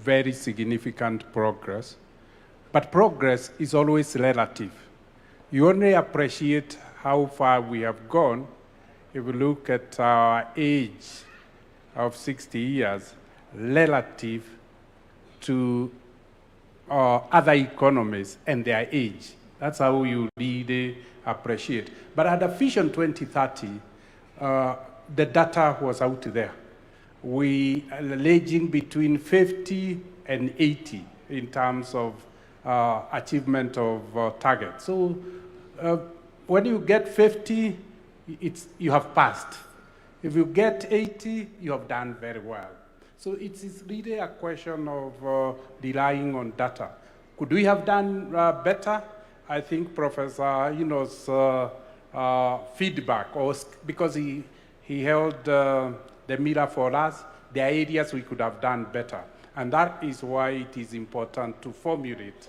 very significant progress, but progress is always relative. You only appreciate how far we have gone if you look at our age of 60 years relative to other economies and their age. That's how you really appreciate. But at the Vision 2030, the data was out there. We are ranging between 50 and 80 in terms of achievement of targets. So when you get 50, you have passed. If you get 80, you have done very well. So it's really a question of relying on data. Could we have done better? I think Professor Eno's feedback, because he held the mirror for us, there are areas we could have done better. And that is why it is important to formulate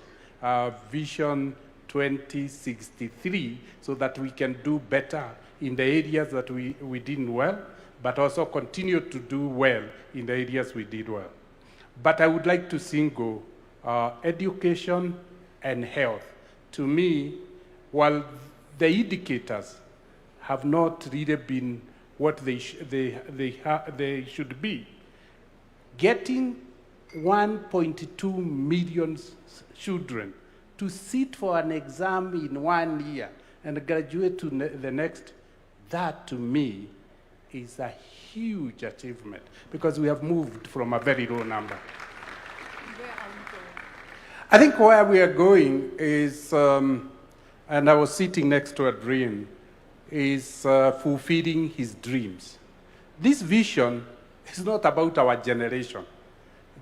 Vision 2063 so that we can do better in the areas that we did well, but also continue to do well in the areas we did well. But I would like to single education and health. To me, while the indicators have not really been what they should be, getting 1.2 million children to sit for an exam in 1 year and graduate to the next, that to me is a huge achievement because we have moved from a very low number. Where are we going? I think where we are going is, and I was sitting next to a dream, is fulfilling his dreams. This vision is not about our generation.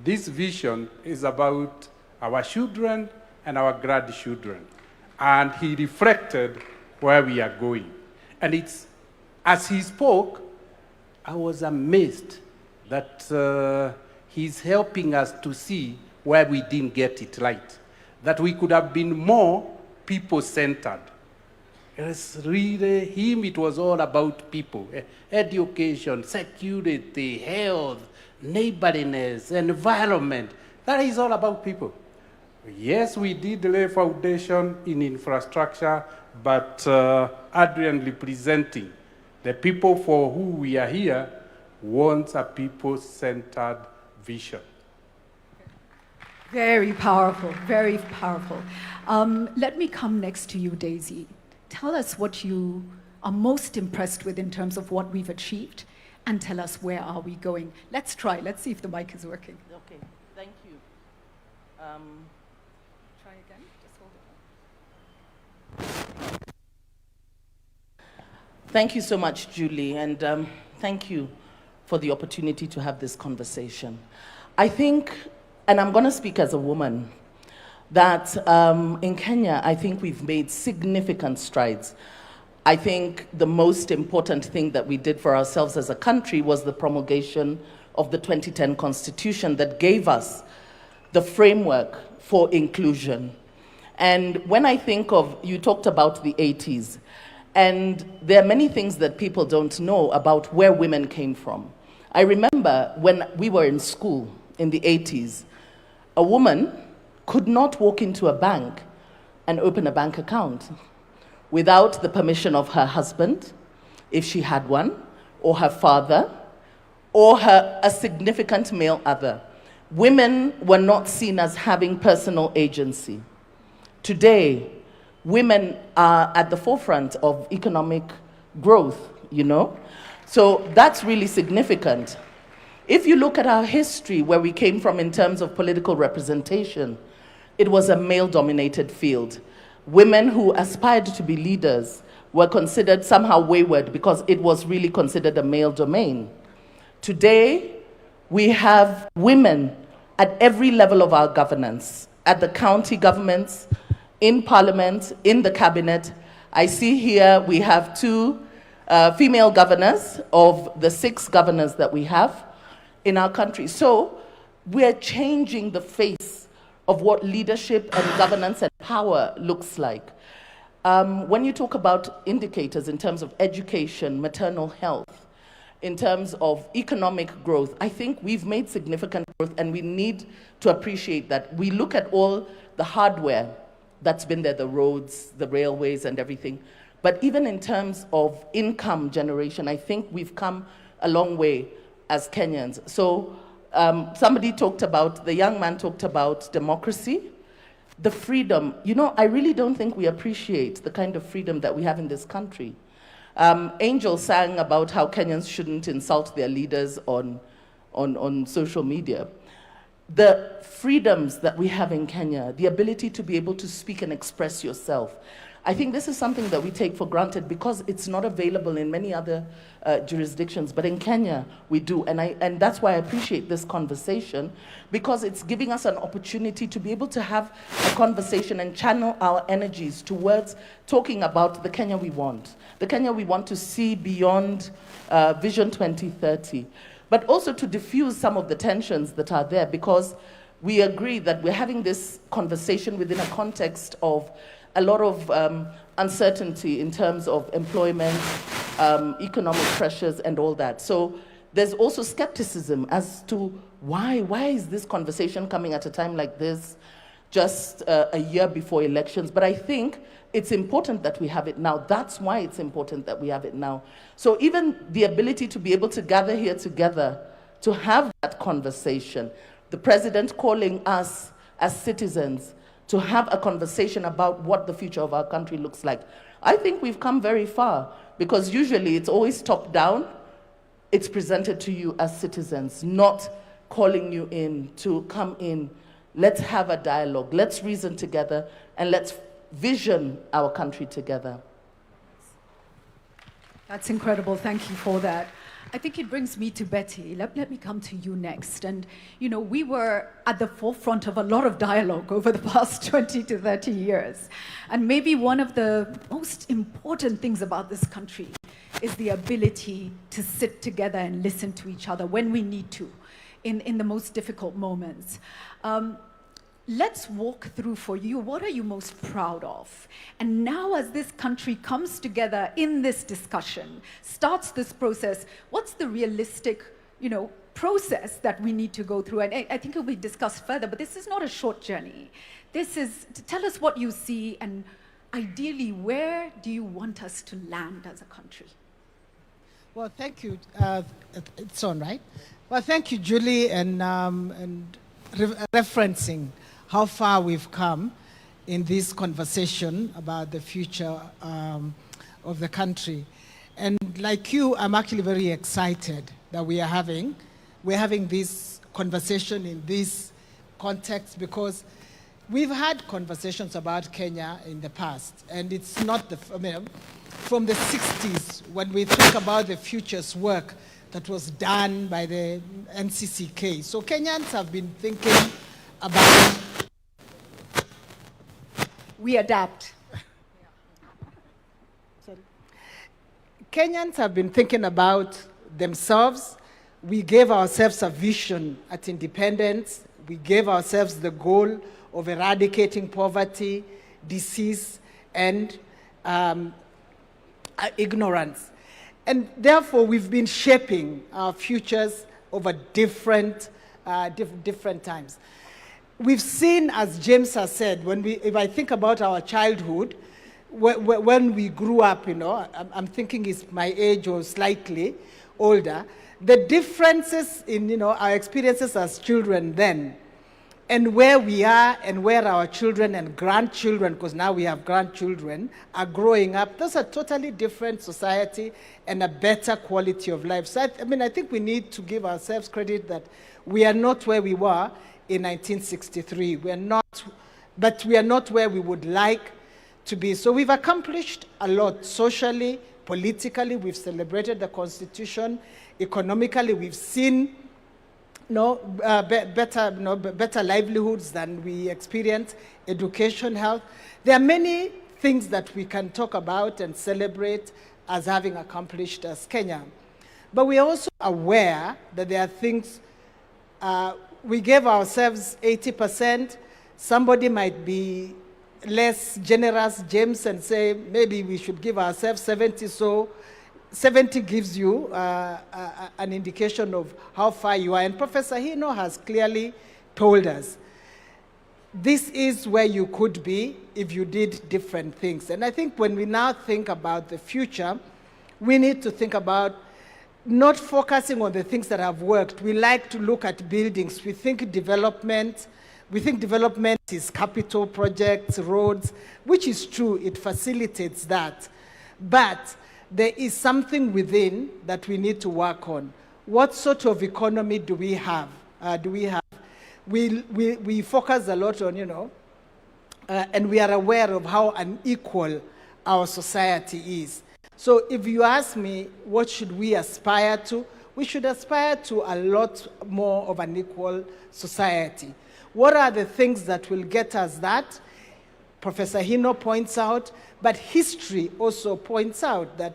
This vision is about our children and our grandchildren. And he reflected where we are going. And it's, as he spoke, I was amazed that he's helping us to see where we didn't get it right, that we could have been more people-centered. It's really him, it was all about people, education, security, health, neighborliness, environment. That is all about people. Yes, we did lay foundation in infrastructure, but Adrian representing the people for who we are here wants a people-centered vision. Very powerful, very powerful. Let me come next to you, Daisy. Tell us what you are most impressed with in terms of what we've achieved, and tell us where are we going. Let's try. Let's see if the mic is working. Okay, thank you. Try again. Just hold it. Thank you so much, Julie, and thank you for the opportunity to have this conversation. I think, and I'm going to speak as a woman, that in Kenya, I think we've made significant strides. I think the most important thing that we did for ourselves as a country was the promulgation of the 2010 Constitution that gave us the framework for inclusion. And when I think of, you talked about the 80s, and there are many things that people don't know about where women came from. I remember when we were in school in the 80s, a woman could not walk into a bank and open a bank account without the permission of her husband, if she had one, or her father, or a significant male other. Women were not seen as having personal agency. Today, women are at the forefront of economic growth, you know? So that's really significant. If you look at our history, where we came from in terms of political representation, it was a male-dominated field. Women who aspired to be leaders were considered somehow wayward because it was really considered a male domain. Today, we have women at every level of our governance, at the county governments, in parliament, in the cabinet. I see here we have 2 female governors of the 6 governors that we have in our country. So we're changing the face of what leadership and governance and power looks like. When you talk about indicators in terms of education, maternal health, in terms of economic growth, I think we've made significant growth, and we need to appreciate that. We look at all the hardware that's been there, the roads, the railways, and everything. But even in terms of income generation, I think we've come a long way as Kenyans. So somebody talked about, the young man talked about democracy, the freedom. You know, I really don't think we appreciate the kind of freedom that we have in this country. Angel sang about how Kenyans shouldn't insult their leaders on social media. The freedoms that we have in Kenya, the ability to be able to speak and express yourself, I think this is something that we take for granted because it's not available in many other jurisdictions, but in Kenya we do, and that's why I appreciate this conversation, because it's giving us an opportunity to be able to have a conversation and channel our energies towards talking about the Kenya we want to see beyond Vision 2030, but also to diffuse some of the tensions that are there, because we agree that we're having this conversation within a context of a lot of uncertainty in terms of employment, economic pressures, and all that. So there's also skepticism as to why is this conversation coming at a time like this, just a year before elections. But I think it's important that we have it now. That's why it's important that we have it now. So even the ability to be able to gather here together, to have that conversation, the president calling us as citizens to have a conversation about what the future of our country looks like. I think we've come very far, because usually it's always top down. It's presented to you as citizens, not calling you in to come in. Let's have a dialogue, let's reason together, and let's vision our country together. That's incredible. Thank you for that. I think it brings me to Betty. Let me come to you next. And, you know, we were at the forefront of a lot of dialogue over the past 20 to 30 years. And maybe one of the most important things about this country is the ability to sit together and listen to each other when we need to, in the most difficult moments. Let's walk through for you, what are you most proud of? And now as this country comes together in this discussion, starts this process, what's the realistic, process that we need to go through? And I think it will be discussed further, but this is not a short journey. This is, tell us what you see, and ideally, where do you want us to land as a country? Well, thank you. It's on, right? Well, thank you, Julie, and referencing how far we've come in this conversation about the future of the country. And like you, I'm actually very excited that we're having this conversation in this context, because we've had conversations about Kenya in the past, and it's not from the 60s, when we think about the futures work that was done by the NCCK. So Kenyans have been thinking about... We adapt. Sorry. Kenyans have been thinking about themselves. We gave ourselves a vision at independence. We gave ourselves the goal of eradicating poverty, disease, and ignorance. And therefore, we've been shaping our futures over different times. We've seen, as James has said, if I think about our childhood, when we grew up, I'm thinking it's my age or slightly older, the differences in, our experiences as children then, and where we are and where our children and grandchildren, because now we have grandchildren, are growing up, those are totally different society and a better quality of life. So I think we need to give ourselves credit that we are not where we were in 1963. But we are not where we would like to be. So we've accomplished a lot socially, politically. We've celebrated the Constitution. Economically, we've seen better livelihoods than we experience, education, health. There are many things that we can talk about and celebrate as having accomplished as Kenya. But we are also aware that there are things, we gave ourselves 80%. Somebody might be less generous, James, and say maybe we should give ourselves 70%. So 70 gives you an indication of how far you are. And Professor Hino has clearly told us, this is where you could be if you did different things. And I think when we now think about the future, we need to think about not focusing on the things that have worked. We like to look at buildings. We think development is capital projects, roads, which is true, it facilitates that. But there is something within that we need to work on. What sort of economy do we have? We focus a lot on, and we are aware of how unequal our society is. So if you ask me, what should we aspire to? We should aspire to a lot more of an equal society. What are the things that will get us that? Professor Hino points out, but history also points out that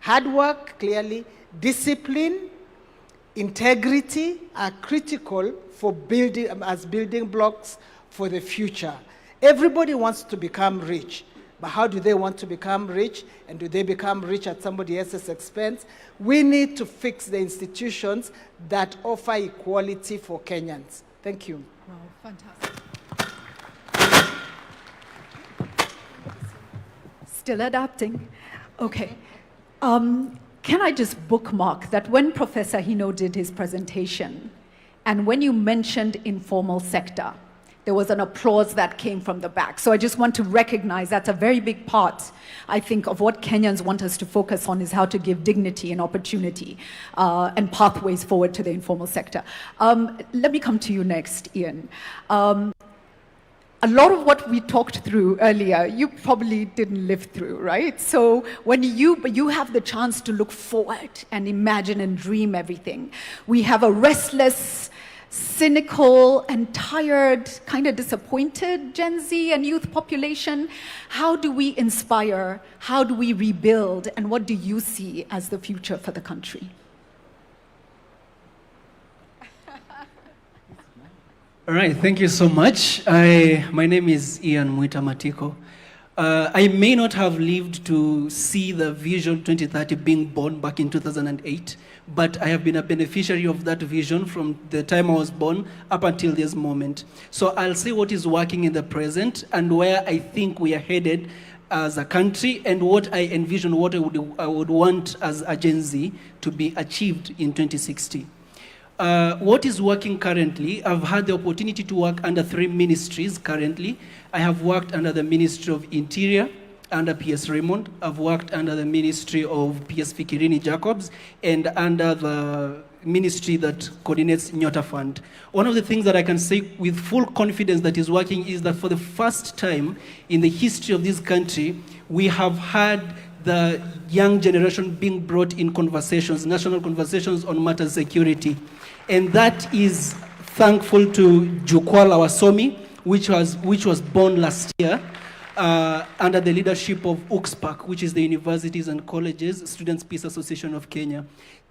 hard work, clearly, discipline, integrity are critical for building blocks for the future. Everybody wants to become rich, but how do they want to become rich? And do they become rich at somebody else's expense? We need to fix the institutions that offer equality for Kenyans. Thank you. Wow, fantastic. Still adapting. Okay. Can I just bookmark that when Professor Hino did his presentation, and when you mentioned informal sector, there was an applause that came from the back. So I just want to recognize that's a very big part, I think, of what Kenyans want us to focus on is how to give dignity and opportunity and pathways forward to the informal sector. Let me come to you next, Ian. A lot of what we talked through earlier, you probably didn't live through, right? So when you have the chance to look forward and imagine and dream everything, we have a restless, cynical and tired, kind of disappointed Gen Z and youth population. How do we inspire? How do we rebuild? And what do you see as the future for the country? All right, thank you so much. My name is Ian Mwita Matiko. I may not have lived to see the Vision 2030 being born back in 2008, but I have been a beneficiary of that vision from the time I was born up until this moment. So I'll say what is working in the present and where I think we are headed as a country and what I envision, what I would want as a Gen Z to be achieved in 2060. What is working currently, I've had the opportunity to work under 3 ministries currently. I have worked under the Ministry of Interior, under PS Raymond. I've worked under the Ministry of PS Fikirini Jacobs, and under the ministry that coordinates Nyota Fund. One of the things that I can say with full confidence that is working is that for the first time in the history of this country, we have had the young generation being brought in conversations, national conversations on matters security. And that is thankful to Jukwaa la Wasomi, which was born last year under the leadership of UCSPAC, which is the Universities and Colleges Students' Peace Association of Kenya.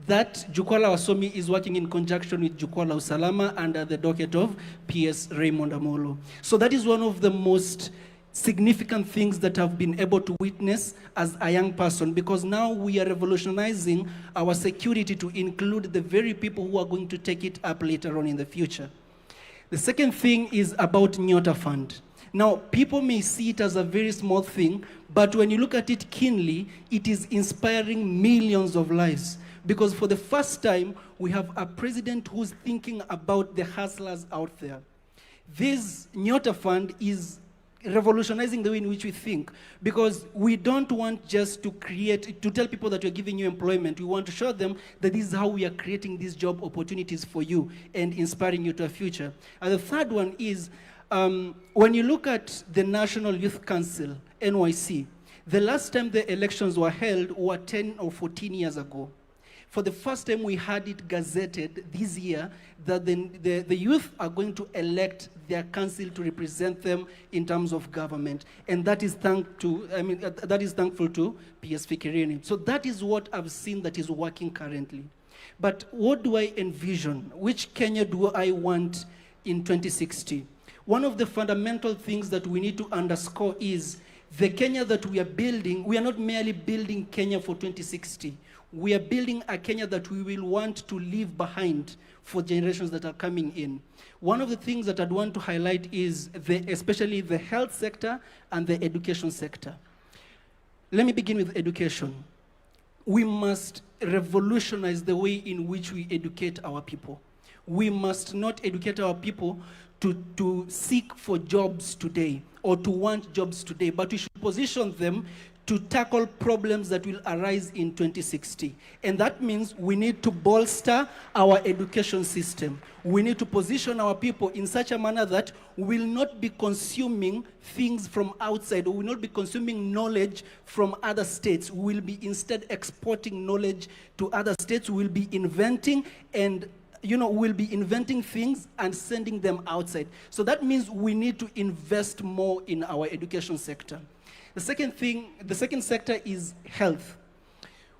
That Jukwaa la Wasomi is working in conjunction with Jukwaa la Usalama under the docket of PS Raymond Amolo. So that is one of the most significant things that I've been able to witness as a young person, because now we are revolutionizing our security to include the very people who are going to take it up later on in the future. The second thing is about Nyota Fund. Now, people may see it as a very small thing, but when you look at it keenly, it is inspiring millions of lives. Because for the first time, we have a president who's thinking about the hustlers out there. This Nyota Fund is revolutionizing the way in which we think, because we don't want just to tell people that we're giving you employment. We want to show them that this is how we are creating these job opportunities for you and inspiring you to a future. And the third one is, when you look at the National Youth Council, NYC, the last time the elections were held were 10 or 14 years ago. For the first time, we had it gazetted this year that the youth are going to elect their council to represent them in terms of government. And that is that is thankful to PS Fikirini. So that is what I've seen that is working currently. But what do I envision? Which Kenya do I want in 2060? One of the fundamental things that we need to underscore is the Kenya that we are building. We are not merely building Kenya for 2060. we are building a Kenya that we will want to leave behind for generations that are coming in. One of the things that I'd want to highlight is especially the health sector and the education sector. Let me begin with education. We must revolutionize the way in which we educate our people. We must not educate our people to seek for jobs today or to want jobs today, but we should position them to tackle problems that will arise in 2060. And that means we need to bolster our education system. We need to position our people in such a manner that we will not be consuming things from outside, or we will not be consuming knowledge from other states. We will be instead exporting knowledge to other states. We will be inventing and we'll be inventing things and sending them outside. So that means we need to invest more in our education sector. The second sector is health.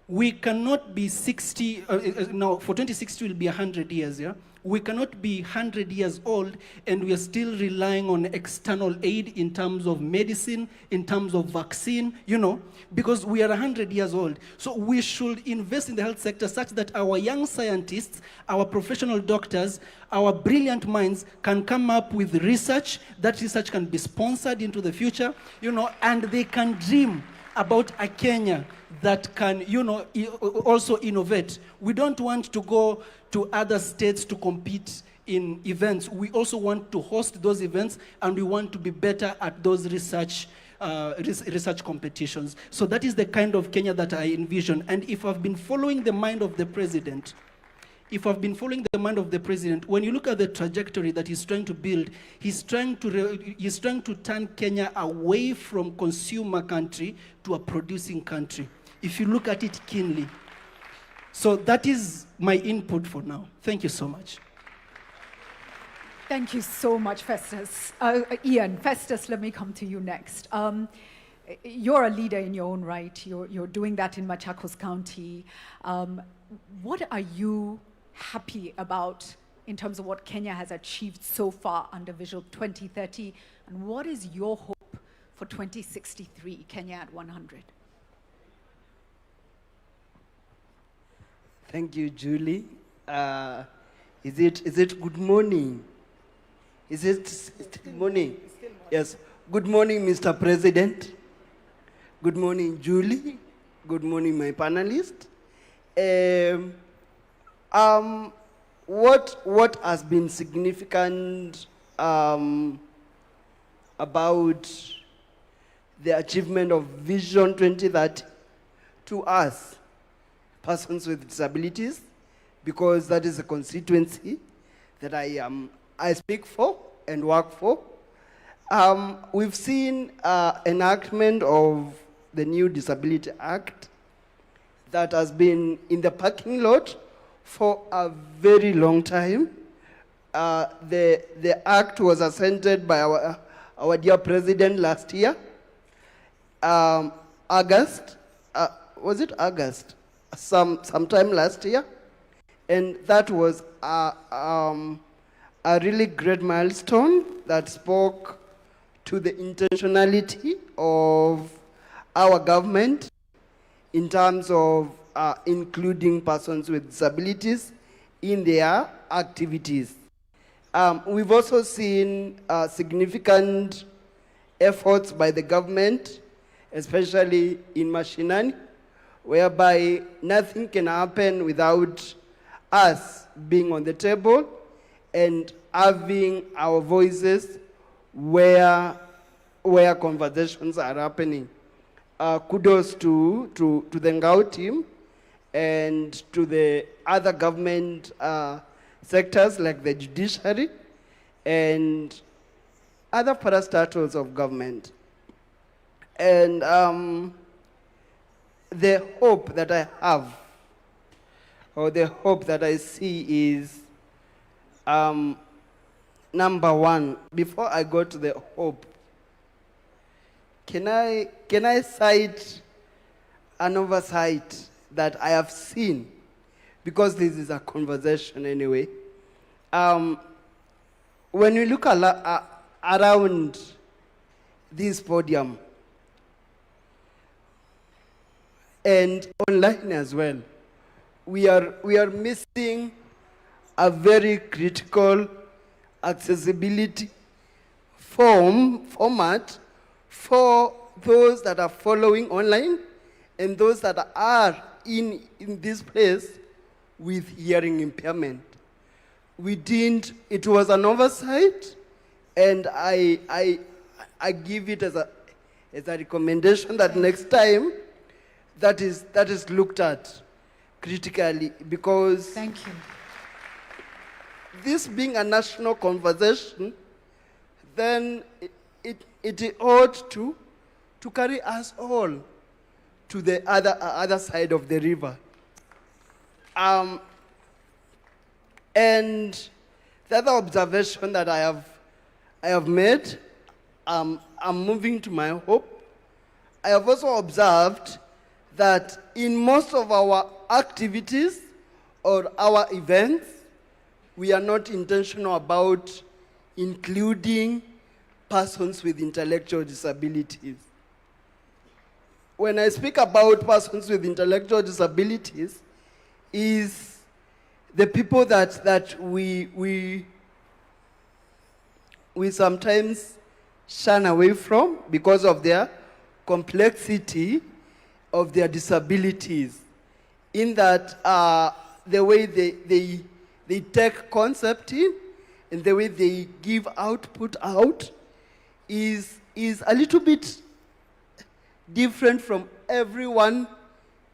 We cannot be 60, now for 2060 will be 100 years, yeah? We cannot be 100 years old and we are still relying on external aid in terms of medicine, in terms of vaccine, because we are 100 years old. So we should invest in the health sector such that our young scientists, our professional doctors, our brilliant minds can come up with research. That research can be sponsored into the future, and they can dream about a Kenya that can, also innovate. We don't want to go to other states to compete in events. We also want to host those events, and we want to be better at those research competitions. So that is the kind of Kenya that I envision. And if I've been following the mind of the president, when you look at the trajectory that he's trying to build, he's trying to turn Kenya away from consumer country to a producing country, if you look at it keenly. So that is my input for now. Thank you so much. Thank you so much, Festus. Ian, Festus, let me come to you next. You're a leader in your own right. You're doing that in Machakos County. What are you happy about in terms of what Kenya has achieved so far under Visual 2030? And what is your hope for 2063, Kenya at 100? Thank you, Julie. Is it good morning? Is it still morning? Yes. Good morning, Mr. President. Good morning, Julie. Good morning, my panelists. What has been significant about the achievement of Vision 2030 to us, persons with disabilities, because that is a constituency that I speak for and work for. We've seen enactment of the new Disability Act that has been in the parking lot for a very long time. The act was assented by our dear president last year, August. Was it August? Sometime last year, and that was a really great milestone that spoke to the intentionality of our government in terms of including persons with disabilities in their activities. We've also seen significant efforts by the government, especially in mashinani, whereby nothing can happen without us being on the table and having our voices where conversations are happening. Kudos to the Ngao team and to the other government sectors like the judiciary and other parastatals of government. And the hope that I have, or the hope that I see is, number one, before I go to the hope, can I cite an oversight that I have seen? Because this is a conversation anyway. When we look around this podium, and online as well, we are missing a very critical accessibility format for those that are following online and those that are in this place with hearing impairment. It was an oversight, and I give it as a recommendation that next time that is looked at critically, because Thank you. this being a national conversation, then it ought to carry us all to the other side of the river. And the other observation that I have made, I'm moving to my hope. I have also observed that in most of our activities or our events, we are not intentional about including persons with intellectual disabilities. When I speak about persons with intellectual disabilities, is the people that we sometimes shun away from because of their complexity of their disabilities, in that the way they take concept in and the way they give output out is a little bit different from everyone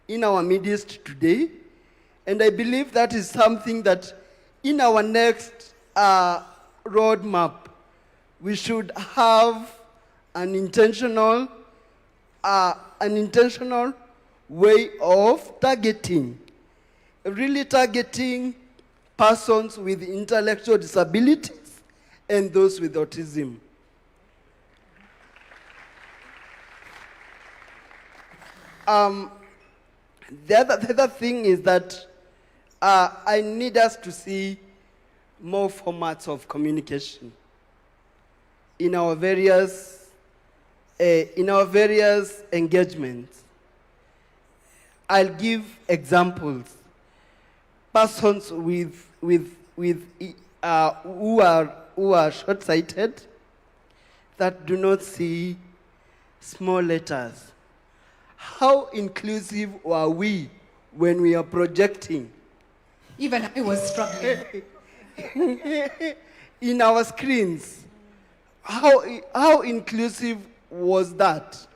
in our midst today. And I believe that is something that in our next roadmap, we should have an intentional way of targeting, really targeting persons with intellectual disabilities and those with autism. The other thing is that I need us to see more formats of communication in our various engagements. I'll give examples. Persons who are short-sighted, that do not see small letters. How inclusive are we when we are projecting? Even I was struggling. In our screens? How inclusive was that?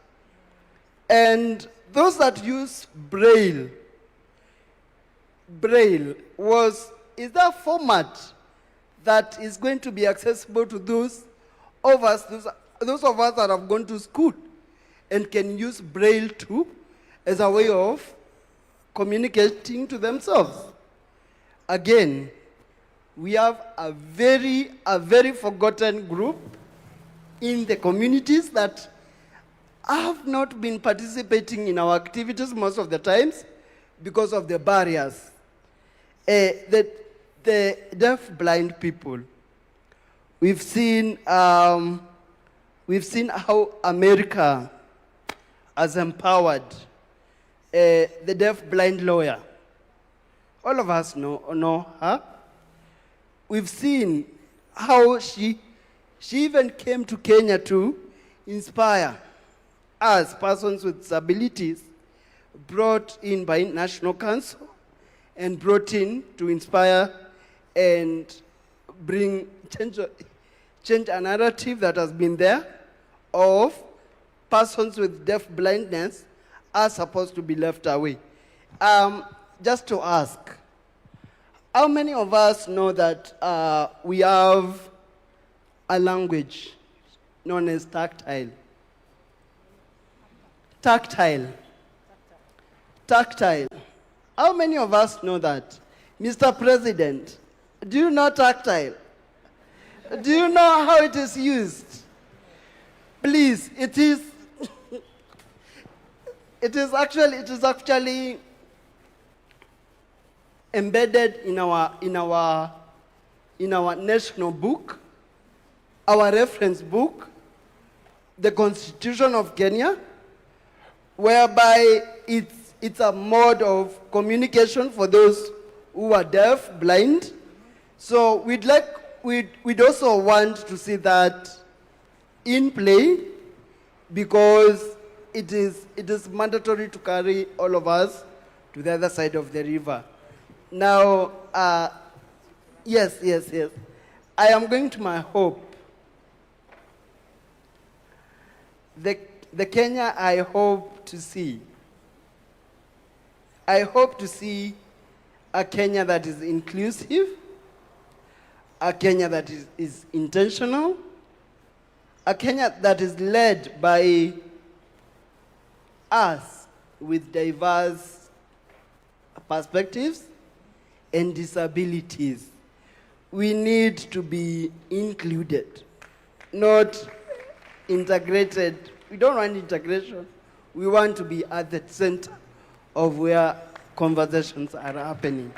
And those that use Braille is that format that is going to be accessible to those of us that have gone to school and can use Braille too as a way of communicating to themselves? Again, we have a very forgotten group in the communities that have not been participating in our activities most of the times because of the barriers. The deaf-blind people, we've seen how America has empowered the deaf-blind lawyer. All of us know her. We've seen how she even came to Kenya to inspire us, persons with disabilities, brought in by National Council and brought in to inspire and change a narrative that has been there of persons with deaf blindness are supposed to be left away. Just to ask, how many of us know that we have a language known as tactile? Tactile. How many of us know that? Mr. President, do you know tactile? Do you know how it is used? Please, it is actually embedded in our national book, our reference book, the Constitution of Kenya, whereby it's it's a mode of communication for those who are deaf, blind. So we'd also want to see that in play, because it is mandatory to carry all of us to the other side of the river. Now, yes. I am going to my hope. The Kenya I hope to see. I hope to see a Kenya that is inclusive, a Kenya that is intentional, a Kenya that is led by us with diverse perspectives and disabilities. We need to be included, not integrated. We don't want integration. We want to be at the center of where conversations are happening.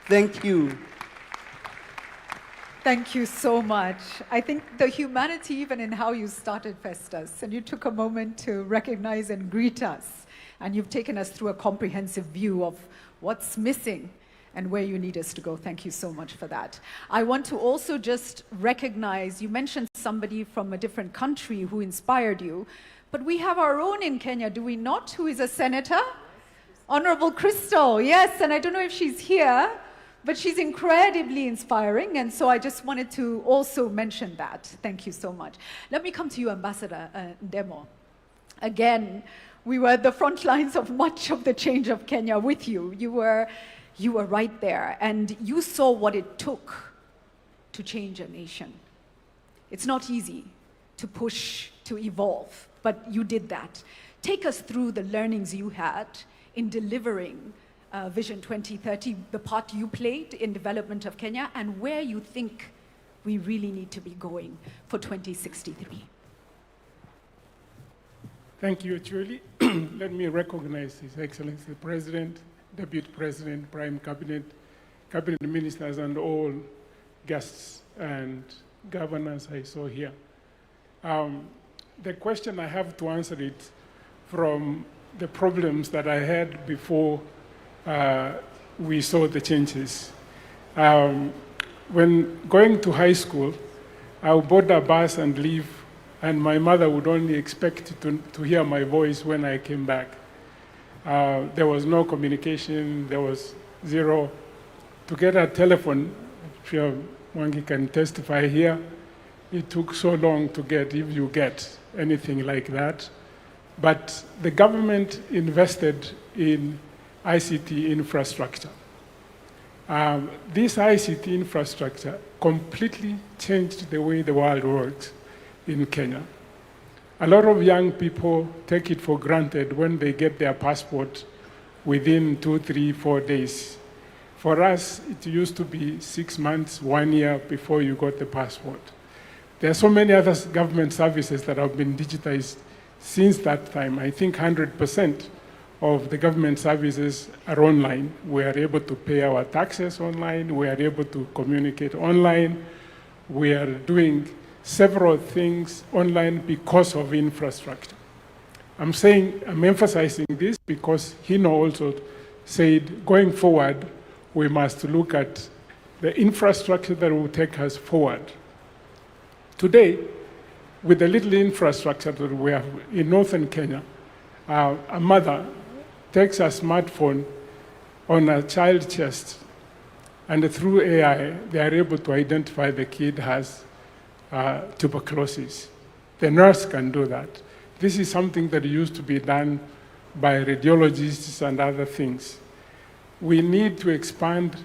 Thank you. Thank you so much. I think the humanity, even in how you started Festus, and you took a moment to recognize and greet us, and you've taken us through a comprehensive view of what's missing and where you need us to go. Thank you so much for that. I want to also just recognize, you mentioned somebody from a different country who inspired you, but we have our own in Kenya, do we not, who is a senator? Honorable Crystal, yes, and I don't know if she's here, but she's incredibly inspiring, and so I just wanted to also mention that. Thank you so much. Let me come to you, Ambassador Ndemo. Again, we were at the front lines of much of the change of Kenya with you. You were right there, and you saw what it took to change a nation. It's not easy to push, to evolve, but you did that. Take us through the learnings you had in delivering Vision 2030, the part you played in development of Kenya, and where you think we really need to be going for 2063. Thank you, Julie. Let me recognize His Excellency the President, Deputy President, Prime Cabinet, Cabinet Ministers, and all guests and governors I saw here. The question I have to answer it from the problems that I had before we saw the changes. When going to high school, I would board a bus and leave, and my mother would only expect to hear my voice when I came back. There was no communication, there was zero. To get a telephone, I'm sure Mwangi can testify here, it took so long to get, if you get anything like that. But the government invested in ICT infrastructure. This ICT infrastructure completely changed the way the world works in Kenya. A lot of young people take it for granted when they get their passport within 2, 3, 4 days. For us, it used to be 6 months, 1 year before you got the passport. There are so many other government services that have been digitized since that time. I think 100% of the government services are online. We are able to pay our taxes online. We are able to communicate online. We are doing several things online because of infrastructure. I'm emphasizing this because Hino also said, going forward, we must look at the infrastructure that will take us forward. Today, with the little infrastructure that we have in northern Kenya, a mother takes a smartphone on a child's chest, and through AI, they are able to identify the kid has tuberculosis. The nurse can do that. This is something that used to be done by radiologists and other things. We need to expand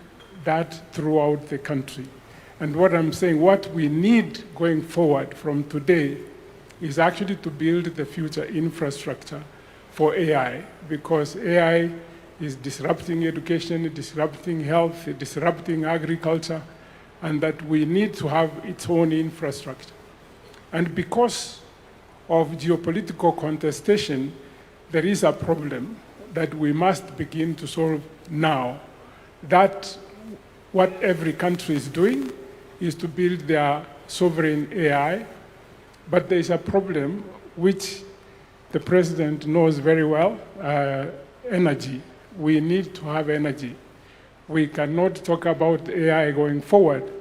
that throughout the country. And what I'm saying, what we need going forward from today is actually to build the future infrastructure for AI, because AI is disrupting education, disrupting health, disrupting agriculture, and that we need to have its own infrastructure. And because of geopolitical contestation, there is a problem that we must begin to solve now. That what every country is doing is to build their sovereign AI, but there is a problem which the president knows very well, energy. We need to have energy. We cannot talk about AI going forward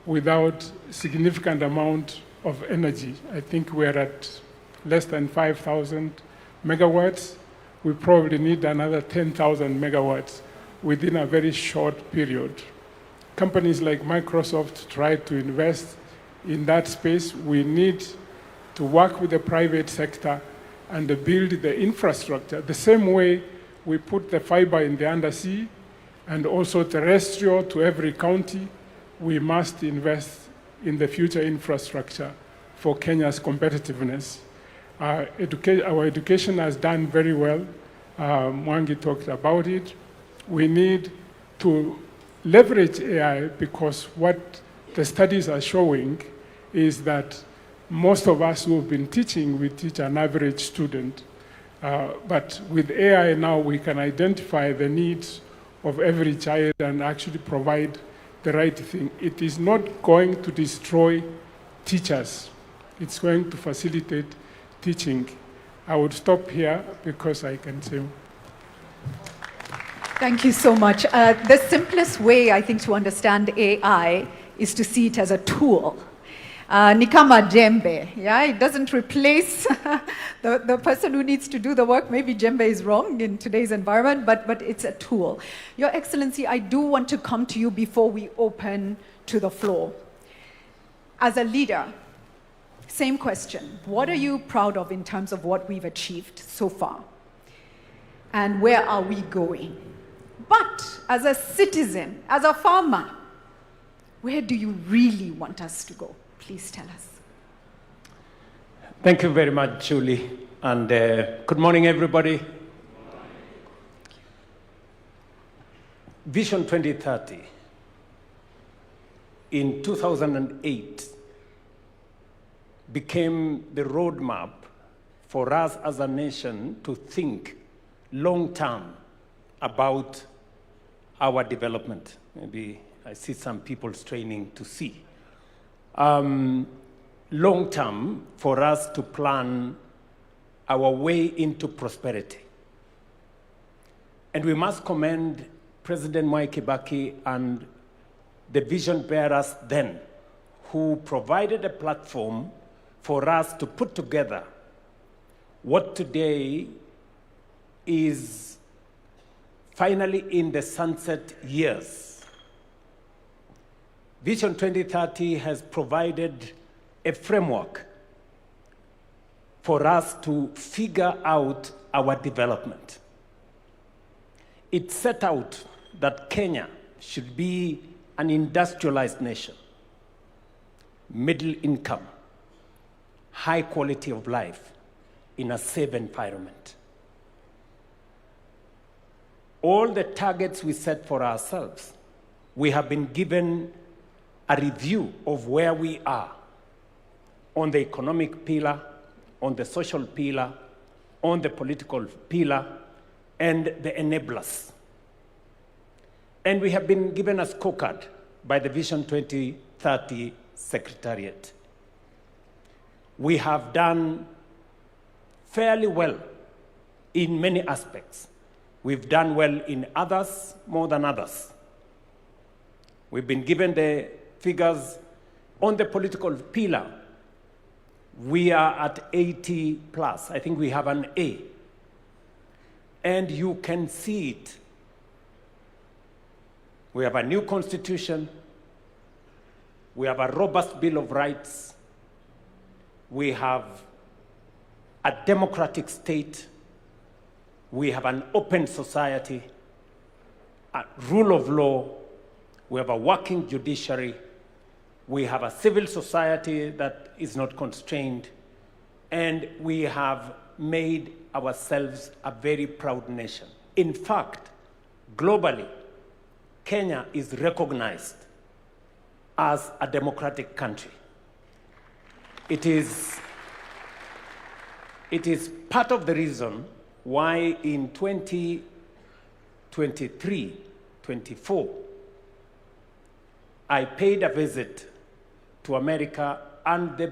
without significant amount of energy. I think we're at less than 5,000 megawatts. We probably need another 10,000 megawatts within a very short period. Companies like Microsoft try to invest in that space. We need to work with the private sector and build the infrastructure. The same way we put the fiber in the undersea and also terrestrial to every county, we must invest in the future infrastructure for Kenya's competitiveness. Our education has done very well. Mwangi talked about it. We need to leverage AI because what the studies are showing is that most of us who have been teaching, we teach an average student. But with AI now, we can identify the needs of every child and actually provide the right thing. It is not going to destroy teachers. It's going to facilitate teaching. I would stop here because I can say. Thank you so much. The simplest way, I think, to understand AI is to see it as a tool. Ni kama jembe, yeah? It doesn't replace the person who needs to do the work. Maybe jembe is wrong in today's environment, but it's a tool. Your Excellency, I do want to come to you before we open to the floor. As a leader, same question. What are you proud of in terms of what we've achieved so far? And where are we going? But as a citizen, as a farmer, where do you really want us to go? Please tell us. Thank you very much, Julie. And good morning, everybody. Vision 2030 in 2008 became the roadmap for us as a nation to think long-term about our development. Maybe I see some people straining to see. Long-term for us to plan our way into prosperity. And we must commend President Mwai Kibaki and the vision bearers then, who provided a platform for us to put together what today is finally in the sunset years. Vision 2030 has provided a framework for us to figure out our development. It set out that Kenya should be an industrialized nation, middle income, high quality of life in a safe environment. All the targets we set for ourselves, we have been given a review of where we are on the economic pillar, on the social pillar, on the political pillar, and the enablers. And we have been given a scorecard by the Vision 2030 Secretariat. We have done fairly well in many aspects. We've done well in others more than others. We've been given the figures on the political pillar. We are at 80 plus. I think we have an A. And you can see it. We have a new constitution. We have a robust Bill of Rights. We have a democratic state. We have an open society, a rule of law. We have a working judiciary. We have a civil society that is not constrained. And we have made ourselves a very proud nation. In fact, globally, Kenya is recognized as a democratic country. It is part of the reason why in 2023, 24, I paid a visit to America, and the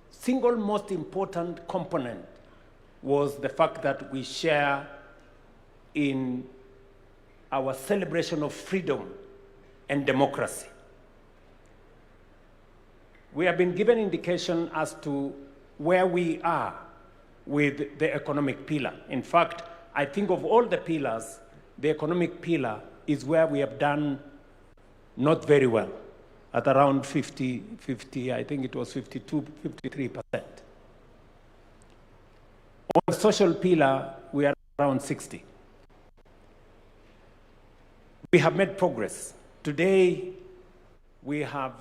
single most important component was the fact that we share in our celebration of freedom and democracy. We have been given indication as to where we are with the economic pillar. In fact, I think of all the pillars, the economic pillar is where we have done not very well, at around 50, I think it was 52, 53%. On the social pillar, we are around 60. We have made progress. Today, we have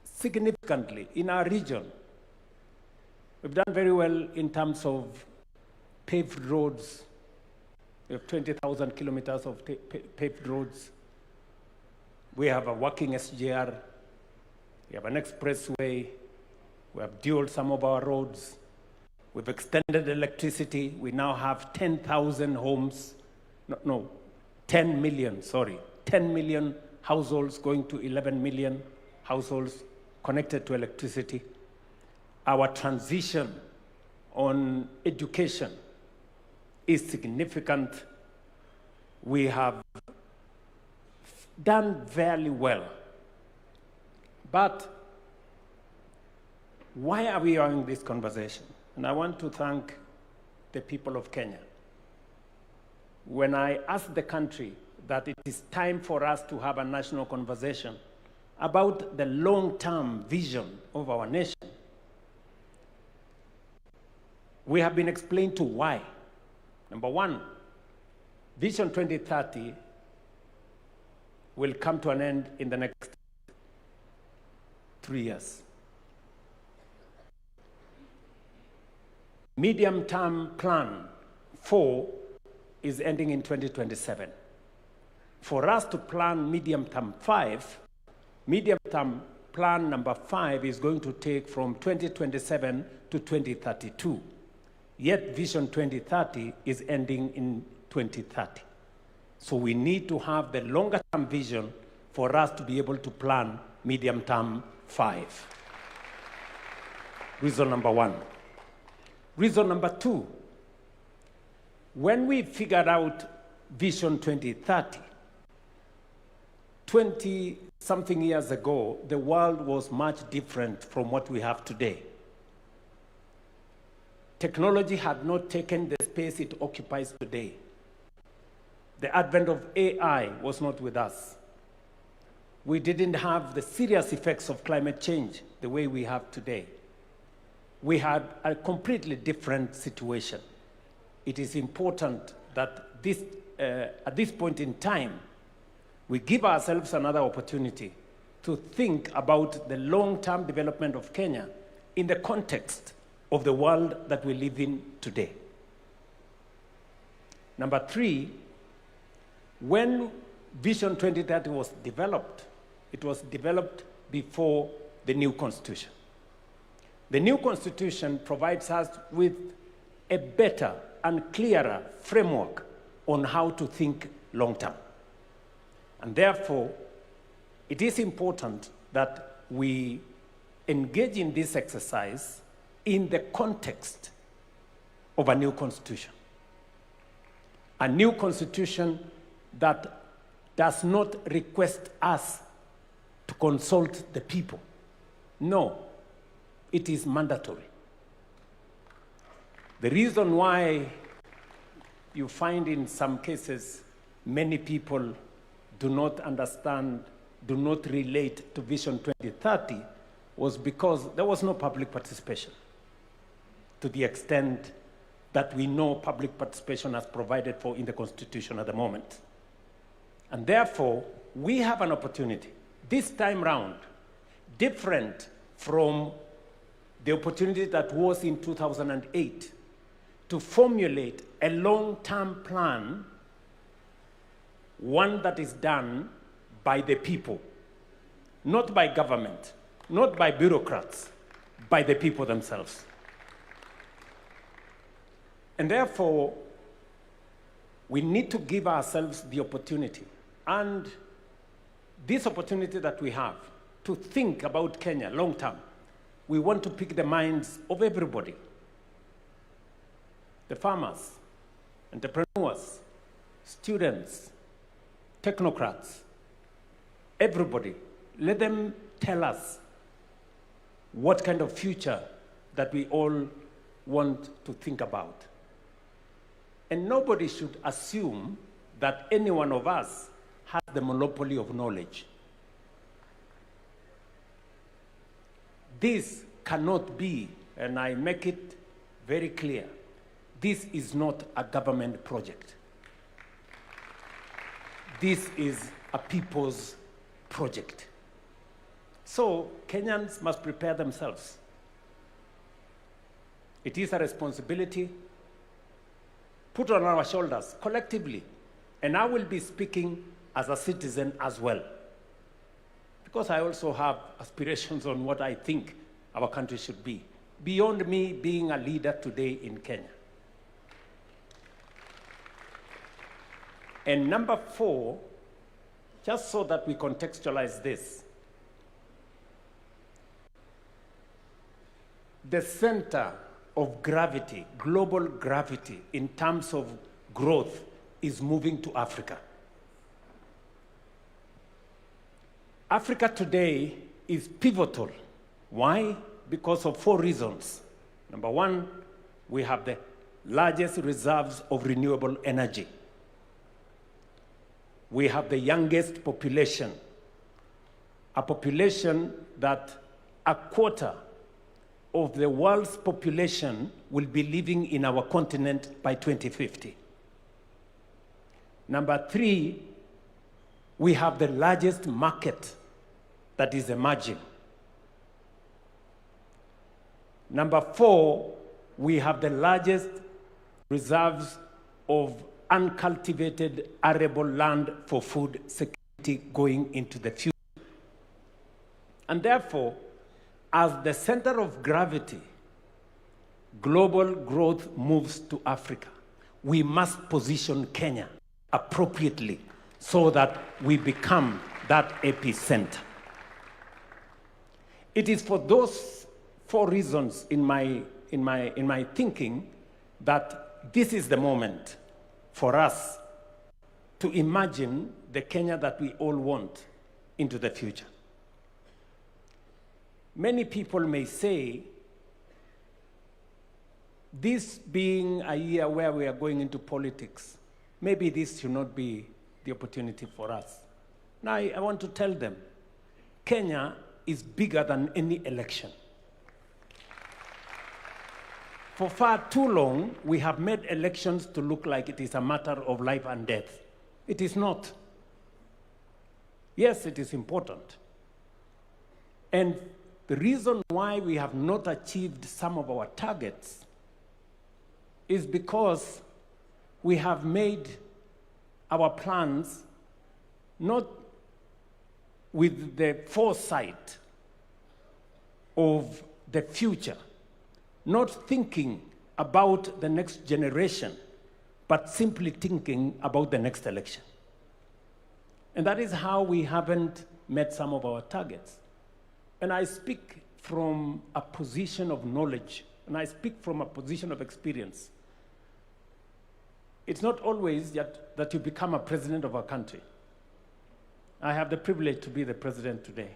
significantly in our region, we've done very well in terms of paved roads. We have 20,000 kilometers of paved roads. We have a working SGR. We have an expressway. We have dualed some of our roads. We've extended electricity. We now have 10,000 homes. 10 million, sorry. 10 million households going to 11 million households connected to electricity. Our transition on education is significant. We have done very well. But why are we having this conversation? And I want to thank the people of Kenya. When I asked the country that it is time for us to have a national conversation about the long-term vision of our nation, we have been explained to why. Number one, Vision 2030 will come to an end in the next 3 years. Medium-term plan 4 is ending in 2027. For us to plan medium-term 5, medium-term plan number 5 is going to take from 2027 to 2032. Yet Vision 2030 is ending in 2030. So we need to have the longer-term vision for us to be able to plan medium-term 5. Reason number 1. Reason number 2, when we figured out Vision 2030, 20-something years ago, the world was much different from what we have today. Technology had not taken the space it occupies today. The advent of AI was not with us. We didn't have the serious effects of climate change the way we have today. We had a completely different situation. It is important that at this point in time, we give ourselves another opportunity to think about the long-term development of Kenya in the context of the world that we live in today. Number 3, when Vision 2030 was developed, it was developed before the new Constitution. The new Constitution provides us with a better and clearer framework on how to think long-term. And therefore, it is important that we engage in this exercise in the context of a new Constitution. A new Constitution that does not request us to consult the people. No, it is mandatory. The reason why you find in some cases many people do not understand, do not relate to Vision 2030 was because there was no public participation to the extent that we know public participation as provided for in the Constitution at the moment. And therefore, we have an opportunity, this time round, different from the opportunity that was in 2008, to formulate a long-term plan, one that is done by the people, not by government, not by bureaucrats, by the people themselves. And therefore, we need to give ourselves the opportunity, and this opportunity that we have to think about Kenya long-term. We want to pick the minds of everybody, the farmers entrepreneurs, students, technocrats, everybody. Let them tell us what kind of future that we all want to think about. And nobody should assume that any one of us has the monopoly of knowledge. This cannot be, and I make it very clear, this is not a government project. This is a people's project. So Kenyans must prepare themselves. It is a responsibility put on our shoulders collectively. And I will be speaking as a citizen as well, because I also have aspirations on what I think our country should be, beyond me being a leader today in Kenya. And number 4, just so that we contextualize this, the center of gravity, global gravity, in terms of growth, is moving to Africa. Africa today is pivotal. Why? Because of 4 reasons. Number 1, we have the largest reserves of renewable energy. We have the youngest population, a population that a quarter of the world's population will be living in our continent by 2050. Number 3, we have the largest market that is emerging. Number 4, we have the largest reserves of uncultivated arable land for food security going into the future. And therefore, as the center of gravity, global growth moves to Africa, we must position Kenya appropriately so that we become that epicenter. It is for those 4 reasons in my thinking that this is the moment for us to imagine the Kenya that we all want into the future. Many people may say, this being a year where we are going into politics, maybe this should not be the opportunity for us. Now, I want to tell them, Kenya is bigger than any election. For far too long, we have made elections to look like it is a matter of life and death. It is not. Yes, it is important. And the reason why we have not achieved some of our targets is because we have made our plans not with the foresight of the future, not thinking about the next generation, but simply thinking about the next election. And that is how we haven't met some of our targets. And I speak from a position of knowledge, and I speak from a position of experience. It's not always that you become a president of a country. I have the privilege to be the president today.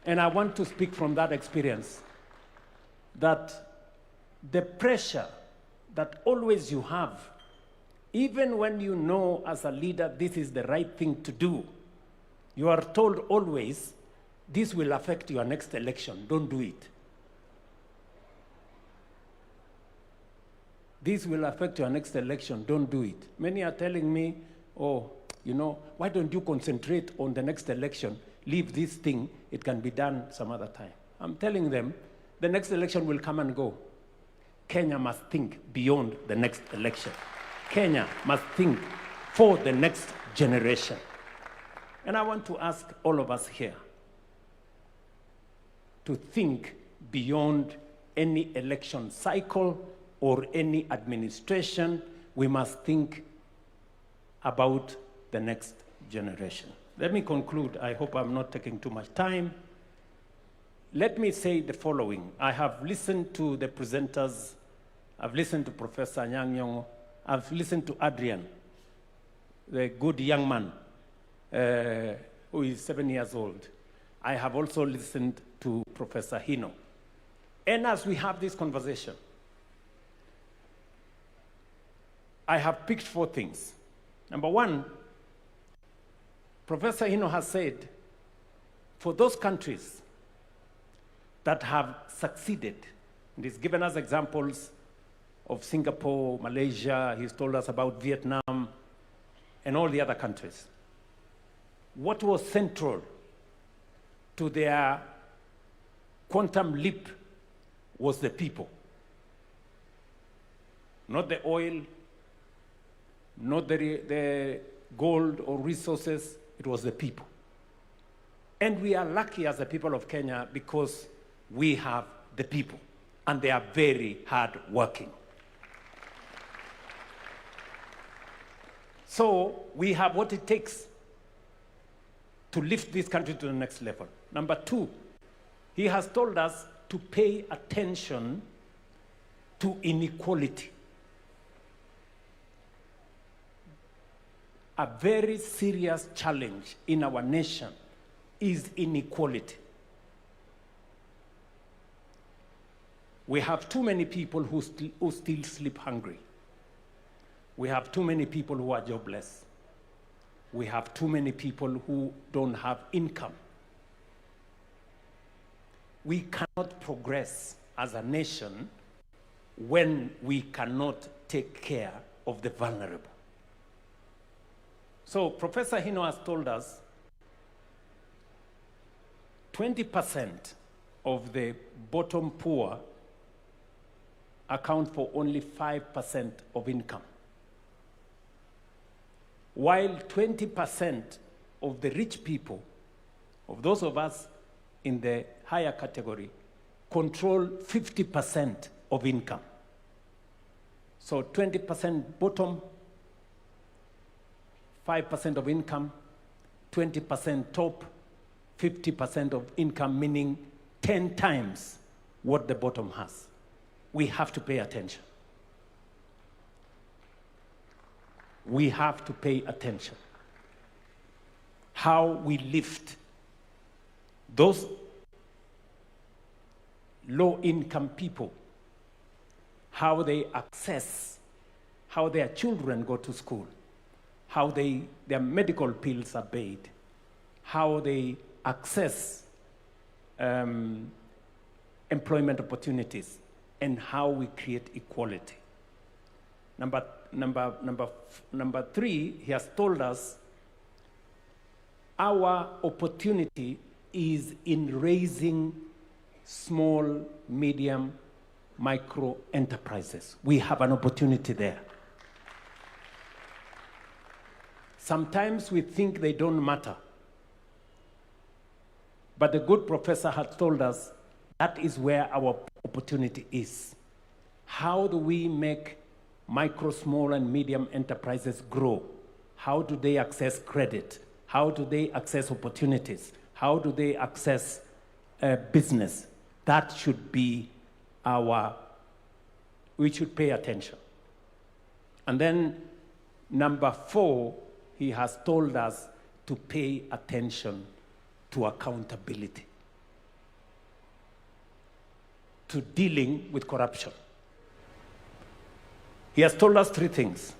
And I want to speak from that experience, that the pressure that always you have, even when you know as a leader this is the right thing to do, you are told always, this will affect your next election, don't do it. This will affect your next election, don't do it. Many are telling me, oh, you know, why don't you concentrate on the next election? Leave this thing, it can be done some other time. I'm telling them, the next election will come and go. Kenya must think beyond the next election. Kenya must think for the next generation. And I want to ask all of us here to think beyond any election cycle or any administration. We must think about the next generation. Let me conclude. I hope I'm not taking too much time. Let me say the following. I have listened to the presenters. I've listened to Professor Anyang' Nyong'o. I've listened to Adrian, the good young man who is 7 years old. I have also listened to Professor Hino. And as we have this conversation, I have picked 4 things. Number one, Professor Hino has said, for those countries that have succeeded, and he's given us examples of Singapore, Malaysia, he's told us about Vietnam, and all the other countries. What was central to their quantum leap was the people. Not the oil, not the gold or resources, it was the people. And we are lucky as the people of Kenya because we have the people, and they are very hard working. So we have what it takes to lift this country to the next level. Number 2, he has told us to pay attention to inequality. A very serious challenge in our nation is inequality. We have too many people who still sleep hungry. We have too many people who are jobless. We have too many people who don't have income. We cannot progress as a nation when we cannot take care of the vulnerable. So Professor Hino has told us 20% of the bottom poor account for only 5% of income, while 20% of the rich people, of those of us in the higher category, control 50% of income. So 20% bottom, 5% of income, 20% top, 50% of income, meaning 10 times what the bottom has. We have to pay attention. We have to pay attention. How we lift those low-income people, how they access, how their children go to school, how their medical bills are paid, how they access employment opportunities, and how we create equality. Number 3, he has told us our opportunity is in raising small, medium, micro enterprises. We have an opportunity there. Sometimes we think they don't matter. But the good professor has told us that is where our opportunity is. How do we make micro, small, and medium enterprises grow? How do they access credit? How do they access opportunities? How do they access business? That should be we should pay attention. And then number 4, he has told us to pay attention to accountability, to dealing with corruption. He has told us 3 things.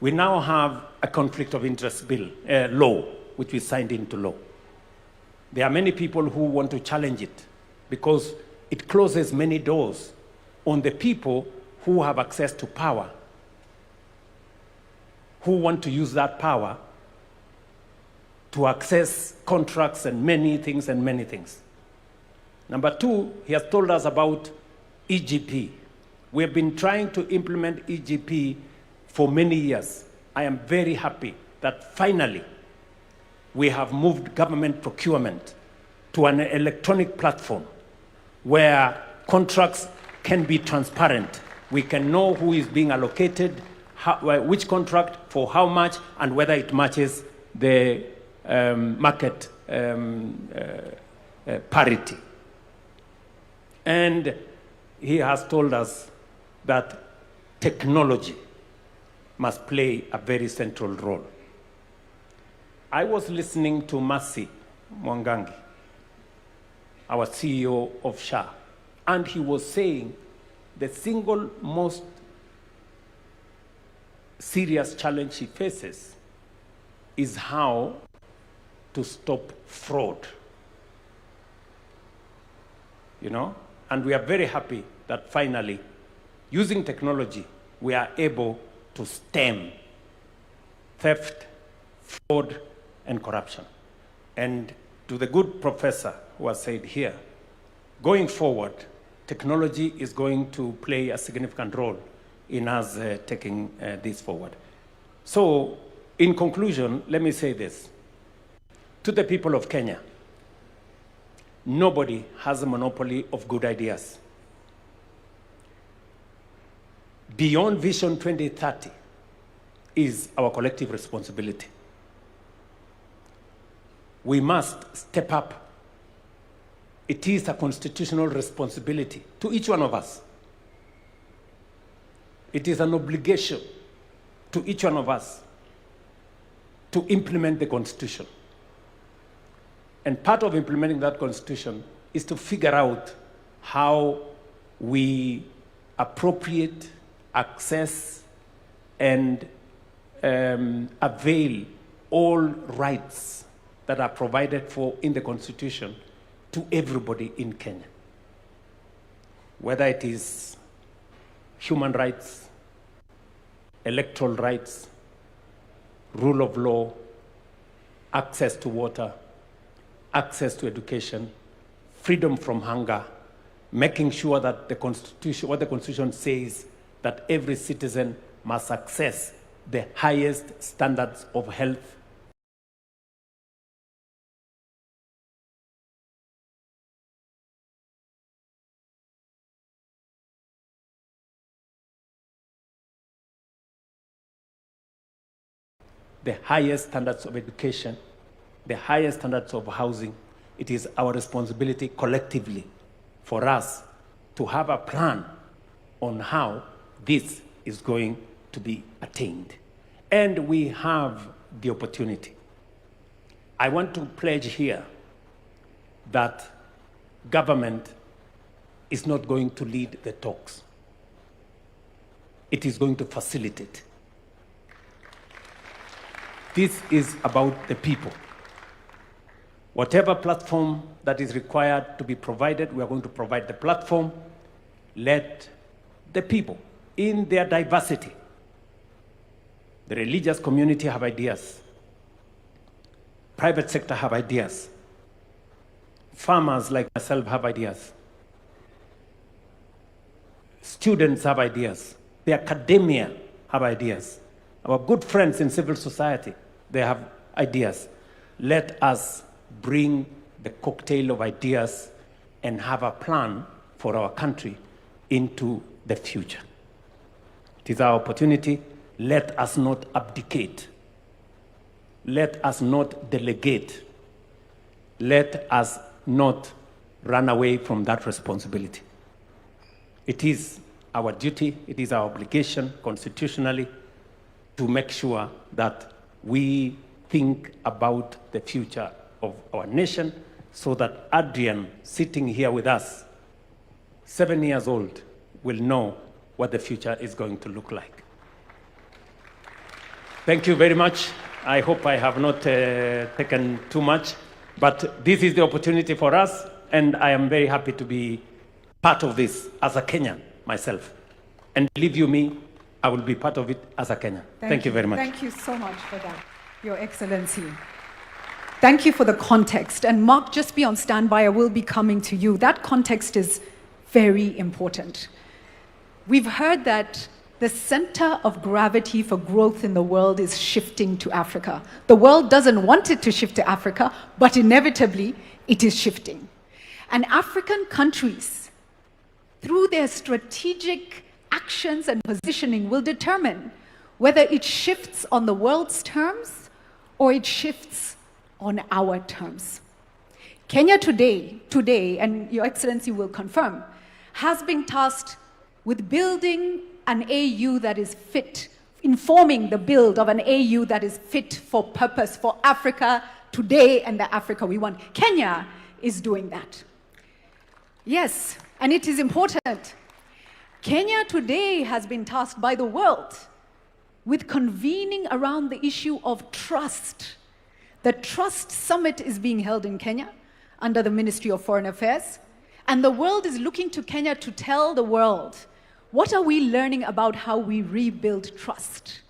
We now have a conflict of interest law, which we signed into law. There are many people who want to challenge it because it closes many doors on the people who have access to power, who want to use that power to access contracts and many things. Number 2, he has told us about EGP. We have been trying to implement EGP for many years. I am very happy that finally we have moved government procurement to an electronic platform where contracts can be transparent. We can know who is being allocated, which contract, for how much, and whether it matches the market parity. And he has told us that technology must play a very central role. I was listening to Mercy Mwangangi, our CEO of SHA, and he was saying the single most serious challenge he faces is how to stop fraud. You know? And we are very happy that finally, using technology, we are able to stem theft, fraud, and corruption. And to the good professor who has said here, going forward, technology is going to play a significant role in us taking this forward. So, in conclusion, let me say this. To the people of Kenya, nobody has a monopoly of good ideas. Beyond Vision 2030 is our collective responsibility. We must step up. It is a constitutional responsibility to each one of us. It is an obligation to each one of us to implement the Constitution. And part of implementing that Constitution is to figure out how we appropriate, access, and avail all rights that are provided for in the Constitution to everybody in Kenya. Whether it is human rights, electoral rights, rule of law, access to water, access to education, freedom from hunger, making sure that the Constitution, what the Constitution says, that every citizen must access the highest standards of health, the highest standards of education, the highest standards of housing. It is our responsibility collectively for us to have a plan on how this is going to be attained. And we have the opportunity. I want to pledge here that government is not going to lead the talks. It is going to facilitate. This is about the people. Whatever platform that is required to be provided, we are going to provide the platform. Let the people, in their diversity, the religious community have ideas, private sector have ideas, farmers like myself have ideas, students have ideas, the academia have ideas, our good friends in civil society, they have ideas. Let us bring the cocktail of ideas and have a plan for our country into the future. It is our opportunity. Let us not abdicate. Let us not delegate. Let us not run away from that responsibility. It is our duty, it is our obligation constitutionally to make sure that we think about the future of our nation so that Adrian, sitting here with us, 7 years old, will know what the future is going to look like. Thank you very much. I hope I have not taken too much, but this is the opportunity for us, and I am very happy to be part of this as a Kenyan myself. And believe you me, I will be part of it as a Kenyan. Thank you very much. Thank you so much for that, Your Excellency. Thank you for the context. And Mark, just be on standby. I will be coming to you. That context is very important. We've heard that the center of gravity for growth in the world is shifting to Africa. The world doesn't want it to shift to Africa, but inevitably it is shifting. And African countries, through their strategic actions and positioning, will determine whether it shifts on the world's terms or it shifts on our terms. Kenya today, and Your Excellency will confirm, has been tasked with building an AU that is fit informing the build of an AU that is fit for purpose for Africa today and the Africa we want. Kenya is doing that. Yes, and it is important. Kenya today has been tasked by the world with convening around the issue of trust. The Trust Summit is being held in Kenya under the Ministry of Foreign Affairs, and the world is looking to Kenya to tell the world, what are we learning about how we rebuild trust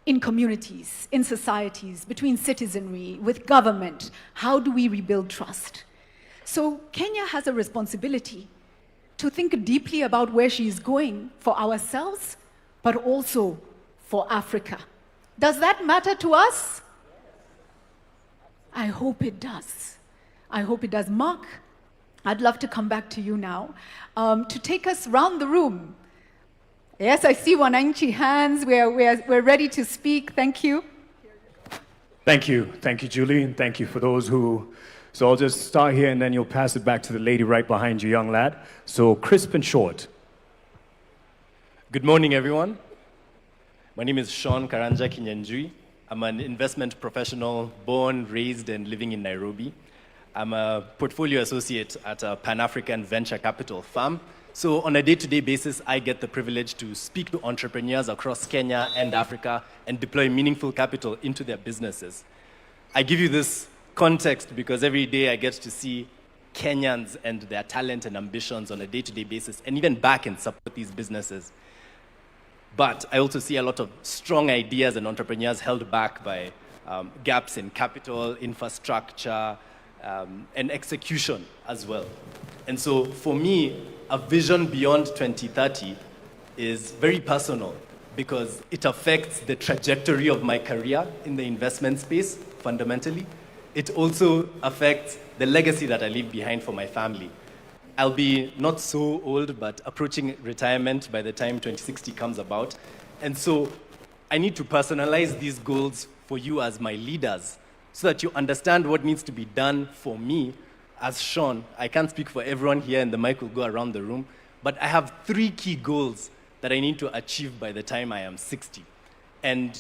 in communities, in societies, between citizenry, with government? How do we rebuild trust? So Kenya has a responsibility to think deeply about where she is going for ourselves, but also for Africa. Does that matter to us? I hope it does. I hope it does. Mark, I'd love to come back to you now to take us round the room. Yes, I see Wananchi hands. We're ready to speak. Thank you. Thank you. Thank you, Julie, and thank you for those who... So I'll just start here, and then you'll pass it back to the lady right behind you, young lad. So crisp and short. Good morning, everyone. My name is Sean Karanja Kinyanjui. I'm an investment professional, born, raised, and living in Nairobi. I'm a portfolio associate at a Pan-African venture capital firm. So on a day-to-day basis, I get the privilege to speak to entrepreneurs across Kenya and Africa and deploy meaningful capital into their businesses. I give you this context because every day I get to see Kenyans and their talent and ambitions on a day-to-day basis and even back and support these businesses. But I also see a lot of strong ideas and entrepreneurs held back by gaps in capital, infrastructure, and execution as well. And so for me, a vision beyond 2030 is very personal because it affects the trajectory of my career in the investment space, fundamentally. It also affects the legacy that I leave behind for my family. I'll be not so old, but approaching retirement by the time 2060 comes about. And so I need to personalize these goals for you as my leaders so that you understand what needs to be done for me as Sean. I can't speak for everyone here, and the mic will go around the room, but I have 3 key goals that I need to achieve by the time I am 60. And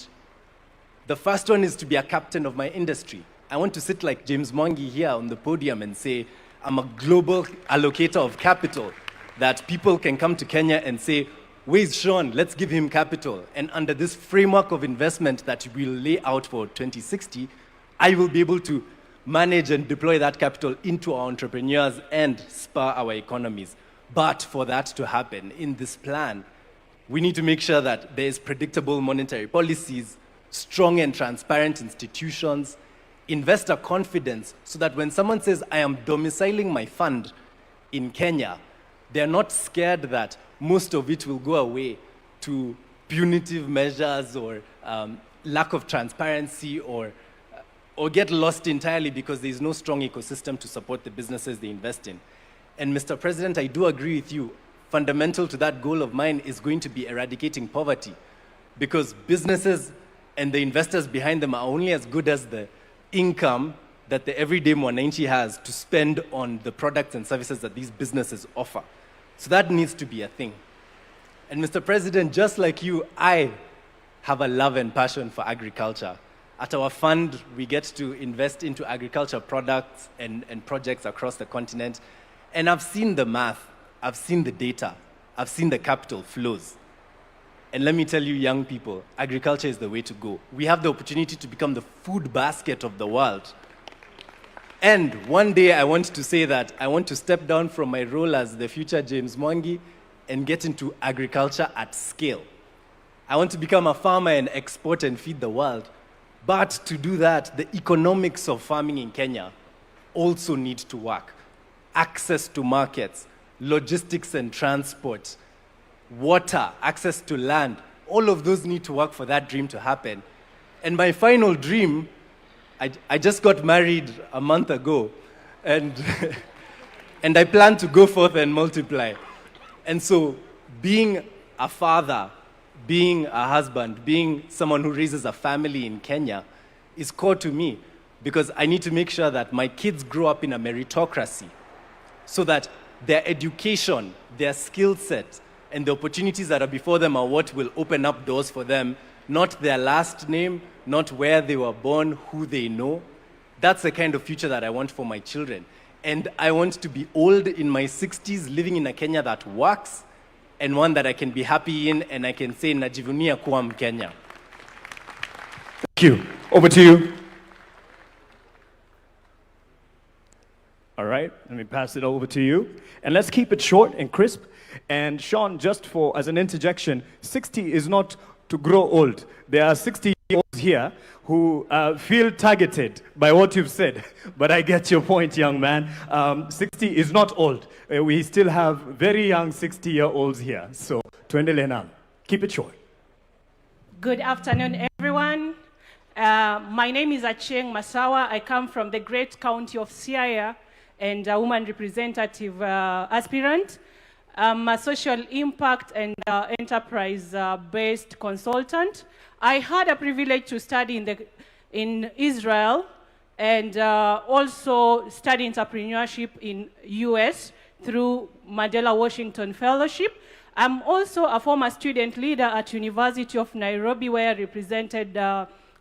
the first one is to be a captain of my industry. I want to sit like James Mwangi here on the podium and say, I'm a global allocator of capital, that people can come to Kenya and say, where's Sean? Let's give him capital. And under this framework of investment that we'll lay out for 2060, I will be able to manage and deploy that capital into our entrepreneurs and spur our economies. But for that to happen in this plan, we need to make sure that there is predictable monetary policies, strong and transparent institutions, investor confidence, so that when someone says, I am domiciling my fund in Kenya, they're not scared that most of it will go away to punitive measures or lack of transparency or get lost entirely because there's no strong ecosystem to support the businesses they invest in. And Mr. President, I do agree with you. Fundamental to that goal of mine is going to be eradicating poverty, because businesses and the investors behind them are only as good as the income that the everyday Mwananchi has to spend on the products and services that these businesses offer. So that needs to be a thing. And Mr. President, just like you, I have a love and passion for agriculture. At our fund, we get to invest into agriculture products and projects across the continent. And I've seen the math, I've seen the data, I've seen the capital flows. And let me tell you, young people, agriculture is the way to go. We have the opportunity to become the food basket of the world. And one day I want to say that I want to step down from my role as the future James Mwangi and get into agriculture at scale. I want to become a farmer and export and feed the world. But to do that, the economics of farming in Kenya also need to work. Access to markets, logistics and transport, water, access to land, all of those need to work for that dream to happen. And my final dream, I just got married a month ago, and, and I plan to go forth and multiply. And so being a father, being a husband, being someone who raises a family in Kenya is core to me, because I need to make sure that my kids grow up in a meritocracy so that their education, their skill set, and the opportunities that are before them are what will open up doors for them not their last name, not where they were born, who they know. That's the kind of future that I want for my children. And I want to be old in my 60s, living in a Kenya that works, and one that I can be happy in, and I can say, najivunia kuwa Mkenya. Thank you. Over to you. All right, let me pass it over to you. And let's keep it short and crisp. And Sean, just as an interjection, 60 is not to grow old. There are 60-year-olds here who feel targeted by what you've said. But I get your point, young man. 60 is not old. We still have very young 60-year-olds here. So, tuendelee nalo. Keep it short. Good afternoon, everyone. My name is Achieng Masawa. I come from the great county of Siaya and a woman representative aspirant. I'm a social impact and enterprise-based consultant. I had a privilege to study in Israel and also study entrepreneurship in US through Mandela Washington Fellowship. I'm also a former student leader at University of Nairobi, where I represented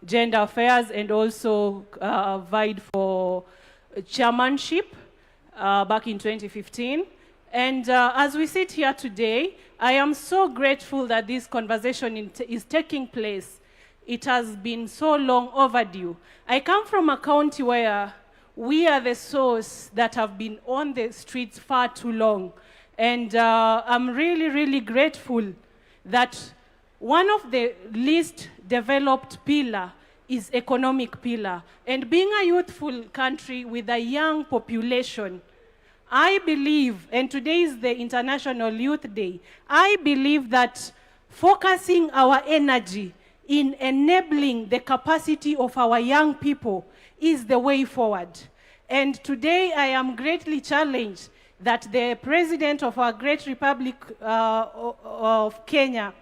gender affairs and also vied for chairmanship back in 2015. And as we sit here today, I am so grateful that this conversation is taking place. It has been so long overdue. I come from a county where we are the source that have been on the streets far too long. And I'm really, really grateful that one of the least developed pillar is economic pillar. And being a youthful country with a young population, I believe, and today is the International Youth Day, I believe that focusing our energy in enabling the capacity of our young people is the way forward. And today I am greatly challenged that the President of our great Republic of Kenya,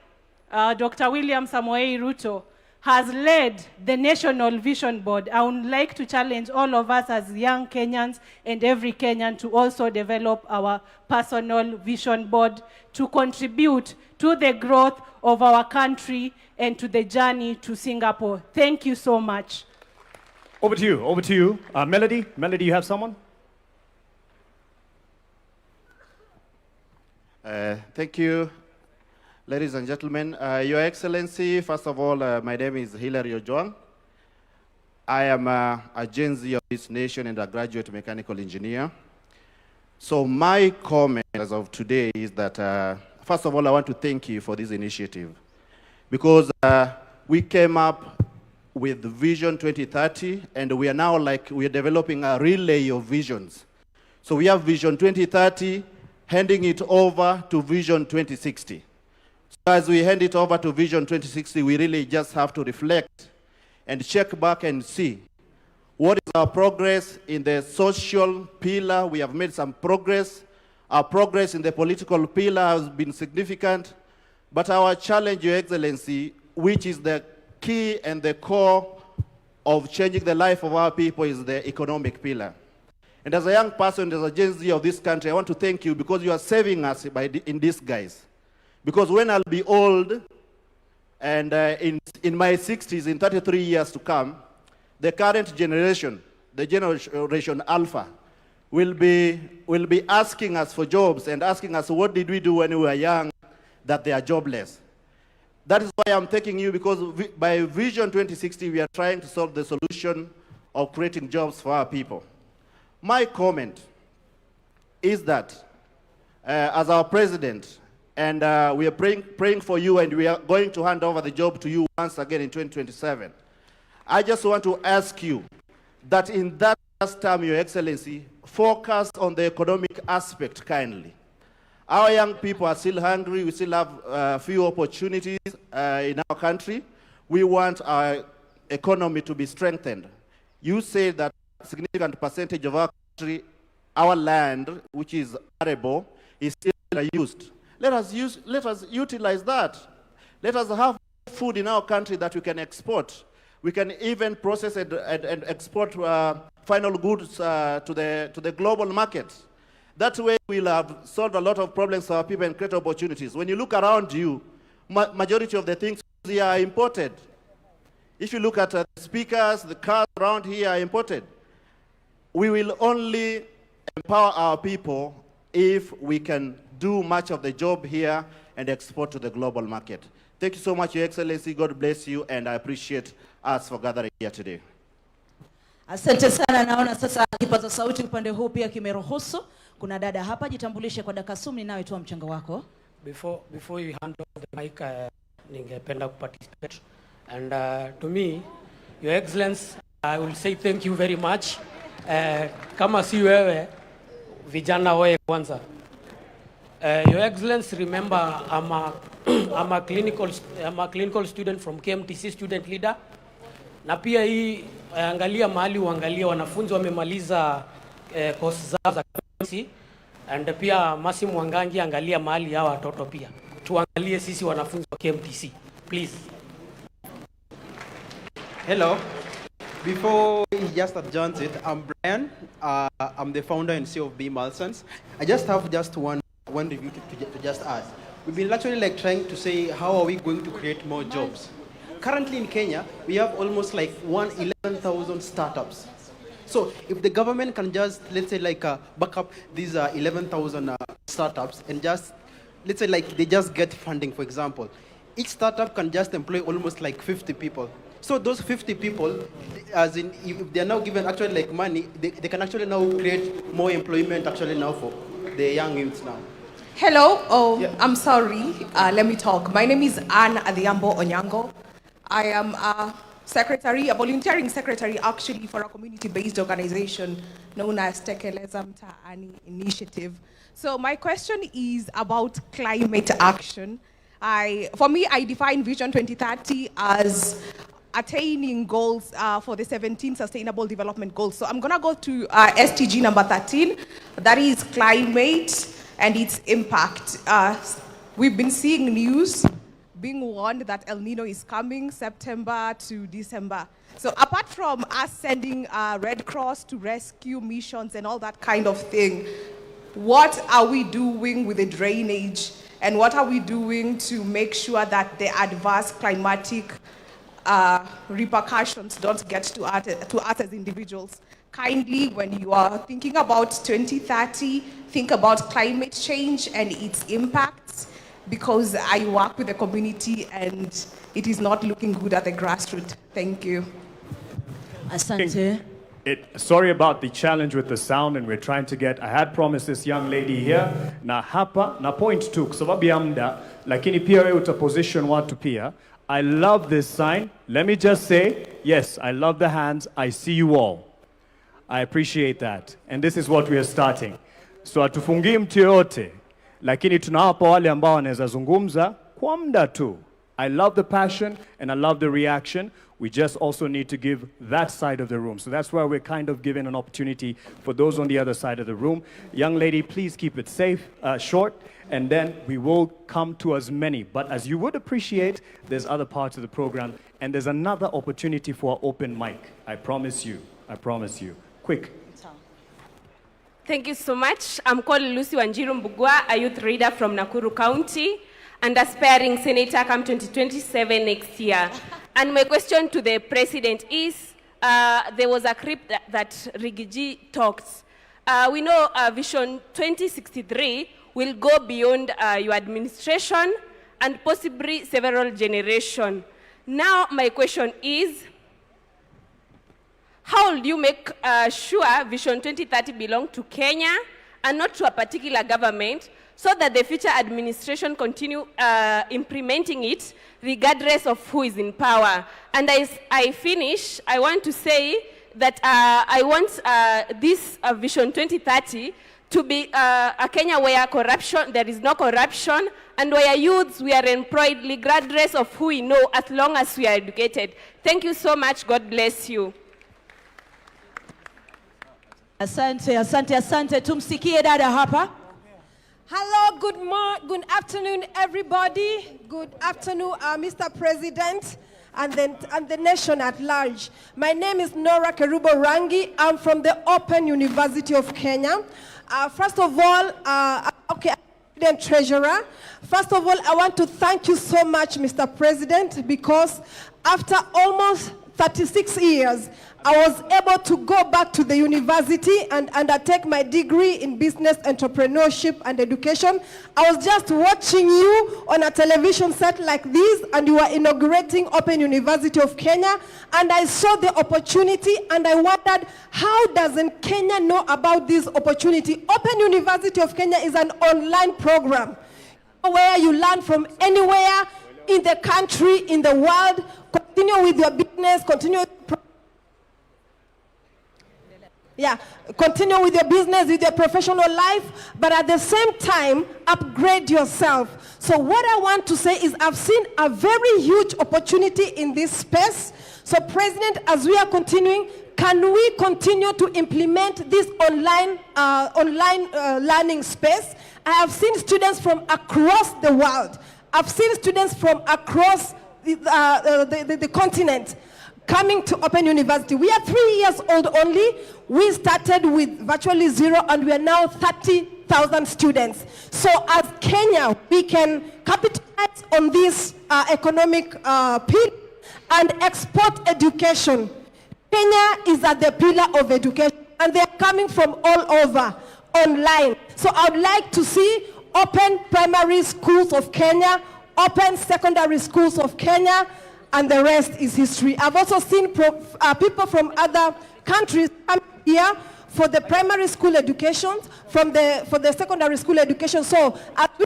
Dr. William Ruto, has led the National Vision Board. I would like to challenge all of us as young Kenyans and every Kenyan to also develop our personal vision board to contribute to the growth of our country and to the journey to Singapore. Thank you so much. Over to you, over to you. Melody, you have someone? Thank you. Ladies and gentlemen, Your Excellency, first of all, my name is Hilary Ojwang. I am a Gen Z of this nation and a graduate mechanical engineer. So my comment as of today is that, first of all, I want to thank you for this initiative because we came up with Vision 2030 and we are now we are developing a relay of visions. So we have Vision 2030, handing it over to Vision 2060. As we hand it over to Vision 2060, we really just have to reflect and check back and see what is our progress in the social pillar. We have made some progress. Our progress in the political pillar has been significant. But our challenge, Your Excellency, which is the key and the core of changing the life of our people, is the economic pillar. And as a young person, as a Gen Z of this country, I want to thank you because you are saving us in disguise. Because when I'll be old, and in my 60s, in 33 years to come, the current generation, the generation Alpha, will be asking us for jobs and asking us, what did we do when we were young that they are jobless? That is why I'm taking you, because by Vision 2060, we are trying to solve the solution of creating jobs for our people. My comment is that as our president, and we are praying for you, and we are going to hand over the job to you once again in 2027. I just want to ask you that in that last term, Your Excellency, focus on the economic aspect kindly. Our young people are still hungry. We still have few opportunities in our country. We want our economy to be strengthened. You say that a significant percentage of our country, our land, which is arable, is still used. Let us utilize that. Let us have food in our country that we can export. We can even process it and export final goods to the global market. That way we'll have solved a lot of problems for our people and create opportunities. When you look around you, majority of the things they are imported. If you look at the speakers, the cars around here are imported. We will only empower our people if we can do much of the job here and export to the global market. Thank you so much, Your Excellency. God bless you, and I appreciate us for gathering here today. Asante sana, naona sasa kipaza sauti upande huu pia kimeruhusu. Kuna dada hapa, jitambulishe kwa dakika 10 nawe toa mchango wako. Before you hand over the mic, ningependa participate. And to me, Your Excellency, I will say thank you very much. Kama si wewe, vijana wewe kwanza. Your Excellency, remember I'm a clinical student from KMTC, student leader. Na pia hii angalia mahali uangalia wanafunzi wamemaliza course zao za KMTC, and pia Masi Mwangangi angalia mahali hawa watoto pia. Tuangalie sisi wanafunzi wa KMTC, please. Hello. Before he just adjourns it, I'm Brian. I'm the founder and CEO of B Malsons. I just have one review to just ask. We've been actually trying to say how are we going to create more jobs. Currently in Kenya, we have almost 11,000 startups. So if the government can just, let's say back up these 11,000 startups and just, let's say they just get funding, for example. Each startup can just employ almost 50 people. So those 50 people, as in, if they're now given actually money, they can actually now create more employment actually now for the young youths now. Hello, yeah. I'm sorry, let me talk. My name is Anne Adhiambo Onyango. I am a volunteering secretary actually for a community-based organization known as Tekeleza Mtaani Initiative. So my question is about climate action. For me, I define Vision 2030 as attaining goals for the 17 Sustainable Development Goals. So I'm gonna go to SDG number 13, that is climate and its impact. We've been seeing news being warned that El Nino is coming September to December. So apart from us sending Red Cross to rescue missions and all that kind of thing, what are we doing with the drainage? And what are we doing to make sure that the adverse climatic repercussions don't get to us as individuals? Kindly, when you are thinking about 2030, think about climate change and its impacts, because I work with the community and it is not looking good at the grassroots. Thank you. Asante. Sorry about the challenge with the sound, and we're trying to get, I had promised this young lady here, na hapa, na point two, kwa sababu ya muda, lakini pia wewe utaposition watu pia. I love this sign. Let me just say, yes, I love the hands. I see you all. I appreciate that. And this is what we are starting. So hatufungii mtu yoyote, lakini tunawapa wale ambao wanaweza zungumza kwa muda tu. I love the passion and I love the reaction. We just also need to give that side of the room. So that's why we're kind of giving an opportunity for those on the other side of the room. Young lady, please keep it safe, short, and then we will come to as many. But as you would appreciate, there's other parts of the program, and there's another opportunity for an open mic. I promise you. I promise you. Quick. Thank you so much. I'm called Lucy Wanjiru Mbugua, a youth leader from Nakuru County, and aspiring senator come 2027 next year. And my question to the president is, there was a clip that Rigiji talked. We know Vision 2063 will go beyond your administration and possibly several generations. Now my question is, how will you make sure Vision 2030 belongs to Kenya and not to a particular government, so that the future administration continue implementing it regardless of who is in power? And as I finish, I want to say that I want this Vision 2030 to be a Kenya where there is no corruption, and where youths, we are employed regardless of who we know, as long as we are educated. Thank you so much. God bless you. Asante, asante, asante. Tumsikie dada hapa. Hello, good afternoon, everybody. Good afternoon, Mr. President and the nation at large. My name is Nora Kerubo Rangi. I'm from the Open University of Kenya. First of all, okay, President Treasurer. First of all, I want to thank you so much, Mr. President, because after almost 36 years, I was able to go back to the university and undertake my degree in business entrepreneurship and education. I was just watching you on a television set like this, and you were inaugurating Open University of Kenya, and I saw the opportunity, and I wondered, how doesn't Kenya know about this opportunity? Open University of Kenya is an online program where you learn from anywhere in the country, in the world. Continue with your business, continue with your business, with your professional life, but at the same time, upgrade yourself. So what I want to say is I've seen a very huge opportunity in this space. So President, as we are continuing, can we continue to implement this online learning space? I have seen students from across the world. I've seen students from across the continent coming to Open University. We are 3 years old only. We started with virtually zero, and we are now 30,000 students. So as Kenya, we can capitalize on this economic pillar and export education. Kenya is at the pillar of education, and they are coming from all over online. So I would like to see Open Primary Schools of Kenya, Open Secondary Schools of Kenya, and the rest is history. I've also seen people from other countries come here for the primary school education, for the secondary school education. So at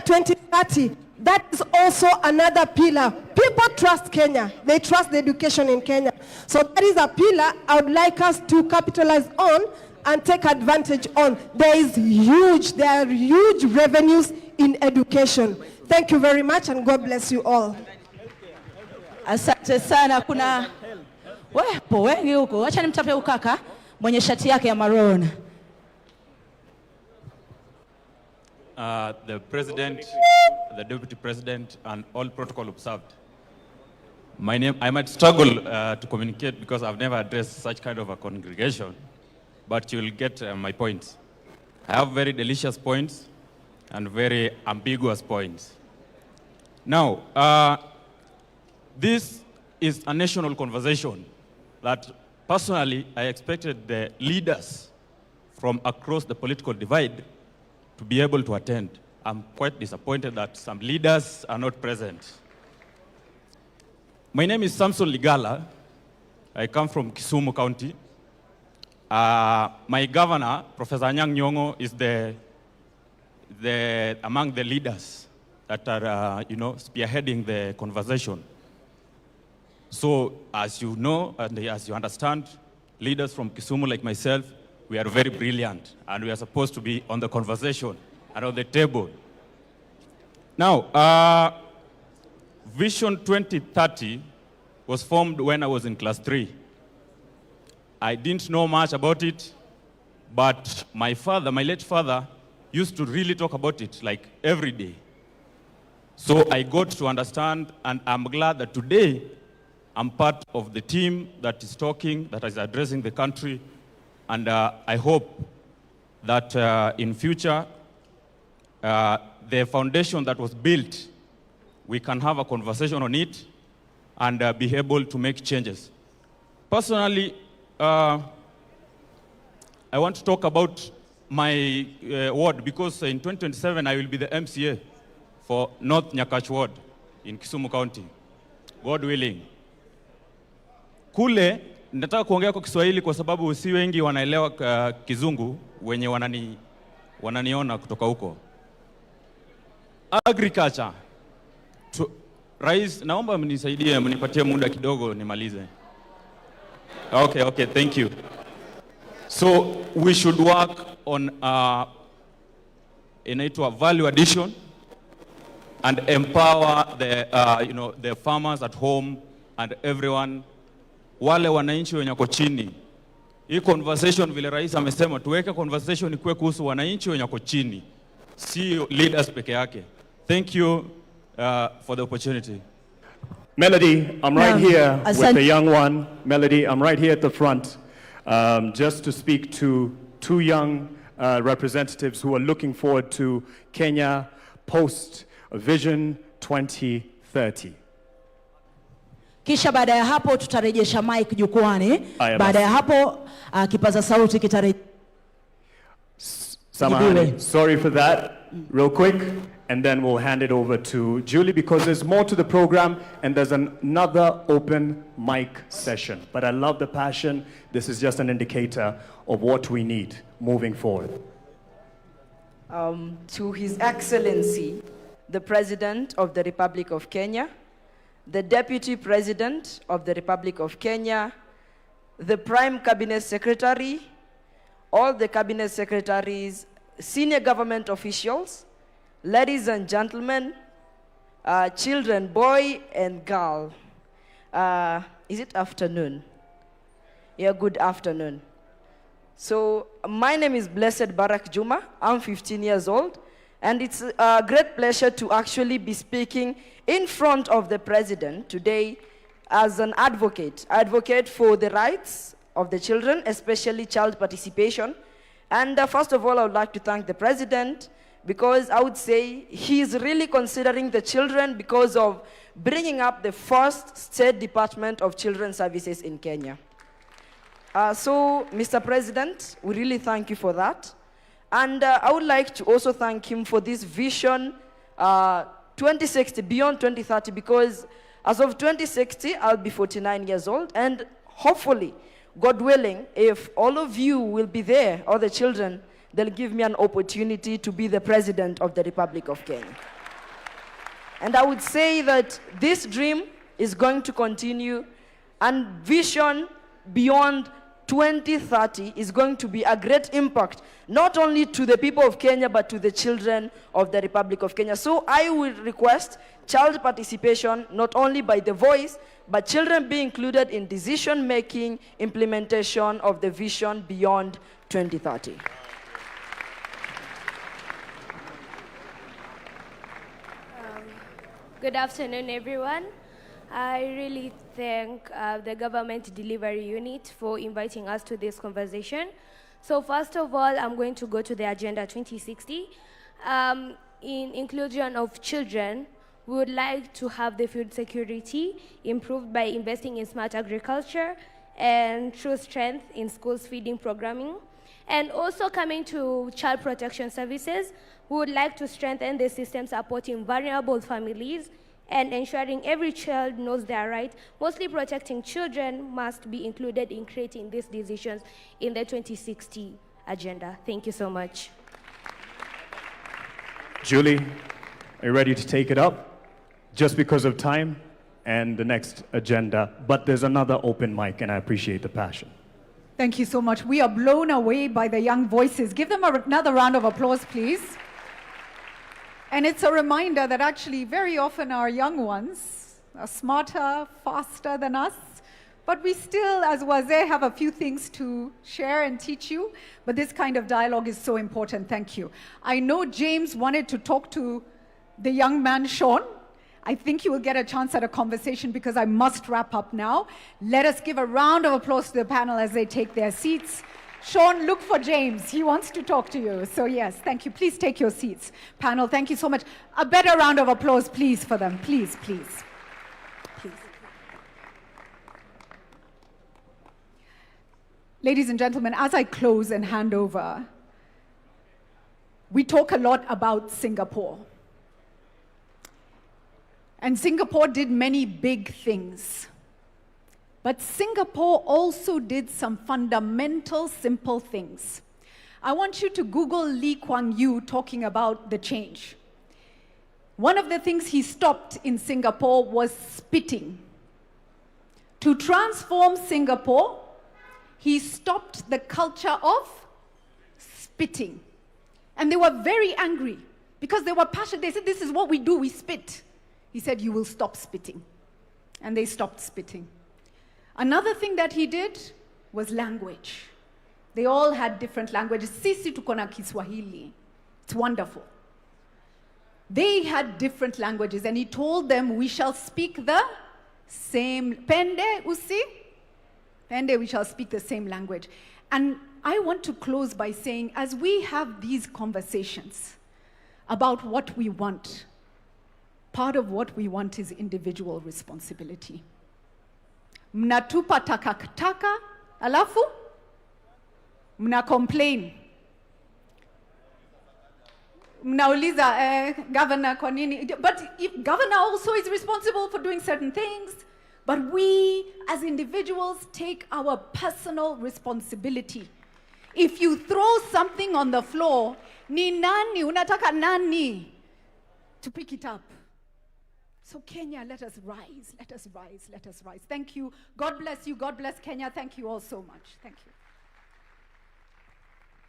2030, that is also another pillar. People trust Kenya. They trust the education in Kenya. So that is a pillar I would like us to capitalize on and take advantage on. There are huge revenues in education. Thank you very much, and God bless you all. Asante sana. Kuna wepo wengi huko. Acha nimtape ukaka mwenye shati yake ya maroon. The President, the Deputy President, and all protocol observed. My name, I might struggle to communicate because I've never addressed such kind of a congregation, but you'll get my points. I have very delicious points and very ambiguous points. Now, this is a national conversation that personally I expected the leaders from across the political divide to be able to attend. I'm quite disappointed that some leaders are not present. My name is Samson Ligala. I come from Kisumu County. My governor, Professor Anyang' Nyong'o, is among the leaders that are, spearheading the conversation. So, as you know and as you understand, leaders from Kisumu like myself, we are very brilliant, and we are supposed to be on the conversation and on the table. Now, Vision 2030 was formed when I was in class 3. I didn't know much about it, but my late father, used to really talk about it like every day. So I got to understand, and I'm glad that today I'm part of the team that is talking, that is addressing the country, and I hope that in future, the foundation that was built, we can have a conversation on it and be able to make changes. Personally, I want to talk about my ward, because in 2027 I will be the MCA for North Nyakach Ward in Kisumu County, God willing. Kule, nataka kuongea kwa Kiswahili kwa sababu si wengi wanaelewa Kizungu wenye wananiona kutoka huko. Agriculture. Rais, naomba mnisaidie, mnipatie muda kidogo nimalize. Okay, thank you. So we should work on inaitwa value addition and empower the farmers at home and everyone, wale wananchi wenye wako chini. Hii conversation vile rais amesema tuweke conversation ikuwe kuhusu wananchi wenye wako chini, si leaders peke yake. Thank you for the opportunity. Melody, I'm right here with the young one. Melody, I'm right here at the front, just to speak to two young representatives who are looking forward to Kenya post Vision 2030. Kisha baada ya hapo tutarejesha mic jukwani. Aya, Baada ya hapo kipaza sauti Samahani, sorry for that. Real quick, and then we'll hand it over to Julie because there's more to the program and there's another open mic session. But I love the passion. This is just an indicator of what we need moving forward. To His Excellency, the President of the Republic of Kenya, the Deputy President of the Republic of Kenya, the Prime Cabinet Secretary, all the Cabinet Secretaries, senior government officials, ladies and gentlemen, children, boy and girl. Is it afternoon? Yeah, good afternoon. So my name is Blessed Barak Juma. I'm 15 years old. And it's a great pleasure to actually be speaking in front of the President today as an advocate. I advocate for the rights of the children, especially child participation. And first of all, I would like to thank the President because I would say he's really considering the children because of bringing up the first State Department of Children's Services in Kenya. So, Mr. President, we really thank you for that. And I would like to also thank him for this vision 2060, beyond 2030, because as of 2060, I'll be 49 years old, and hopefully, God willing, if all of you will be there, all the children, they'll give me an opportunity to be the President of the Republic of Kenya. And I would say that this dream is going to continue, and vision beyond 2030 is going to be a great impact, not only to the people of Kenya, but to the children of the Republic of Kenya. So I will request child participation, not only by the voice, but children be included in decision-making, implementation of the vision beyond 2030. Good afternoon, everyone. I really thank the Government Delivery Unit for inviting us to this conversation. So first of all, I'm going to go to the Agenda 2060. In inclusion of children, we would like to have the food security improved by investing in smart agriculture and true strength in schools feeding programming. And also coming to child protection services, we would like to strengthen the system supporting vulnerable families and ensuring every child knows their right. Mostly protecting children must be included in creating these decisions in the 2060 agenda. Thank you so much. Julie, are you ready to take it up? Just because of time and the next agenda, but there's another open mic and I appreciate the passion. Thank you so much. We are blown away by the young voices. Give them another round of applause, please. And it's a reminder that actually very often our young ones are smarter, faster than us, but we still, as Wazir, have a few things to share and teach you, but this kind of dialogue is so important. Thank you. I know James wanted to talk to the young man, Sean. I think you will get a chance at a conversation because I must wrap up now. Let us give a round of applause to the panel as they take their seats. Sean, look for James. He wants to talk to you. So yes, thank you. Please take your seats. Panel, thank you so much. A better round of applause, please, for them. Please, please. Please. Ladies and gentlemen, as I close and hand over, we talk a lot about Singapore. And Singapore did many big things. But Singapore also did some fundamental, simple things. I want you to Google Lee Kuan Yew talking about the change. One of the things he stopped in Singapore was spitting. To transform Singapore, he stopped the culture of spitting. And they were very angry because they were passionate. They said, this is what we do, we spit. He said, you will stop spitting. And they stopped spitting. Another thing that he did was language. They all had different languages. Sisi tuko na Kiswahili. It's wonderful. They had different languages, and he told them, we shall speak the same. Pende, usi? Pende, we shall speak the same language. And I want to close by saying, as we have these conversations about what we want, part of what we want is individual responsibility. Mnatupa takataka, alafu mna complain. Mnauliza governor kwa nini? But if governor also is responsible for doing certain things, but we as individuals take our personal responsibility. If you throw something on the floor, ni nani, unataka nani to pick it up? So Kenya, let us rise, let us rise, let us rise. Thank you. God bless you. God bless Kenya. Thank you all so much. Thank you.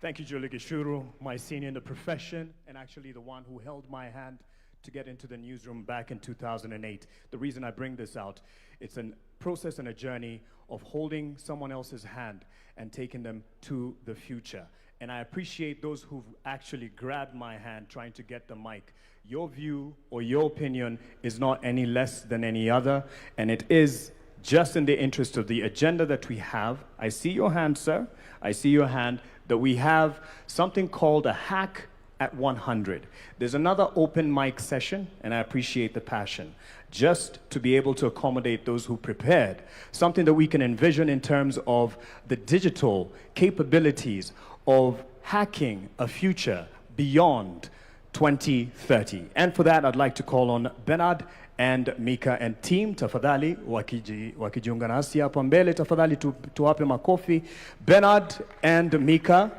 Thank you, Julie Gishuru, my senior in the profession, and actually the one who held my hand to get into the newsroom back in 2008. The reason I bring this out, it's a process and a journey of holding someone else's hand and taking them to the future. And I appreciate those who've actually grabbed my hand trying to get the mic. Your view or your opinion is not any less than any other, and it is just in the interest of the agenda that we have. I see your hand, sir. I see your hand, that we have something called a hack at 100. There's another open mic session, and I appreciate the passion, just to be able to accommodate those who prepared, something that we can envision in terms of the digital capabilities of hacking a future beyond 2030. And for that, I'd like to call on Bernard and Mika and team, tafadhali wakijiunga nasi hapa mbele, tafadhali tuwape makofi. Bernard and Mika,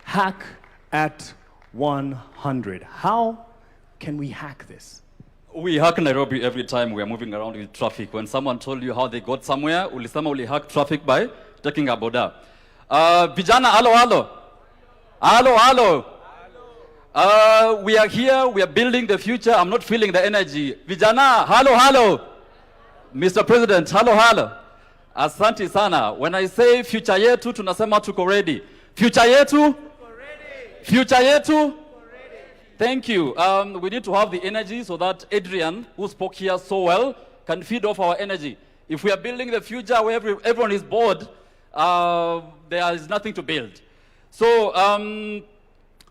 hack at 100. How can we hack this? We hack Nairobi every time we are moving around with traffic. When someone told you how they got somewhere, ulisema uli hack traffic by taking a boda. Vijana, halo, halo. Halo, halo. We are here, we are building the future. I'm not feeling the energy. Vijana, halo, halo. Mr. President, halo, halo. Asante sana. When I say future yetu, tunasema tuko ready. Future yetu? Future yetu? Thank you. We need to have the energy so that Adrian, who spoke here so well, can feed off our energy. If we are building the future where everyone is bored, there is nothing to build. So,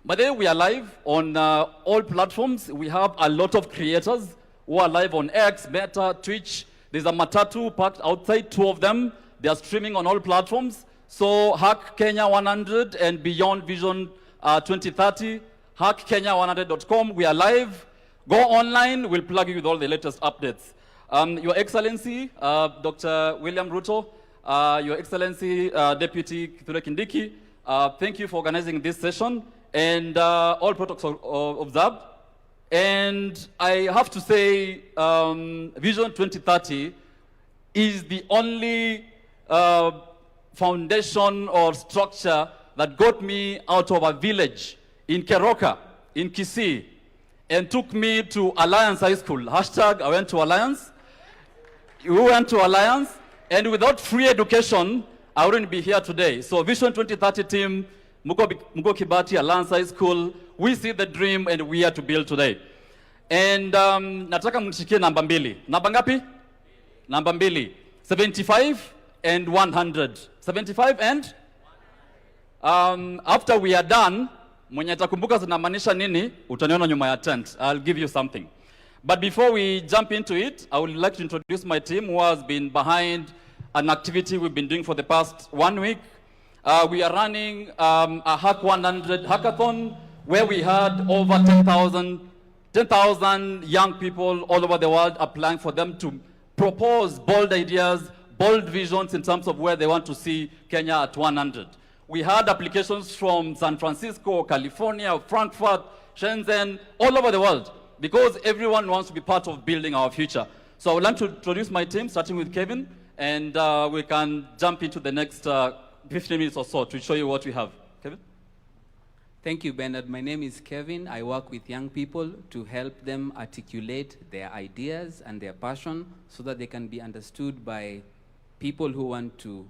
by the way, we are live on all platforms. We have a lot of creators who are live on X, Meta, Twitch. There's a Matatu parked outside, 2 of them. They are streaming on all platforms. So Hack Kenya 100 and Beyond Vision 2030, hackkenya100.com. We are live. Go online. We'll plug you with all the latest updates. Your Excellency, Dr. William Ruto, Your Excellency, Deputy Kithure Kindiki, thank you for organizing this session. And all protocols observed. And I have to say, Vision 2030 is the only foundation or structure that got me out of a village in Keroka, in KICC, and took me to Alliance High School. Hashtag, I went to Alliance. We went to Alliance, and without free education, I wouldn't be here today. So Vision 2030 team, Mugo Kibati, Alliance High School, we see the dream and we are to build today. And nataka mnishikie namba mbili. Namba ngapi? Namba mbili. 75 and 100. 75 and? After we are done, mwenye atakumbuka zinamaanisha nini, utaniona nyuma ya tent. I'll give you something. But before we jump into it, I would like to introduce my team who has been behind an activity we've been doing for the past 1 week. We are running a Hack 100 hackathon where we had over 10,000 young people all over the world applying for them to propose bold ideas, bold visions in terms of where they want to see Kenya at 100. We had applications from San Francisco, California, Frankfurt, Shenzhen, all over the world, because everyone wants to be part of building our future. So I would like to introduce my team, starting with Kevin, and we can jump into the next 15 minutes or so to show you what we have. Kevin? Thank you, Bernard. My name is Kevin. I work with young people to help them articulate their ideas and their passion so that they can be understood by people who want to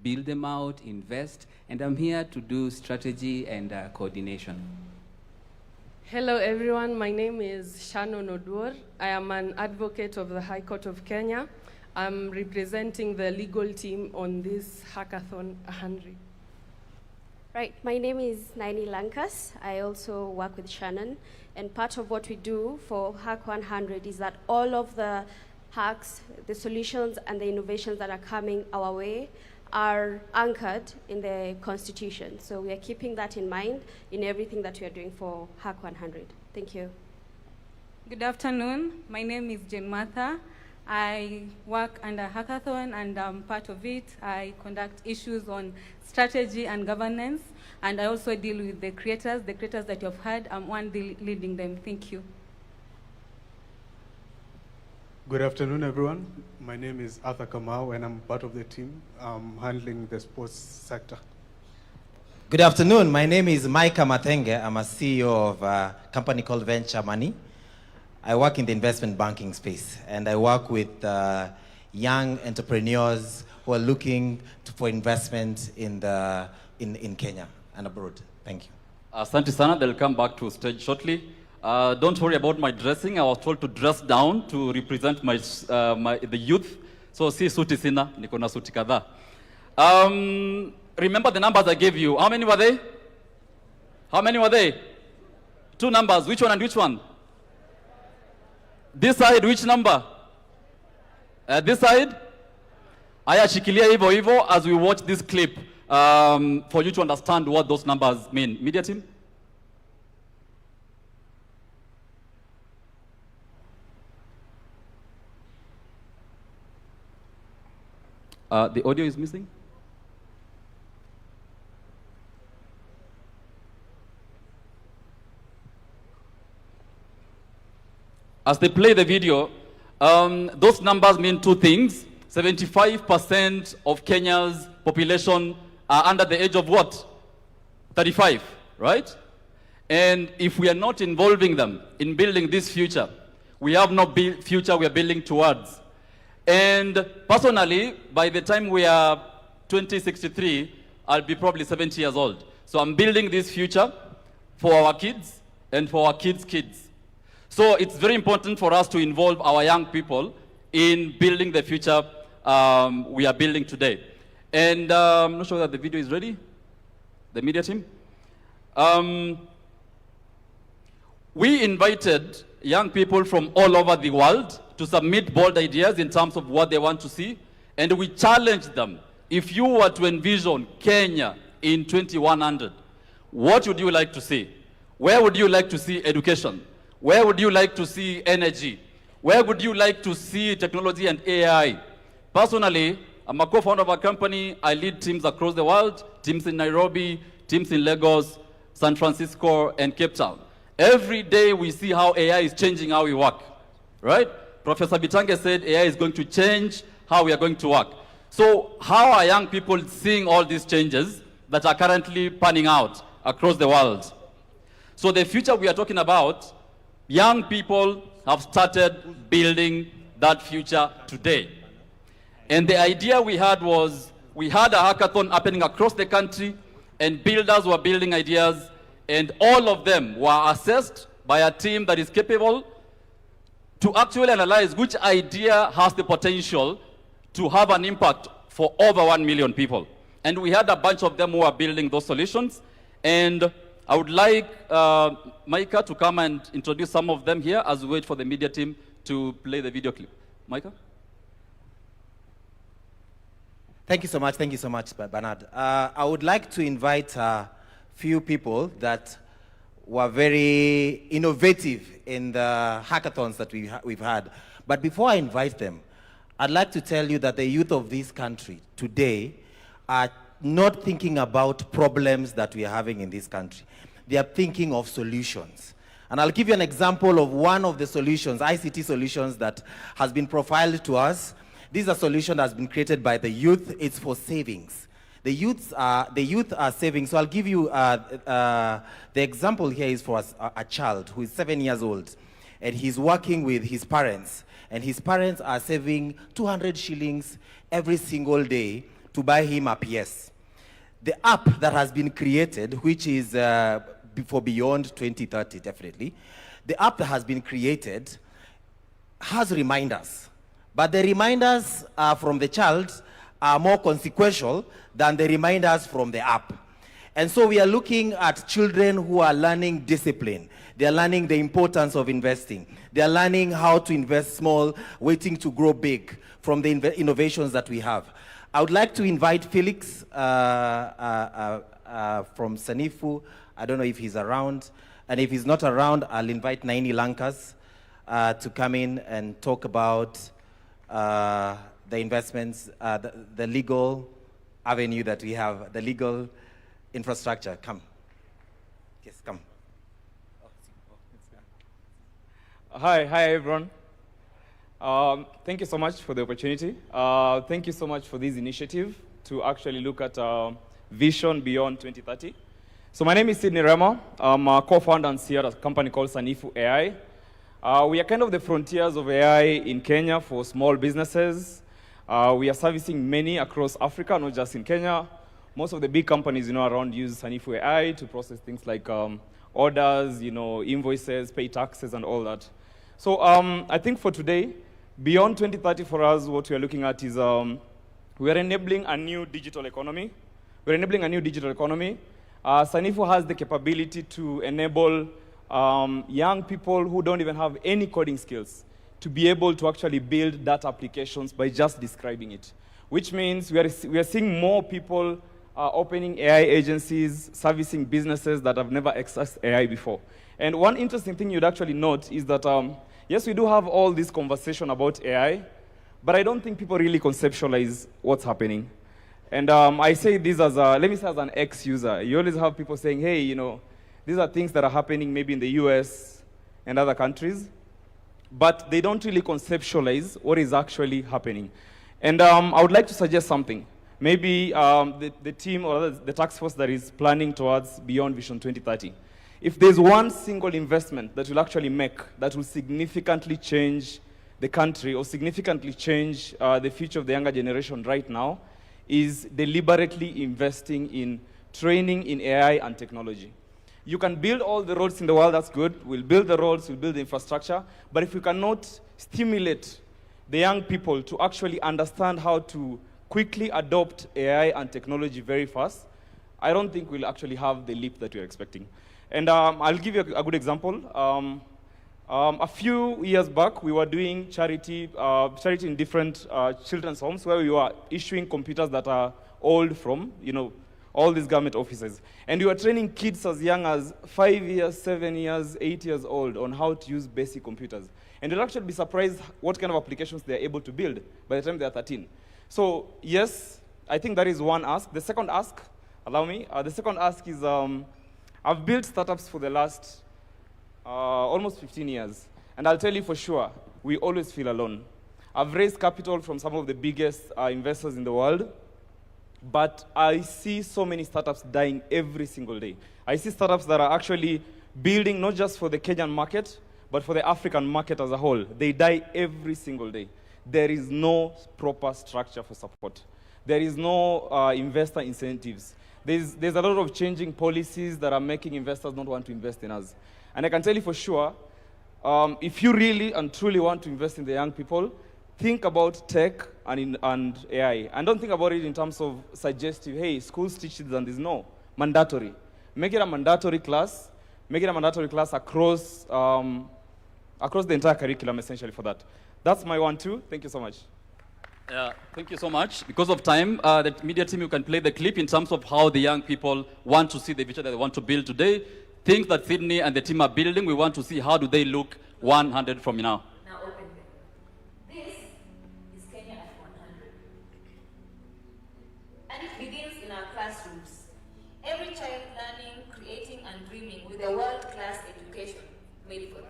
build them out, invest, and I'm here to do strategy and coordination. Hello everyone, my name is Shannon Oduor. I am an advocate of the High Court of Kenya. I'm representing the legal team on this Hackathon 100. Right, my name is Naini Lankas. I also work with Shannon, and part of what we do for Hack 100 is that all of the hacks, the solutions, and the innovations that are coming our way are anchored in the Constitution. So we are keeping that in mind in everything that we are doing for Hack 100. Thank you. Good afternoon. My name is Jane Martha. I work under Hackathon, and part of it, I conduct issues on strategy and governance, and I also deal with the creators that you've heard. I'm one leading them. Thank you. Good afternoon, everyone. My name is Arthur Kamau, and I'm part of the team handling the sports sector. Good afternoon. My name is Micah Mathenge. I'm a CEO of a company called Venture Money. I work in the investment banking space, and I work with young entrepreneurs who are looking for investment in Kenya and abroad. Thank you. Asante sana. They'll come back to stage shortly. Don't worry about my dressing. I was told to dress down to represent the youth. So si suti sina, niko na suti kadhaa. Remember the numbers I gave you. How many were they? How many were they? 2 numbers. Which one and which one? This side, which number? This side? Aya shikilia hivyo hivyo as we watch this clip for you to understand what those numbers mean. Media team? The audio is missing? As they play the video, those numbers mean 2 things. 75% of Kenya's population are under the age of what? 35, right? And if we are not involving them in building this future, we have no future we are building towards. And personally, by the time we are 2063, I'll be probably 70 years old. So I'm building this future for our kids and for our kids' kids. So it's very important for us to involve our young people in building the future we are building today. And I'm not sure that the video is ready. The media team. We invited young people from all over the world to submit bold ideas in terms of what they want to see. And we challenged them. If you were to envision Kenya in 2100, what would you like to see? Where would you like to see education? Where would you like to see energy? Where would you like to see technology and AI? Personally, I'm a co-founder of a company. I lead teams across the world, teams in Nairobi, teams in Lagos, San Francisco, and Cape Town. Every day we see how AI is changing how we work, right? Professor Bitange said AI is going to change how we are going to work. So how are young people seeing all these changes that are currently panning out across the world? So the future we are talking about, young people have started building that future today. And the idea we had was, we had a hackathon happening across the country, and builders were building ideas, and all of them were assessed by a team that is capable to actually analyze which idea has the potential to have an impact for over 1 million people. And we had a bunch of them who are building those solutions. And I would like Micah to come and introduce some of them here as we wait for the media team to play the video clip. Micah? Thank you so much, Bernard. I would like to invite a few people that were very innovative in the hackathons that we've had. But before I invite them, I'd like to tell you that the youth of this country today are not thinking about problems that we are having in this country. They are thinking of solutions. And I'll give you an example of one of the solutions, ICT solutions, that has been profiled to us. This is a solution that has been created by the youth. It's for savings. The youth are saving. So I'll give you the example here is for a child who is 7 years old, and he's working with his parents, and his parents are saving 200 shillings every single day to buy him a PS. The app that has been created, which is for beyond 2030, definitely, the app that has been created has reminders. But the reminders from the child are more consequential than the reminders from the app. And so we are looking at children who are learning discipline. They are learning the importance of investing. They are learning how to invest small, waiting to grow big from the innovations that we have. I would like to invite Felix from Sanifu. I don't know if he's around. And if he's not around, I'll invite Naini Lankas to come in and talk about the investments, the legal avenue that we have, the legal infrastructure. Come. Yes, come. Hi everyone. Thank you so much for the opportunity. Thank you so much for this initiative to actually look at Vision Beyond 2030. So my name is Sidney Rema. I'm a co-founder and CEO at a company called Sanifu AI. We are kind of the frontiers of AI in Kenya for small businesses. We are servicing many across Africa, not just in Kenya. Most of the big companies, around use Sanifu AI to process things like orders, invoices, pay taxes, and all that. So I think for today, beyond 2030 for us, what we are looking at is we are enabling a new digital economy. We're enabling a new digital economy. Sanifu has the capability to enable young people who don't even have any coding skills to be able to actually build data applications by just describing it, which means we are seeing more people opening AI agencies, servicing businesses that have never accessed AI before. And one interesting thing you'd actually note is that, yes, we do have all this conversation about AI, but I don't think people really conceptualize what's happening. And I say this as let me say as an ex-user. You always have people saying, hey, these are things that are happening maybe in the US and other countries, but they don't really conceptualize what is actually happening. And I would like to suggest something. Maybe the team or the task force that is planning towards Beyond Vision 2030, if there's one single investment that will actually make, that will significantly change the country or significantly change the future of the younger generation right now, is deliberately investing in training in AI and technology. You can build all the roads in the world, that's good. We'll build the roads, we'll build the infrastructure, but if we cannot stimulate the young people to actually understand how to quickly adopt AI and technology very fast, I don't think we'll actually have the leap that we're expecting. And I'll give you a good example. A few years back, we were doing charity in different children's homes where we were issuing computers that are old from, all these government offices. And we were training kids as young as 5 years, 7 years, 8 years old on how to use basic computers. And you'll actually be surprised what kind of applications they're able to build by the time they're 13. So yes, I think that is one ask. The second ask, allow me, the second ask is I've built startups for the last almost 15 years. And I'll tell you for sure, we always feel alone. I've raised capital from some of the biggest investors in the world, but I see so many startups dying every single day. I see startups that are actually building not just for the Kenyan market, but for the African market as a whole. They die every single day. There is no proper structure for support. There is no investor incentives. There's a lot of changing policies that are making investors not want to invest in us. And I can tell you for sure, if you really and truly want to invest in the young people, think about tech and AI. And don't think about it in terms of suggestive, hey, schools teach this and this. No, mandatory. Make it a mandatory class. Make it a mandatory class across the entire curriculum, essentially, for that. That's my 1-2. Thank you so much. Thank you so much. Because of time, the media team, you can play the clip in terms of how the young people want to see the future that they want to build today. Things that Sydney and the team are building, we want to see how do they look 100 from now. Now open them. This is Kenya at 100. And it begins in our classrooms. Every child learning, creating, and dreaming with a world-class education made for them.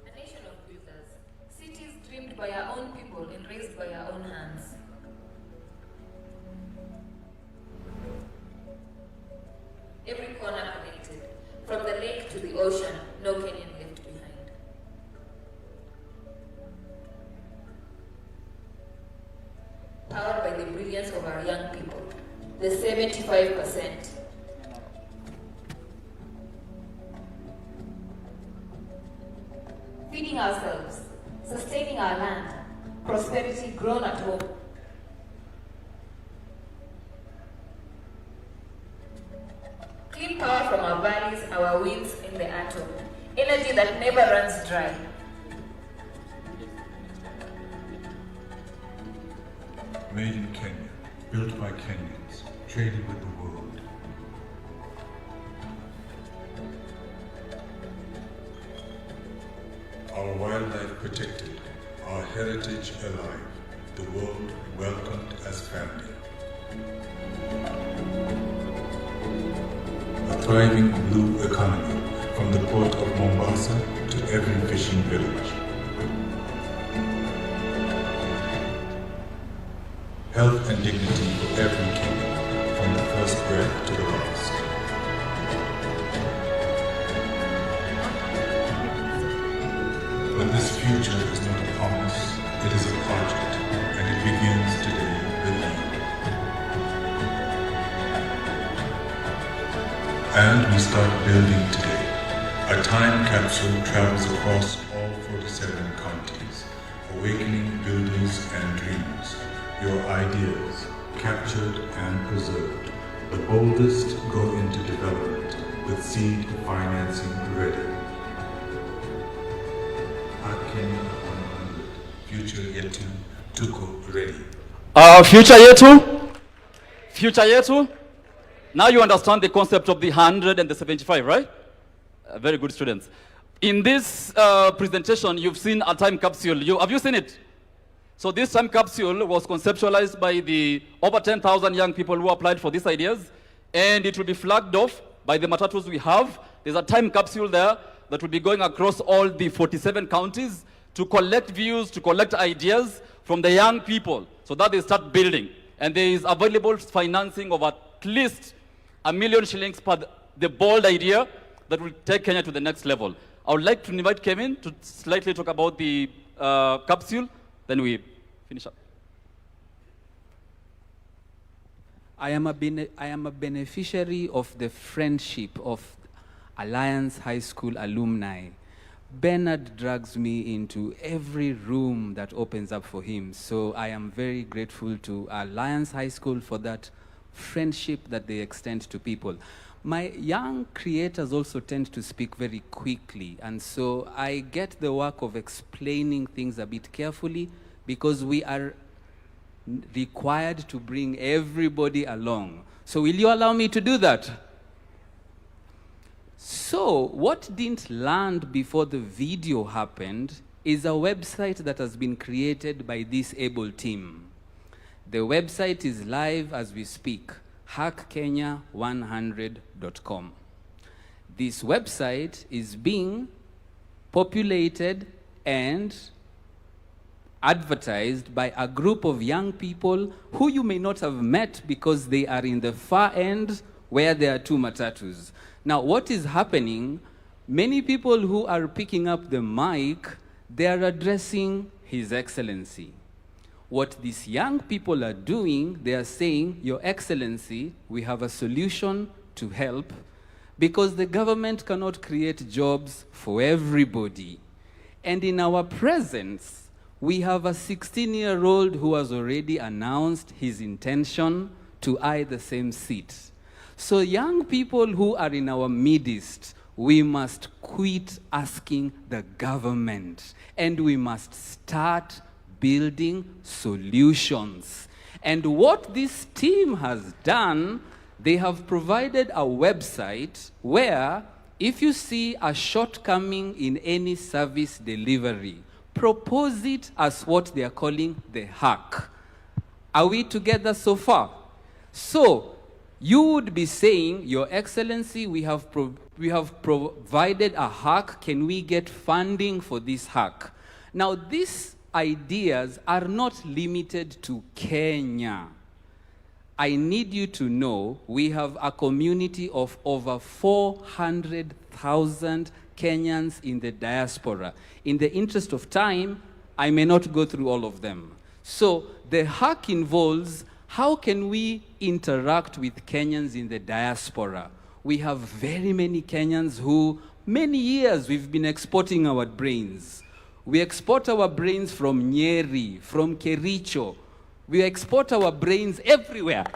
A nation of builders, cities dreamed by our own people and raised by our own hands. Every corner connected, from the lake to the ocean, no Kenyan left behind. Powered by the brilliance of our young people, the 75%. Feeding ourselves, sustaining our land, prosperity grown at home. never runs dry. Made in Kenya, built by Kenyans, traded with the world. Our wildlife protected, our heritage alive, the world welcomed as family. A thriving blue economy, from the port of Mombasa to every fishing village. Health and dignity for every Kenyan, from the first breath to the last. But this future is not a promise, it is a project, and it begins today with you. And we start building today. A time capsule travels across all 47 counties, awakening builders and dreamers. Your ideas, captured and preserved. The boldest go into development with seed financing ready. Kenya 100, future yetu, tuko ready. Future yetu? Future yetu? Now you understand the concept of the 100 and the 75, right? Very good students. In this presentation, you've seen a time capsule. Have you seen it? So this time capsule was conceptualized by the over 10,000 young people who applied for these ideas, and it will be flagged off by the matatus we have. There's a time capsule there that will be going across all the 47 counties to collect views, to collect ideas from the young people so that they start building. And there is available financing of at least $1 million shillings per the bold idea that will take Kenya to the next level. I would like to invite Kevin to slightly talk about the capsule, then we finish up. I am a beneficiary of the friendship of Alliance High School alumni. Bernard drags me into every room that opens up for him. So I am very grateful to Alliance High School for that friendship that they extend to people. My young creators also tend to speak very quickly, and so I get the work of explaining things a bit carefully because we are required to bring everybody along. So will you allow me to do that? So what didn't land before the video happened is a website that has been created by this able team. The website is live as we speak, hackkenya100.com. This website is being populated and advertised by a group of young people who you may not have met because they are in the far end where there are two matatus. Now, what is happening, many people who are picking up the mic, they are addressing His Excellency. What these young people are doing, they are saying, Your Excellency, we have a solution to help because the government cannot create jobs for everybody. And in our presence, we have a 16-year-old who has already announced his intention to eye the same seat. So young people who are in our midst, we must quit asking the government and we must start building solutions. And what this team has done, they have provided a website where if you see a shortcoming in any service delivery, propose it as what they are calling the hack. Are we together so far? So, you would be saying, Your Excellency, we have provided a hack. Can we get funding for this hack? Now, these ideas are not limited to Kenya. I need you to know we have a community of over 400,000 Kenyans in the diaspora. In the interest of time, I may not go through all of them. So the hack involves how can we interact with Kenyans in the diaspora? We have very many Kenyans who, many years, we've been exporting our brains. We export our brains from Nyeri, from Kericho. We export our brains everywhere.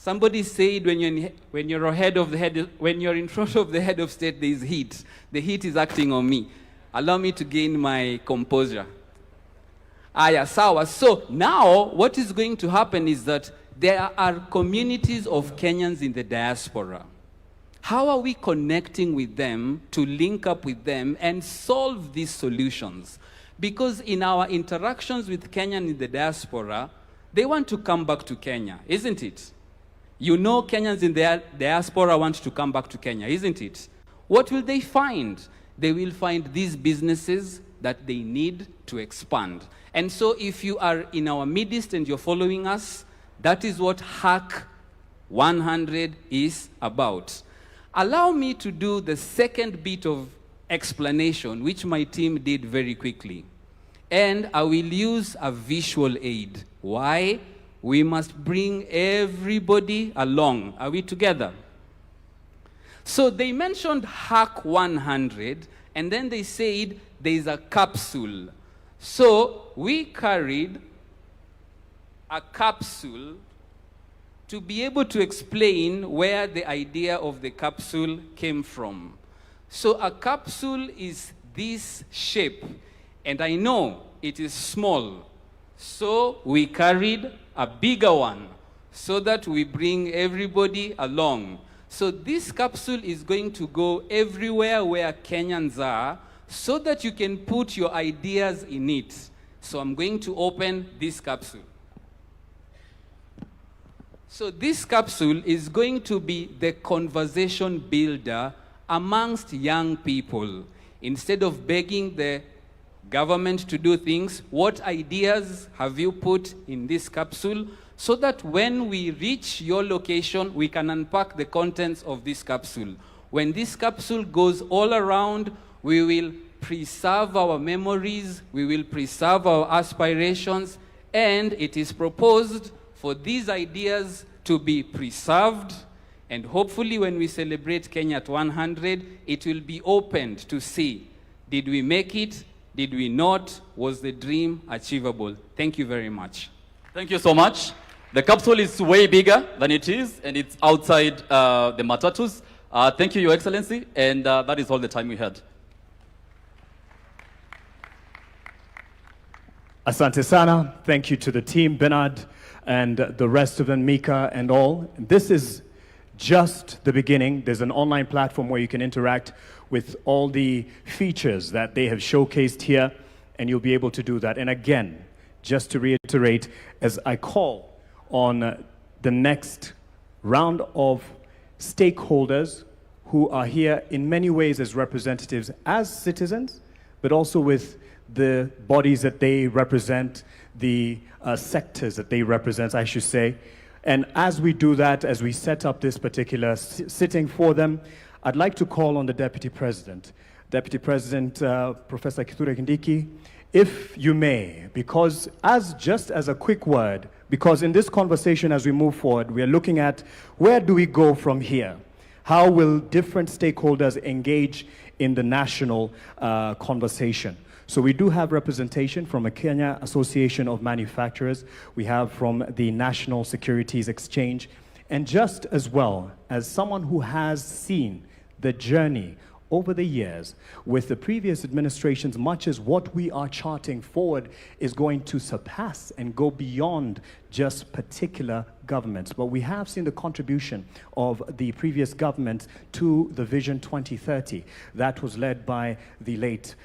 Somebody said when you're in front of the head of state, there is heat. The heat is acting on me. Allow me to gain my composure. Aya, sawa. So now what is going to happen is that there are communities of Kenyans in the diaspora. How are we connecting with them to link up with them and solve these solutions? Because in our interactions with Kenyans in the diaspora, they want to come back to Kenya, isn't it? You know Kenyans in the diaspora want to come back to Kenya, isn't it? What will they find? They will find these businesses that they need to expand. And so if you are in our midst and you're following us, that is what Hack 100 is about. Allow me to do the second bit of explanation, which my team did very quickly. And I will use a visual aid. Why? We must bring everybody along. Are we together? So they mentioned Hack 100, and then they said there is a capsule. So we carried a capsule to be able to explain where the idea of the capsule came from. So a capsule is this shape, and I know it is small. So we carried a bigger one so that we bring everybody along. So this capsule is going to go everywhere where Kenyans are so that you can put your ideas in it. So I'm going to open this capsule. So this capsule is going to be the conversation builder amongst young people. Instead of begging the government to do things, what ideas have you put in this capsule so that when we reach your location, we can unpack the contents of this capsule. When this capsule goes all around, we will preserve our memories, we will preserve our aspirations, and it is proposed for these ideas to be preserved, and hopefully when we celebrate Kenya at 100, it will be opened to see, did we make it? Did we not? Was the dream achievable? Thank you very much. Thank you so much. The capsule is way bigger than it is, and it's outside the matatus. Thank you, Your Excellency, and that is all the time we had. Asante sana. Thank you to the team, Bernard, and the rest of them, Mika and all. This is just the beginning. There's an online platform where you can interact with all the features that they have showcased here, and you'll be able to do that. And again, just to reiterate, as I call on the next round of stakeholders who are here in many ways as representatives, as citizens, but also with the bodies that they represent, the sectors that they represent, I should say. And as we do that, as we set up this particular sitting for them, I'd like to call on the Deputy President. Deputy President, Professor Kithure Kindiki, if you may, because just as a quick word, because in this conversation as we move forward, we are looking at where do we go from here? How will different stakeholders engage in the national conversation? So we do have representation from a Kenya Association of Manufacturers. We have from the National Securities Exchange. And just as well as someone who has seen the journey over the years with the previous administrations, much as what we are charting forward is going to surpass and go beyond just particular governments. But we have seen the contribution of the previous government to the Vision 2030. That was led by the late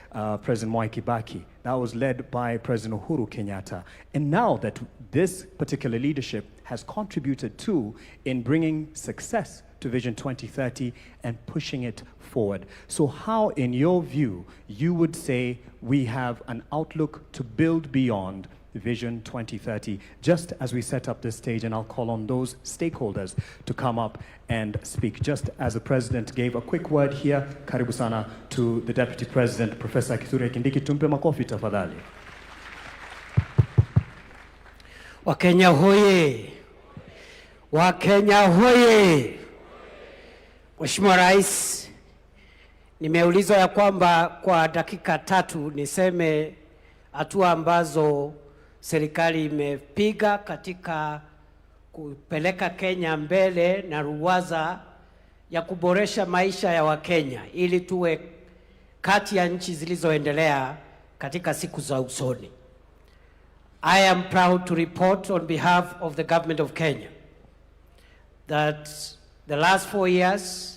President Mwai Kibaki. That was led by President Uhuru Kenyatta. And now that this particular leadership has contributed to in bringing success to Vision 2030 and pushing it forward. So how, in your view, you would say we have an outlook to build beyond Vision 2030, just as we set up this stage, and I'll call on those stakeholders to come up and speak. Just as the President gave a quick word here, karibu sana to the Deputy President, Professor Kithure Kindiki. Tumpe makofi tafadhali. Wakenya hoye! Wakenya hoye! Mheshimiwa Rais, nimeulizwa ya kwamba kwa dakika 3 niseme hatua ambazo serikali imepiga katika kupeleka Kenya mbele na ruwaza ya kuboresha maisha ya Wakenya ili tuwe kati ya nchi zilizoendelea katika siku za usoni. I am proud to report on behalf of the government of Kenya that the last 4 years,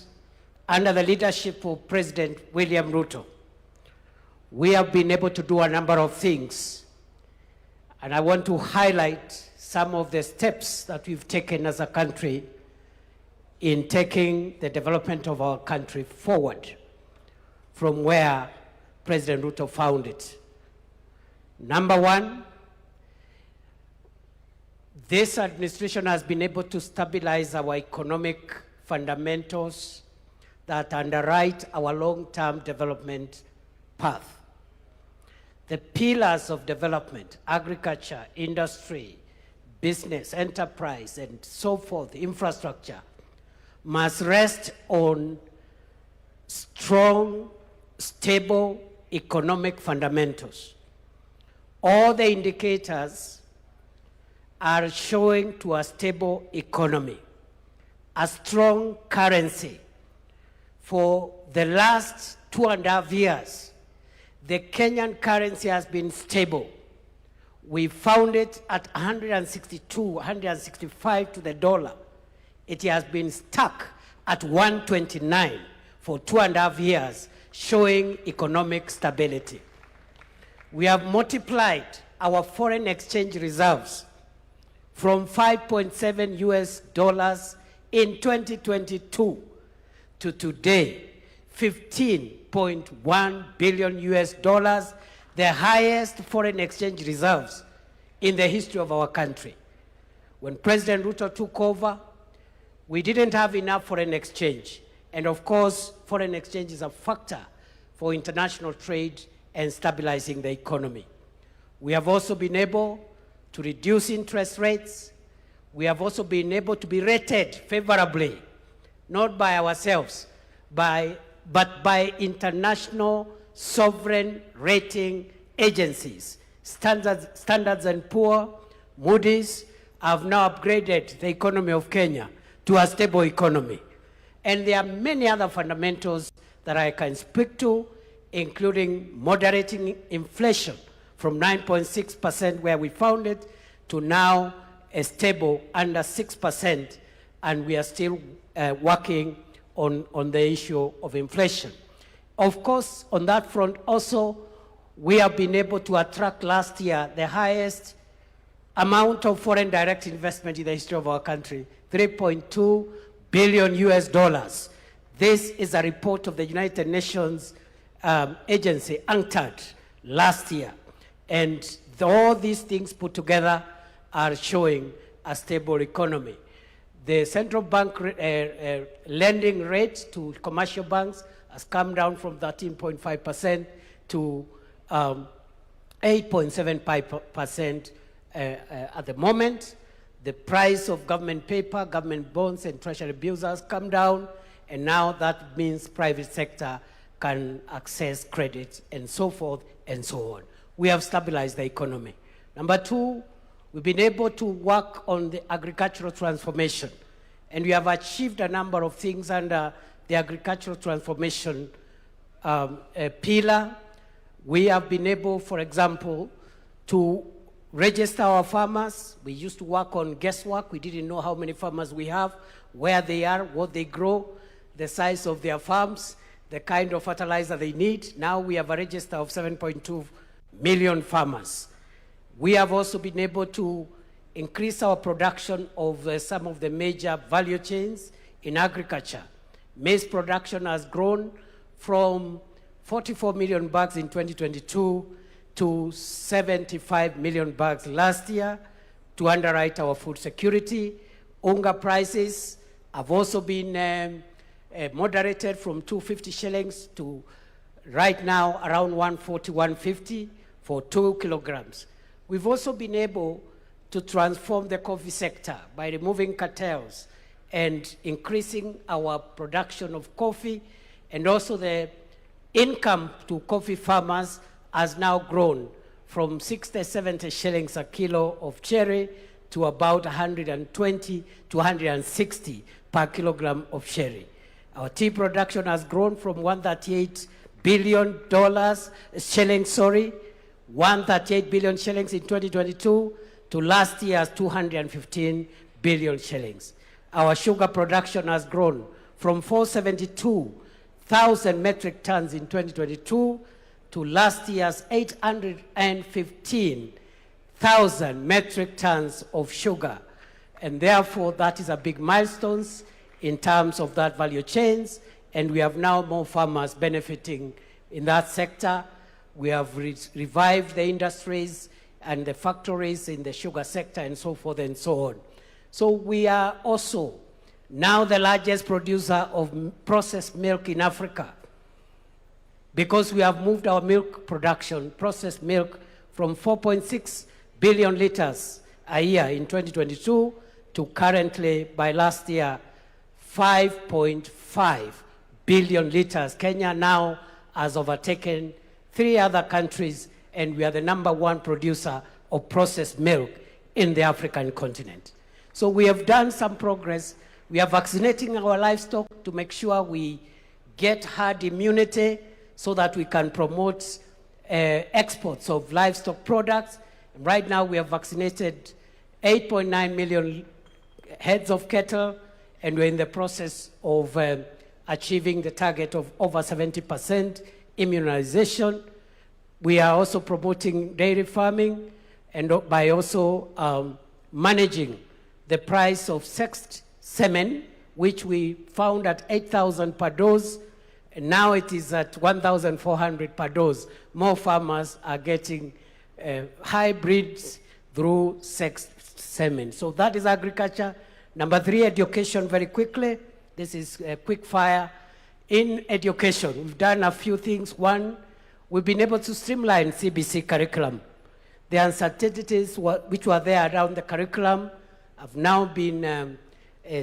under the leadership of President William Ruto, we have been able to do a number of things. And I want to highlight some of the steps that we've taken as a country in taking the development of our country forward from where President Ruto found it. Number one, this administration has been able to stabilize our economic fundamentals that underwrite our long-term development path. The pillars of development, agriculture, industry, business, enterprise, and so forth, infrastructure, must rest on strong, stable economic fundamentals. All the indicators are showing to a stable economy, a strong currency. For the last 2.5 years, the Kenyan currency has been stable. We found it at 162, 165 to the dollar. It has been stuck at 129 for 2.5 years, showing economic stability. We have multiplied our foreign exchange reserves from $5.7 US in 2022 to today, $15.1 billion US, the highest foreign exchange reserves in the history of our country. When President Ruto took over, we didn't have enough foreign exchange. And of course, foreign exchange is a factor for international trade and stabilizing the economy. We have also been able to reduce interest rates. We have also been able to be rated favorably, not by ourselves, but by international sovereign rating agencies. Standards and Poor's, Moody's have now upgraded the economy of Kenya to a stable economy. And there are many other fundamentals that I can speak to, including moderating inflation from 9.6% where we found it to now a stable under 6%, and we are still working on the issue of inflation. Of course, on that front also, we have been able to attract last year the highest amount of foreign direct investment in the history of our country, $3.2 billion US. This is a report of the United Nations agency, UNCTAD, last year. And all these things put together are showing a stable economy. The central bank lending rate to commercial banks has come down from 13.5% to 8.75% at the moment. The price of government paper, government bonds, and treasury bills has come down, and now that means private sector can access credit and so forth and so on. We have stabilized the economy. Number two, we've been able to work on the agricultural transformation, and we have achieved a number of things under the agricultural transformation pillar. We have been able, for example, to register our farmers. We used to work on guesswork. We didn't know how many farmers we have, where they are, what they grow, the size of their farms, the kind of fertilizer they need. Now we have a register of 7.2 million farmers. We have also been able to increase our production of some of the major value chains in agriculture. Maize production has grown from 44 million bags in 2022 to 75 million bags last year to underwrite our food security. Unga prices have also been moderated from 250 shillings to right now around 140, 150 for 2 kilograms. We've also been able to transform the coffee sector by removing cartels and increasing our production of coffee, and also the income to coffee farmers has now grown from 60, 70 shillings a kilo of cherry to about 120 to 160 per kilogram of sherry. Our tea production has grown from $138 billion shillings, 138 billion shillings in 2022 to last year's 215 billion shillings. Our sugar production has grown from 472,000 metric tons in 2022 to last year's 815,000 metric tons of sugar. And therefore, that is a big milestone in terms of that value chains, and we have now more farmers benefiting in that sector. We have revived the industries and the factories in the sugar sector and so forth and so on. So we are also now the largest producer of processed milk in Africa, because we have moved our milk production, processed milk, from 4.6 billion liters a year in 2022 to currently, by last year, 5.5 billion liters. Kenya now has overtaken 3 other countries, and we are the #1 producer of processed milk in the African continent. So we have done some progress. We are vaccinating our livestock to make sure we get herd immunity so that we can promote exports of livestock products. Right now we have vaccinated 8.9 million heads of cattle, and we're in the process of achieving the target of over 70% immunization. We are also promoting dairy farming, and by also managing the price of sexed semen, which we found at 8,000 per dose, and now it is at 1,400 per dose. More farmers are getting hybrids through sexed semen. So that is agriculture. Number 3, education, very quickly. This is a quick fire. In education, we've done a few things. One, we've been able to streamline CBC curriculum. The uncertainties which were there around the curriculum have now been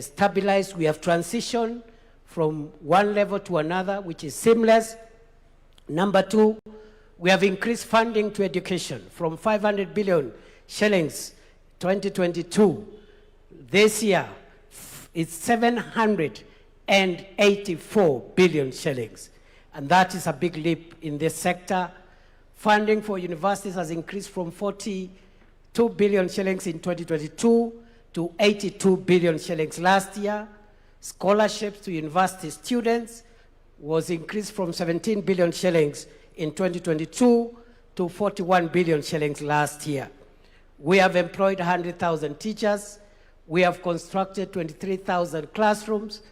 stabilized. We have transitioned from one level to another, which is seamless. Number 2, we have increased funding to education from 500 billion shillings 2022. This year, it's 784 billion shillings. And that is a big leap in this sector. Funding for universities has increased from 42 billion shillings in 2022 to 82 billion shillings last year. Scholarships to university students was increased from 17 billion shillings in 2022 to 41 billion shillings last year. We have employed 100,000 teachers. We have constructed 23,000 classrooms.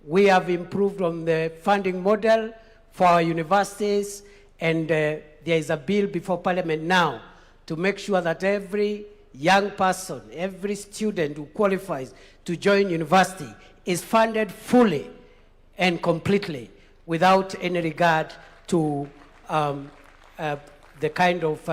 We have improved on the funding model for our universities, and there is a bill before Parliament now to make sure that every young person, every student who qualifies to join university is funded fully and completely without any regard to the kind of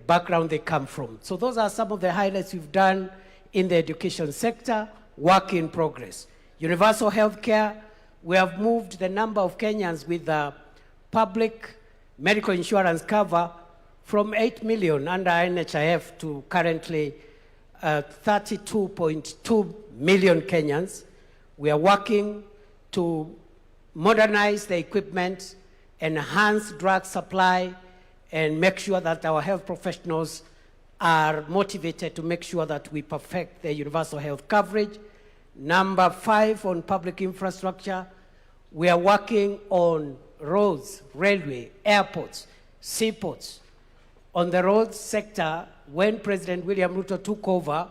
background they come from. So those are some of the highlights we've done in the education sector. Work in progress. Universal health care, we have moved the number of Kenyans with public medical insurance cover from 8 million under NHIF to currently 32.2 million Kenyans. We are working to modernize the equipment, enhance drug supply, and make sure that our health professionals are motivated to make sure that we perfect the universal health coverage. Number 5, on public infrastructure, we are working on roads, railway, airports, seaports. On the roads sector, when President William Ruto took over,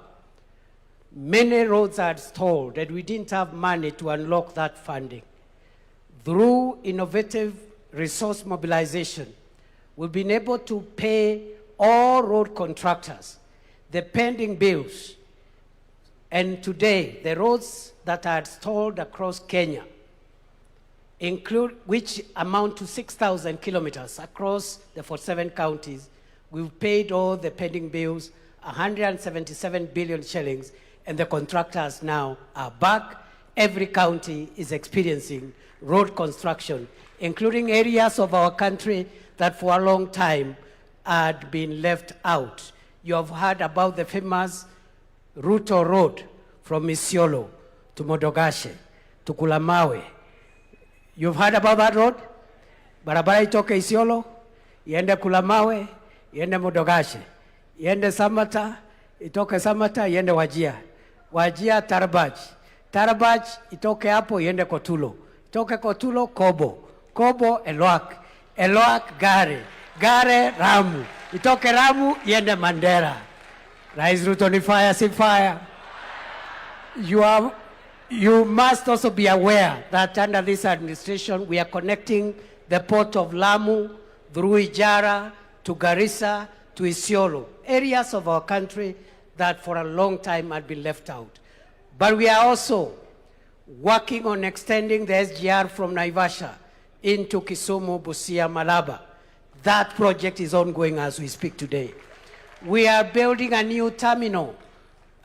many roads are stalled, and we didn't have money to unlock that funding. Through innovative resource mobilization, we've been able to pay all road contractors the pending bills. And today, the roads that are stalled across Kenya, which amount to 6,000 kilometers across the 47 counties, we've paid all the pending bills, 177 billion shillings, and the contractors now are back. Every county is experiencing road construction, including areas of our country that for a long time had been left out. You have heard about the famous Ruto Road from Isiolo to Modogashe to Kulamawe. You've heard about that road? Barabara itoke Isiolo, iende Kulamawe, iende Modogashe, iende Samata, itoke Samata, iende Wajia. Wajia Tarbaj. Tarbaj itoke hapo iende Kotulo. Itoke Kotulo Kobo. Kobo Elwak. Elwak Gare. Gare Ramu. Itoke Ramu iende Mandera. Rais Ruto ni fire, si fire. You must also be aware that under this administration we are connecting the port of Lamu through Ijara to Garissa to Isiolo, areas of our country that for a long time had been left out. But we are also working on extending the SGR from Naivasha into Kisumu, Busia, Malaba. That project is ongoing as we speak today. We are building a new terminal,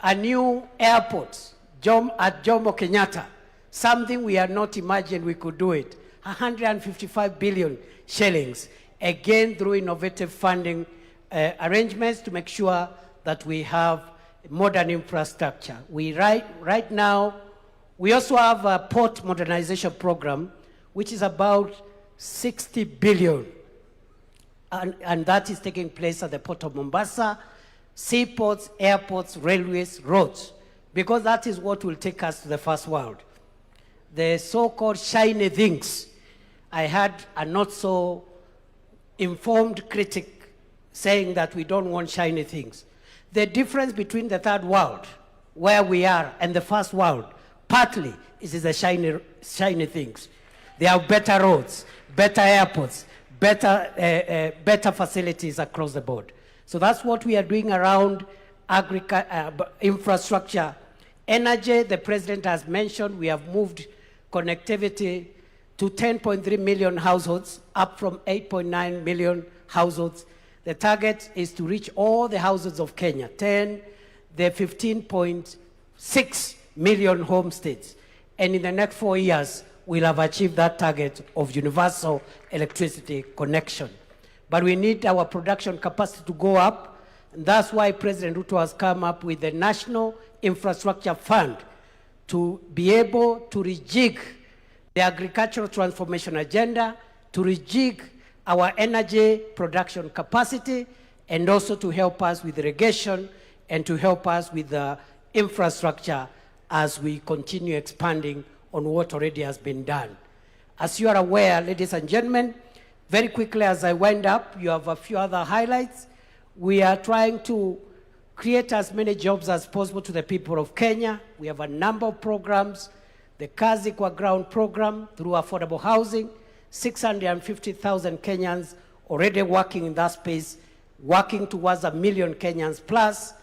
a new airport at Jomo Kenyatta, something we had not imagined we could do it. 155 billion shillings, again through innovative funding arrangements to make sure that we have modern infrastructure. Right now, we also have a port modernization program, which is about 60 billion. And that is taking place at the port of Mombasa, seaports, airports, railways, roads, because that is what will take us to the first world. The so-called shiny things. I had a not so informed critic saying that we don't want shiny things. The difference between the third world, where we are, and the first world, partly is the shiny things. They have better roads, better airports, better facilities across the board. So that's what we are doing around infrastructure. Energy, the president has mentioned, we have moved connectivity to 10.3 million households, up from 8.9 million households. The target is to reach all the households of Kenya, the 15.6 million homesteads. And in the next 4 years, we'll have achieved that target of universal electricity connection. But we need our production capacity to go up, and that's why President Ruto has come up with the National Infrastructure Fund to be able to rejig the agricultural transformation agenda, to rejig our energy production capacity, and also to help us with irrigation and to help us with the infrastructure as we continue expanding on what already has been done. As you are aware, ladies and gentlemen, very quickly as I wind up, you have a few other highlights. We are trying to create as many jobs as possible to the people of Kenya. We have a number of programs. The KICC ground program through affordable housing, 650,000 Kenyans already working in that space, working towards 1 million Kenyans plus.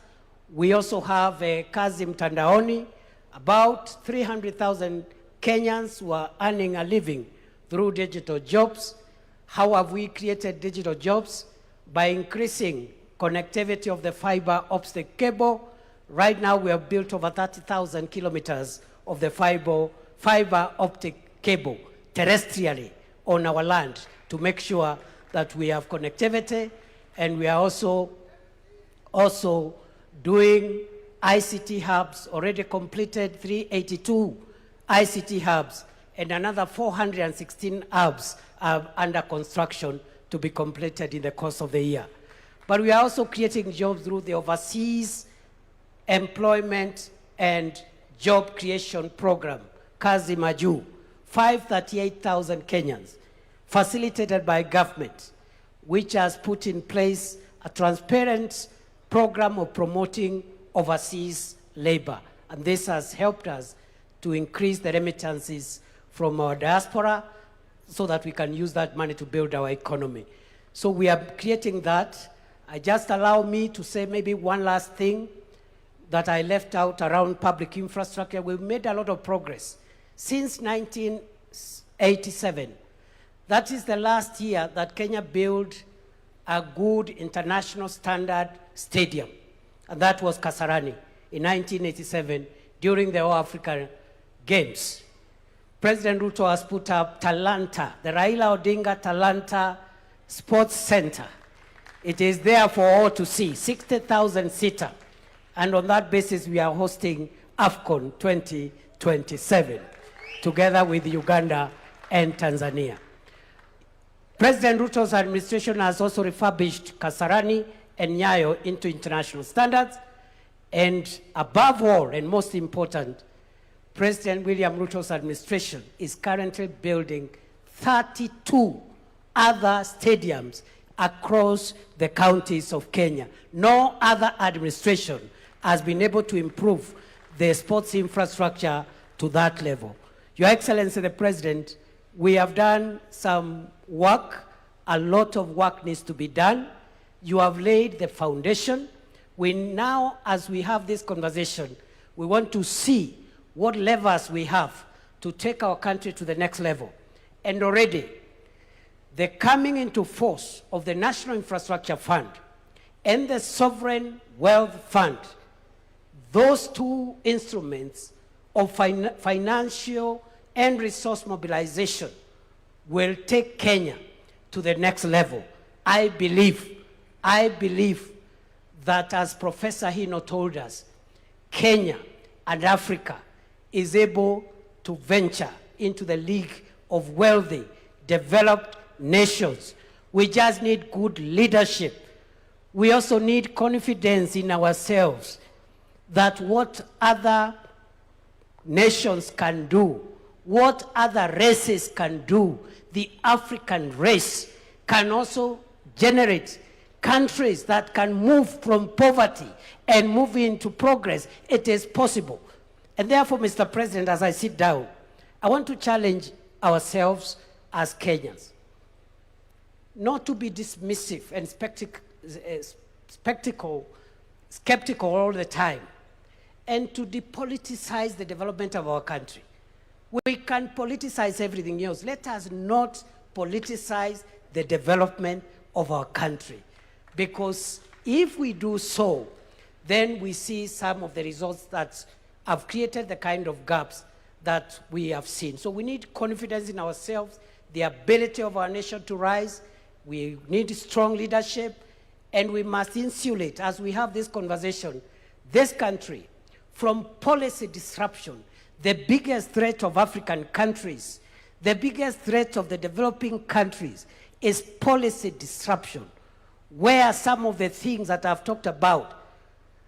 We also have a Kazi Mtandaoni, about 300,000 Kenyans who are earning a living through digital jobs. How have we created digital jobs? By increasing connectivity of the fiber optic cable. Right now we have built over 30,000 kilometers of the fiber optic cable terrestrially on our land to make sure that we have connectivity. And we are also doing ICT hubs, already completed 382 ICT hubs, and another 416 hubs are under construction to be completed in the course of the year. But we are also creating jobs through the Overseas Employment and Job Creation Program, Kazi Maju, 538,000 Kenyans, facilitated by government, which has put in place a transparent program of promoting overseas labor. And this has helped us to increase the remittances from our diaspora so that we can use that money to build our economy. So we are creating that. Just allow me to say maybe one last thing that I left out around public infrastructure. We've made a lot of progress. Since 1987, that is the last year that Kenya built a good international standard stadium, and that was Kasarani in 1987 during the All-African Games. President Ruto has put up Talanta, the Raila Odinga Talanta Sports Center. It is there for all to see, 60,000 seater. And on that basis, we are hosting AFCON 2027, together with Uganda and Tanzania. President Ruto's administration has also refurbished Kasarani and Nyayo into international standards. And above all, and most important, President William Ruto's administration is currently building 32 other stadiums across the counties of Kenya. No other administration has been able to improve the sports infrastructure to that level. Your Excellency, the President, we have done some work. A lot of work needs to be done. You have laid the foundation. We now, as we have this conversation, we want to see what levers we have to take our country to the next level. And already, the coming into force of the National Infrastructure Fund and the Sovereign Wealth Fund, those two instruments of financial and resource mobilization will take Kenya to the next level. I believe that, as Professor Hino told us, Kenya and Africa is able to venture into the league of wealthy, developed nations. We just need good leadership. We also need confidence in ourselves that what other nations can do, what other races can do, the African race can also generate countries that can move from poverty and move into progress. It is possible. And therefore, Mr. President, as I sit down, I want to challenge ourselves as Kenyans not to be dismissive and skeptical all the time, and to depoliticize the development of our country. We can politicize everything else. Let us not politicize the development of our country, because if we do so, then we see some of the results that have created the kind of gaps that we have seen. So we need confidence in ourselves, the ability of our nation to rise. We need strong leadership, and we must insulate, as we have this conversation, this country from policy disruption. The biggest threat of African countries, the biggest threat of the developing countries is policy disruption, where some of the things that I've talked about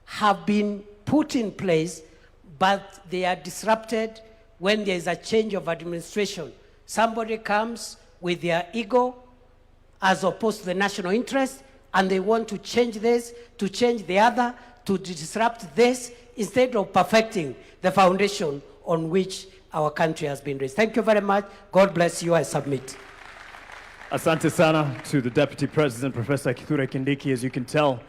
have been put in place, but they are disrupted when there is a change of administration. Somebody comes with their ego as opposed to the national interest, and they want to change this, to change the other, to disrupt this, instead of perfecting the foundation on which our country has been raised. Thank you very much. God bless you. I submit. Asante sana to the Deputy President, Professor Kithure Kindiki. As you can tell,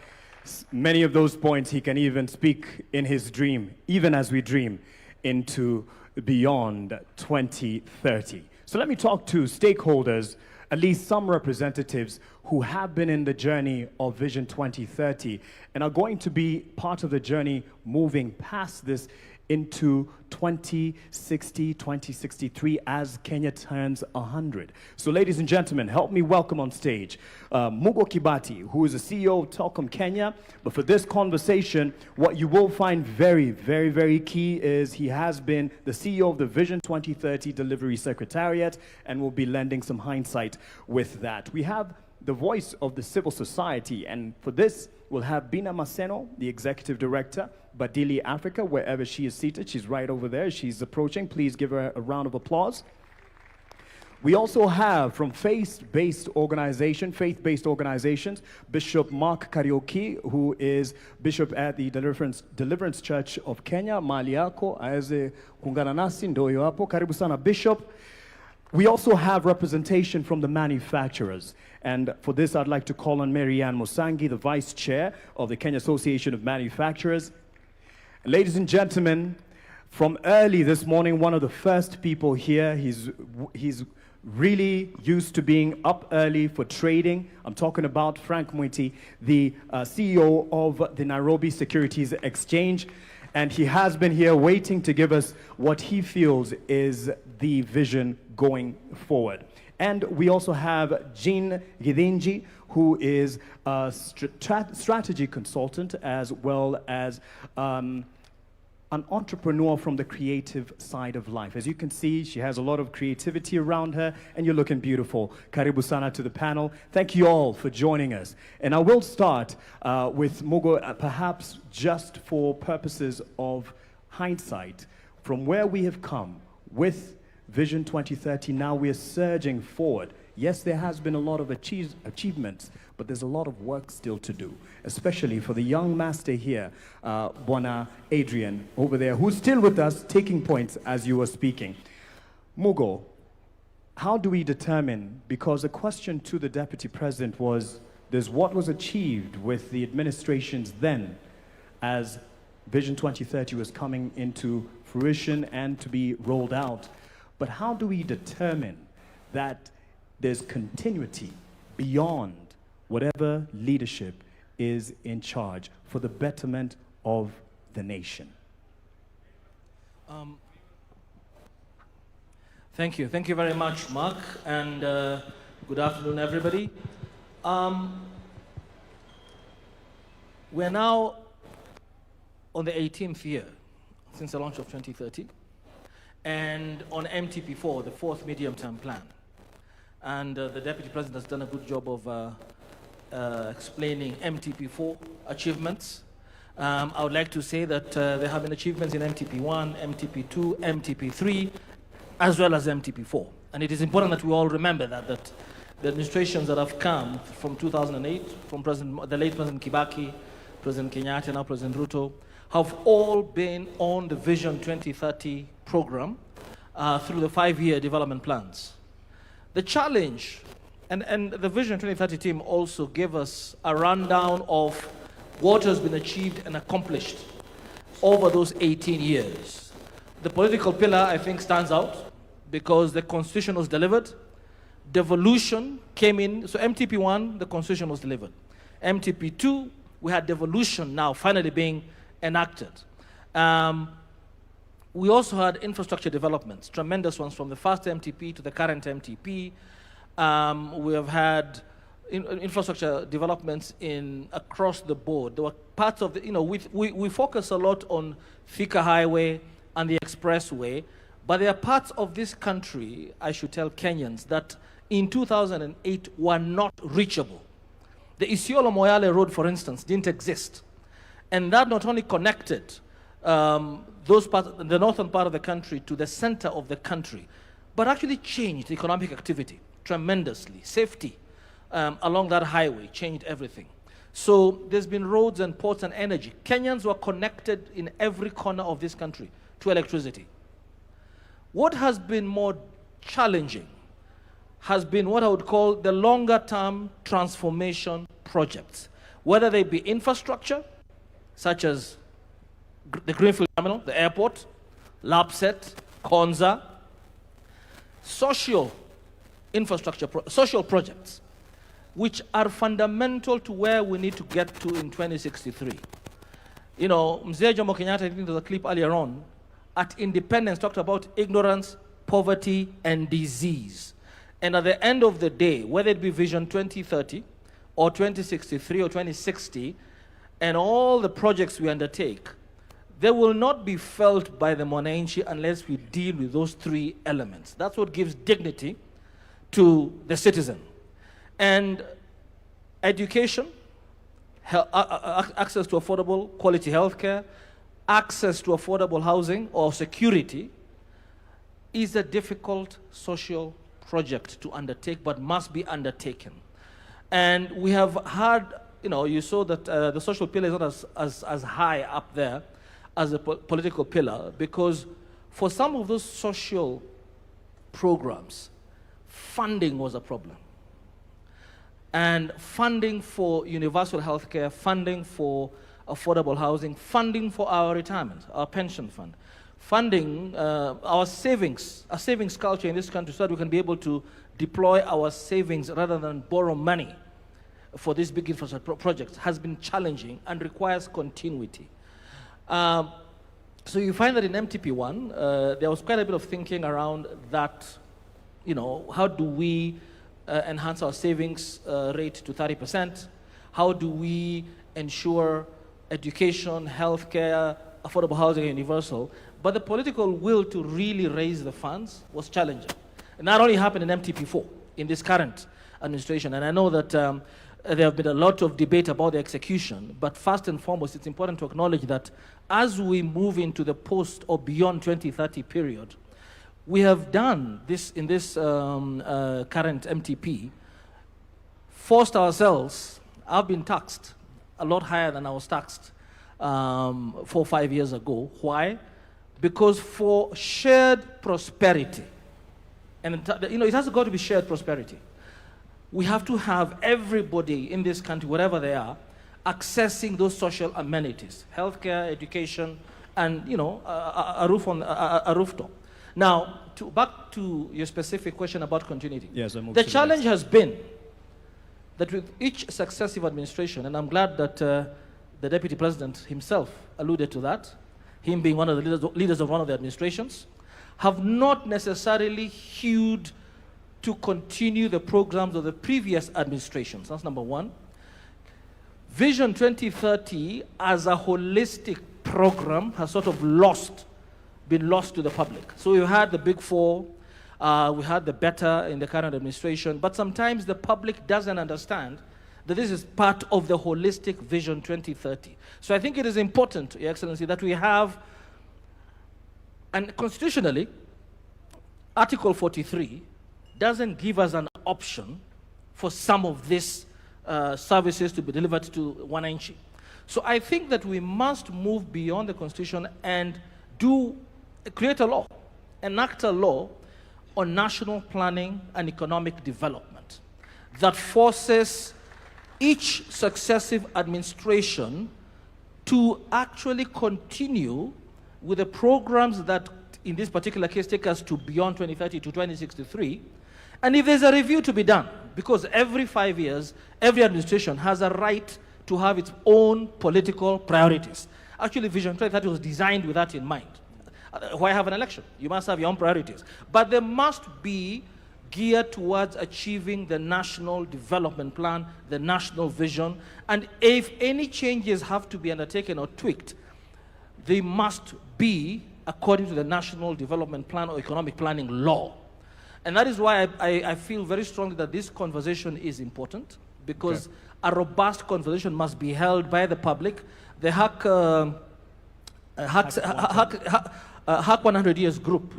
many of those points he can even speak in his dream, even as we dream into beyond 2030. So let me talk to stakeholders, at least some representatives who have been in the journey of Vision 2030 and are going to be part of the journey moving past this into 2060, 2063 as Kenya turns 100. So ladies and gentlemen, help me welcome on stage Mugo Kibati, who is the CEO of Telkom Kenya. But for this conversation, what you will find very, very, very key is he has been the CEO of the Vision 2030 Delivery Secretariat and will be lending some hindsight with that. We have the voice of the civil society, and for this, we'll have Bina Maseno, the Executive Director, Badili Africa, wherever she is seated. She's right over there. She's approaching. Please give her a round of applause. We also have from faith-based organizations, Bishop Mark Kariuki, who is Bishop at the Deliverance Church of Kenya. Mali yako, aweze kuungana nasi, ndio hapo. Karibu sana, Bishop. We also have representation from the manufacturers. And for this, I'd like to call on Marianne Musangi, the Vice Chair of the Kenya Association of Manufacturers. Ladies and gentlemen, from early this morning, one of the first people here, he's really used to being up early for trading. I'm talking about Frank Mwiti, the CEO of the Nairobi Securities Exchange. And he has been here waiting to give us what he feels is the vision going forward. And we also have Jean Gidenji, who is a strategy consultant as well as an entrepreneur from the creative side of life. As you can see, she has a lot of creativity around her, and you're looking beautiful. Karibu sana to the panel. Thank you all for joining us. And I will start with Mugo, perhaps just for purposes of hindsight, from where we have come with Vision 2030, now we are surging forward. Yes, there has been a lot of achievements, but there's a lot of work still to do, especially for the young master here, Bwana Adrian, over there, who's still with us, taking points as you were speaking. Mugo, how do we determine, because the question to the Deputy President was, there's what was achieved with the administrations then, as Vision 2030 was coming into fruition and to be rolled out. But how do we determine that there's continuity beyond whatever leadership is in charge for the betterment of the nation? Thank you. Thank you very much, Mark, and good afternoon, everybody. We're now on the 18th year since the launch of 2030, and on MTP4, the fourth medium-term plan. And the Deputy President has done a good job of explaining MTP4 achievements. I would like to say that there have been achievements in MTP1, MTP2, MTP3, as well as MTP4. And it is important that we all remember that the administrations that have come from 2008, from the late President Kibaki, President Kenyatta, now President Ruto, have all been on the Vision 2030 program through the 5-year development plans. The challenge, and the Vision 2030 team also gave us a rundown of what has been achieved and accomplished over those 18 years. The political pillar, I think, stands out because the Constitution was delivered, devolution came in, so MTP1, the Constitution was delivered. MTP2, we had devolution now finally being enacted. We also had infrastructure developments, tremendous ones from the first MTP to the current MTP. We have had infrastructure developments across the board. There were parts of the, we focus a lot on Thika Highway and the Expressway, but there are parts of this country, I should tell Kenyans, that in 2008 were not reachable. The Isiolo-Moyale Road, for instance, didn't exist. And that not only connected those parts, the northern part of the country to the center of the country, but actually changed economic activity tremendously. Safety along that highway changed everything. So there's been roads and ports and energy. Kenyans were connected in every corner of this country to electricity. What has been more challenging has been what I would call the longer-term transformation projects, whether they be infrastructure, such as the Greenfield Terminal, the airport, LAPSET, Konza, social infrastructure, social projects, which are fundamental to where we need to get to in 2063. Mzee Jomo Kenyatta, I think there was a clip earlier on, at independence talked about ignorance, poverty, and disease. And at the end of the day, whether it be Vision 2030 or 2063 or 2060, and all the projects we undertake, they will not be felt by the Mwananchi unless we deal with those three elements. That's what gives dignity to the citizen. And education, access to affordable quality healthcare, access to affordable housing or security is a difficult social project to undertake, but must be undertaken. And we have had, you saw that the social pillar is not as high up there as the political pillar, because for some of those social programs, funding was a problem. And funding for universal health care, funding for affordable housing, funding for our retirement, our pension fund, funding our savings, a savings culture in this country so that we can be able to deploy our savings rather than borrow money for these big infrastructure projects has been challenging and requires continuity. So you find that in MTP1, there was quite a bit of thinking around that how do we enhance our savings rate to 30%? How do we ensure education, healthcare, affordable housing, and universal? But the political will to really raise the funds was challenging. It not only happened in MTP4, in this current administration, and I know that there have been a lot of debate about the execution, but first and foremost, it's important to acknowledge that as we move into the post or beyond 2030 period, we have done this in this current MTP, forced ourselves. I've been taxed a lot higher than I was taxed 4 or 5 years ago. Why? Because for shared prosperity, and it has got to be shared prosperity, we have to have everybody in this country, wherever they are, accessing those social amenities, healthcare, education, and a rooftop. Now, back to your specific question about continuity. Yes, the challenge has been that with each successive administration, and I'm glad that the Deputy President himself alluded to that, him being one of the leaders of one of the administrations, have not necessarily hewed to continue the programs of the previous administrations. That's number one. Vision 2030 as a holistic program has sort of been lost to the public. So we had the big four, we had the better in the current administration, but sometimes the public doesn't understand that this is part of the holistic Vision 2030. So I think it is important, Your Excellency, that we have, and constitutionally, Article 43 doesn't give us an option for some of these services to be delivered to Wananchi. So I think that we must move beyond the Constitution and create a law, enact a law on national planning and economic development that forces each successive administration to actually continue with the programs that, in this particular case, take us to beyond 2030 to 2063. And if there's a review to be done, because every 5 years, every administration has a right to have its own political priorities. Actually, Vision 2030 was designed with that in mind. Why have an election? You must have your own priorities. But they must be geared towards achieving the national development plan, the national vision. And if any changes have to be undertaken or tweaked, they must be according to the national development plan or economic planning law. And that is why I feel very strongly that this conversation is important, because a robust conversation must be held by the public. The HAC 100 Years group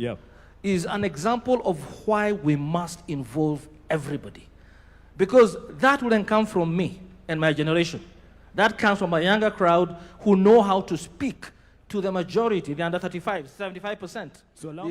is an example of why we must involve everybody. Because that wouldn't come from me and my generation. That comes from a younger crowd who know how to speak to the majority, the under 35, 75%. So allow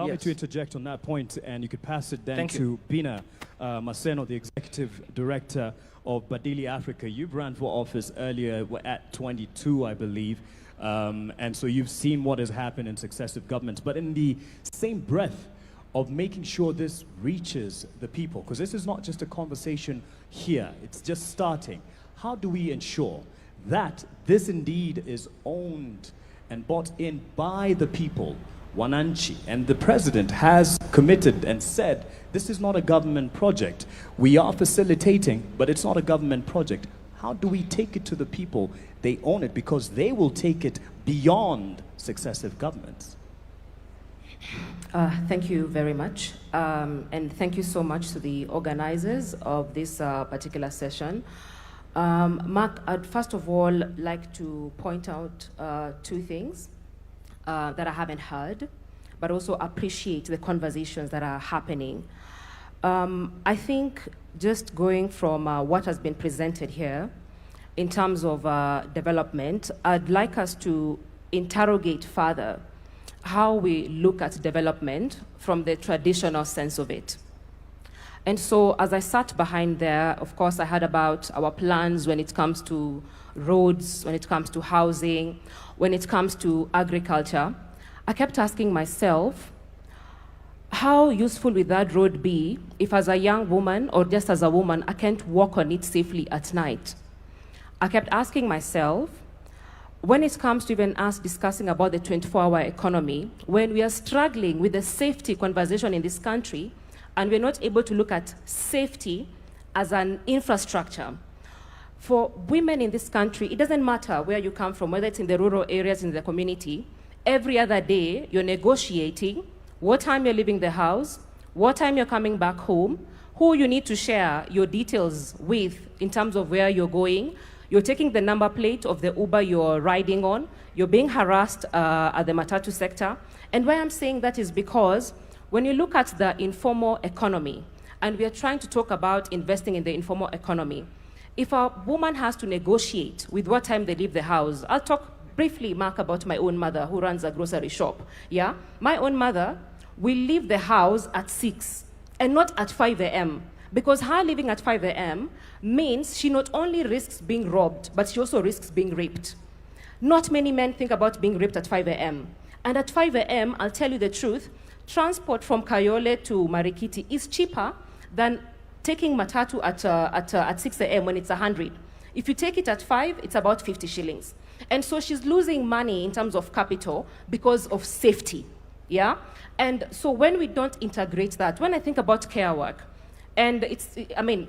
me to interject on that point, and you could pass it then to Bina Maseno, the Executive Director of Badili Africa. You've ran for office earlier at 22, I believe, and so you've seen what has happened in successive governments. But in the same breath of making sure this reaches the people, because this is not just a conversation here, it's just starting. How do we ensure that this indeed is owned and bought in by the people, Wananchi? And the president has committed and said, this is not a government project. We are facilitating, but it's not a government project. How do we take it to the people? They own it because they will take it beyond successive governments. Thank you very much. And thank you so much to the organizers of this particular session. Mark, I'd first of all like to point out two things that I haven't heard, but also appreciate the conversations that are happening. I think just going from what has been presented here in terms of development, I'd like us to interrogate further how we look at development from the traditional sense of it. And so as I sat behind there, of course, I heard about our plans when it comes to roads, when it comes to housing, when it comes to agriculture. I kept asking myself, how useful would that road be if as a young woman or just as a woman, I can't walk on it safely at night? I kept asking myself, when it comes to even us discussing about the 24-hour economy, when we are struggling with the safety conversation in this country, and we're not able to look at safety as an infrastructure. For women in this country, it doesn't matter where you come from, whether it's in the rural areas, in the community, every other day you're negotiating what time you're leaving the house, what time you're coming back home, who you need to share your details with in terms of where you're going. You're taking the number plate of the Uber you're riding on. You're being harassed at the matatu sector. And why I'm saying that is because when you look at the informal economy, and we are trying to talk about investing in the informal economy, if a woman has to negotiate with what time they leave the house, I'll talk briefly, Mark, about my own mother who runs a grocery shop. Yeah, my own mother will leave the house at 6 and not at 5 a.m. because her leaving at 5 a.m. means she not only risks being robbed, but she also risks being raped. Not many men think about being raped at 5 a.m. And at 5 a.m., I'll tell you the truth, transport from Kayole to Marikiti is cheaper than taking matatu at 6 a.m. when it's 100. If you take it at 5, it's about 50 shillings. And so she's losing money in terms of capital because of safety, yeah? And so when we don't integrate that, when I think about care work, and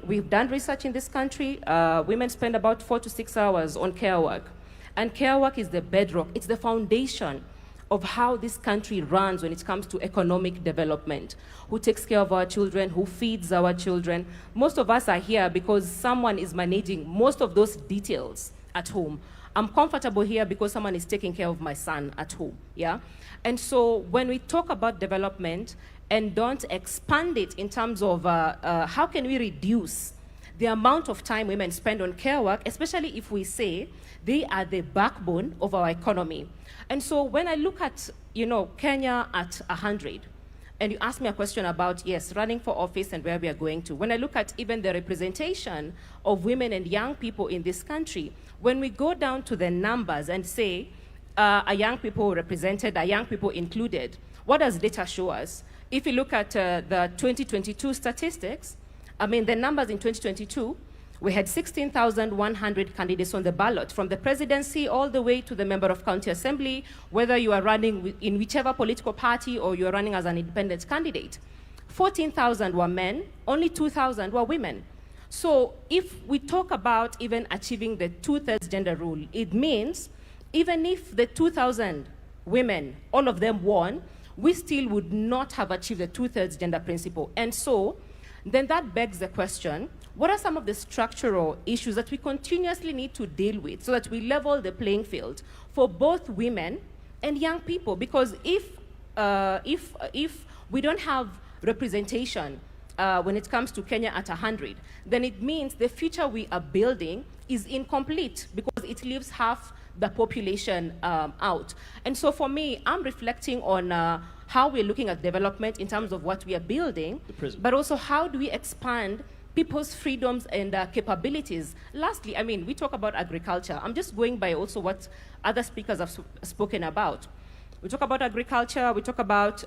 we've done research in this country, women spend about 4 to 6 hours on care work. And care work is the bedrock, it's the foundation of how this country runs when it comes to economic development. Who takes care of our children, who feeds our children. Most of us are here because someone is managing most of those details at home. I'm comfortable here because someone is taking care of my son at home, yeah? And so when we talk about development and don't expand it in terms of how can we reduce the amount of time women spend on care work, especially if we say they are the backbone of our economy. And so when I look at, Kenya at 100, and you ask me a question about, yes, running for office and where we are going to, when I look at even the representation of women and young people in this country, when we go down to the numbers and say, are young people represented, are young people included, what does data show us? If you look at the 2022 statistics, the numbers in 2022, we had 16,100 candidates on the ballot, from the presidency all the way to the member of county assembly, whether you are running in whichever political party or you are running as an independent candidate. 14,000 were men, only 2,000 were women. So if we talk about even achieving the 2/3 gender rule, it means even if the 2,000 women, all of them won, we still would not have achieved the 2/3 gender principle. And so then that begs the question, what are some of the structural issues that we continuously need to deal with so that we level the playing field for both women and young people? Because if we don't have representation when it comes to Kenya at 100, then it means the future we are building is incomplete because it leaves half the population out. And so for me, I'm reflecting on how we're looking at development in terms of what we are building, but also how do we expand people's freedoms and capabilities. Lastly, we talk about agriculture. I'm just going by also what other speakers have spoken about. We talk about agriculture, we talk about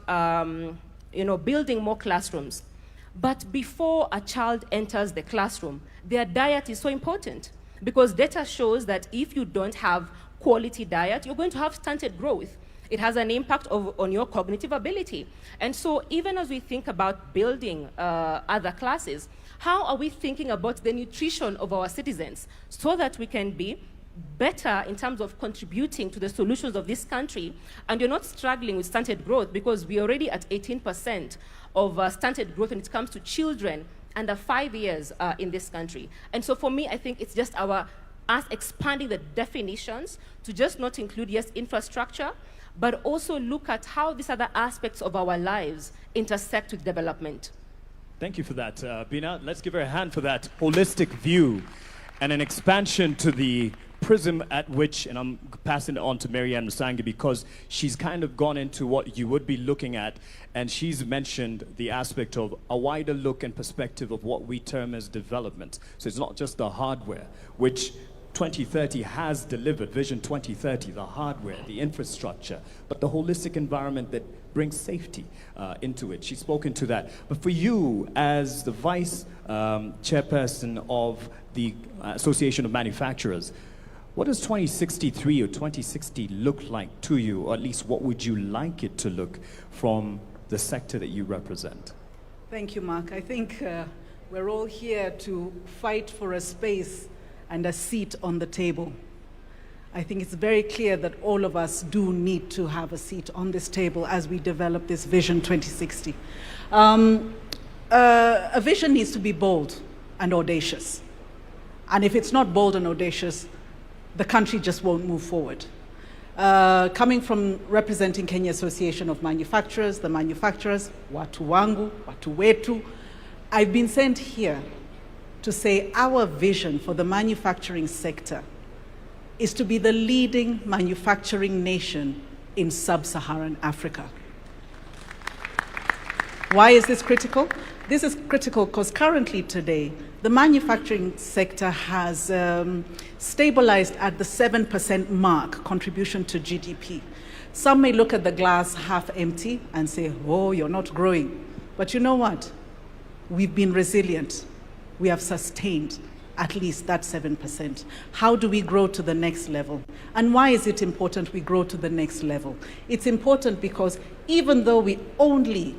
building more classrooms. But before a child enters the classroom, their diet is so important because data shows that if you don't have quality diet, you're going to have stunted growth. It has an impact on your cognitive ability. And so even as we think about building other classes, how are we thinking about the nutrition of our citizens so that we can be better in terms of contributing to the solutions of this country, and you're not struggling with stunted growth because we're already at 18% of stunted growth when it comes to children under 5 years in this country. And so for me, I think it's just us expanding the definitions to just not include, yes, infrastructure, but also look at how these other aspects of our lives intersect with development. Thank you for that, Bina. Let's give her a hand for that holistic view and an expansion to the prism at which, and I'm passing it on to Marianne Musangi because she's kind of gone into what you would be looking at, and she's mentioned the aspect of a wider look and perspective of what we term as development. So it's not just the hardware, which 2030 has delivered, Vision 2030, the hardware, the infrastructure, but the holistic environment that brings safety into it. She's spoken to that. But for you, as the vice chairperson of the Association of Manufacturers, what does 2063 or 2060 look like to you, or at least what would you like it to look from the sector that you represent? Thank you, Mark. I think we're all here to fight for a space and a seat on the table. I think it's very clear that all of us do need to have a seat on this table as we develop this Vision 2060. A vision needs to be bold and audacious. And if it's not bold and audacious, the country just won't move forward. Coming from representing Kenya Association of Manufacturers, the manufacturers, watu wangu, watu wetu, I've been sent here to say our vision for the manufacturing sector is to be the leading manufacturing nation in sub-Saharan Africa. Why is this critical? This is critical because currently today, the manufacturing sector has stabilized at the 7% mark contribution to GDP. Some may look at the glass half empty and say, oh, you're not growing. But you know what? We've been resilient. We have sustained at least that 7%. How do we grow to the next level? And why is it important we grow to the next level? It's important because even though we only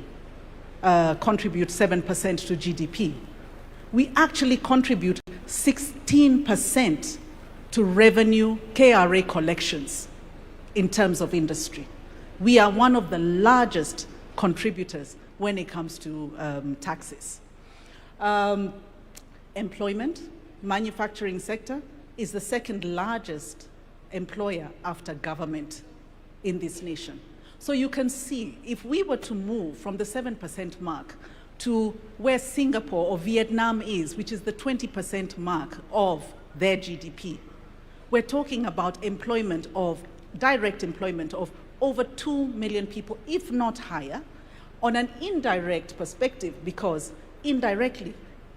contribute 7% to GDP, we actually contribute 16% to revenue KRA collections in terms of industry. We are one of the largest contributors when it comes to taxes. Employment, manufacturing sector is the second largest employer after government in this nation. So you can see, if we were to move from the 7% mark to where Singapore or Vietnam is, which is the 20% mark of their GDP, we're talking about employment of, direct employment of over 2 million people, if not higher, on an indirect perspective, because indirectly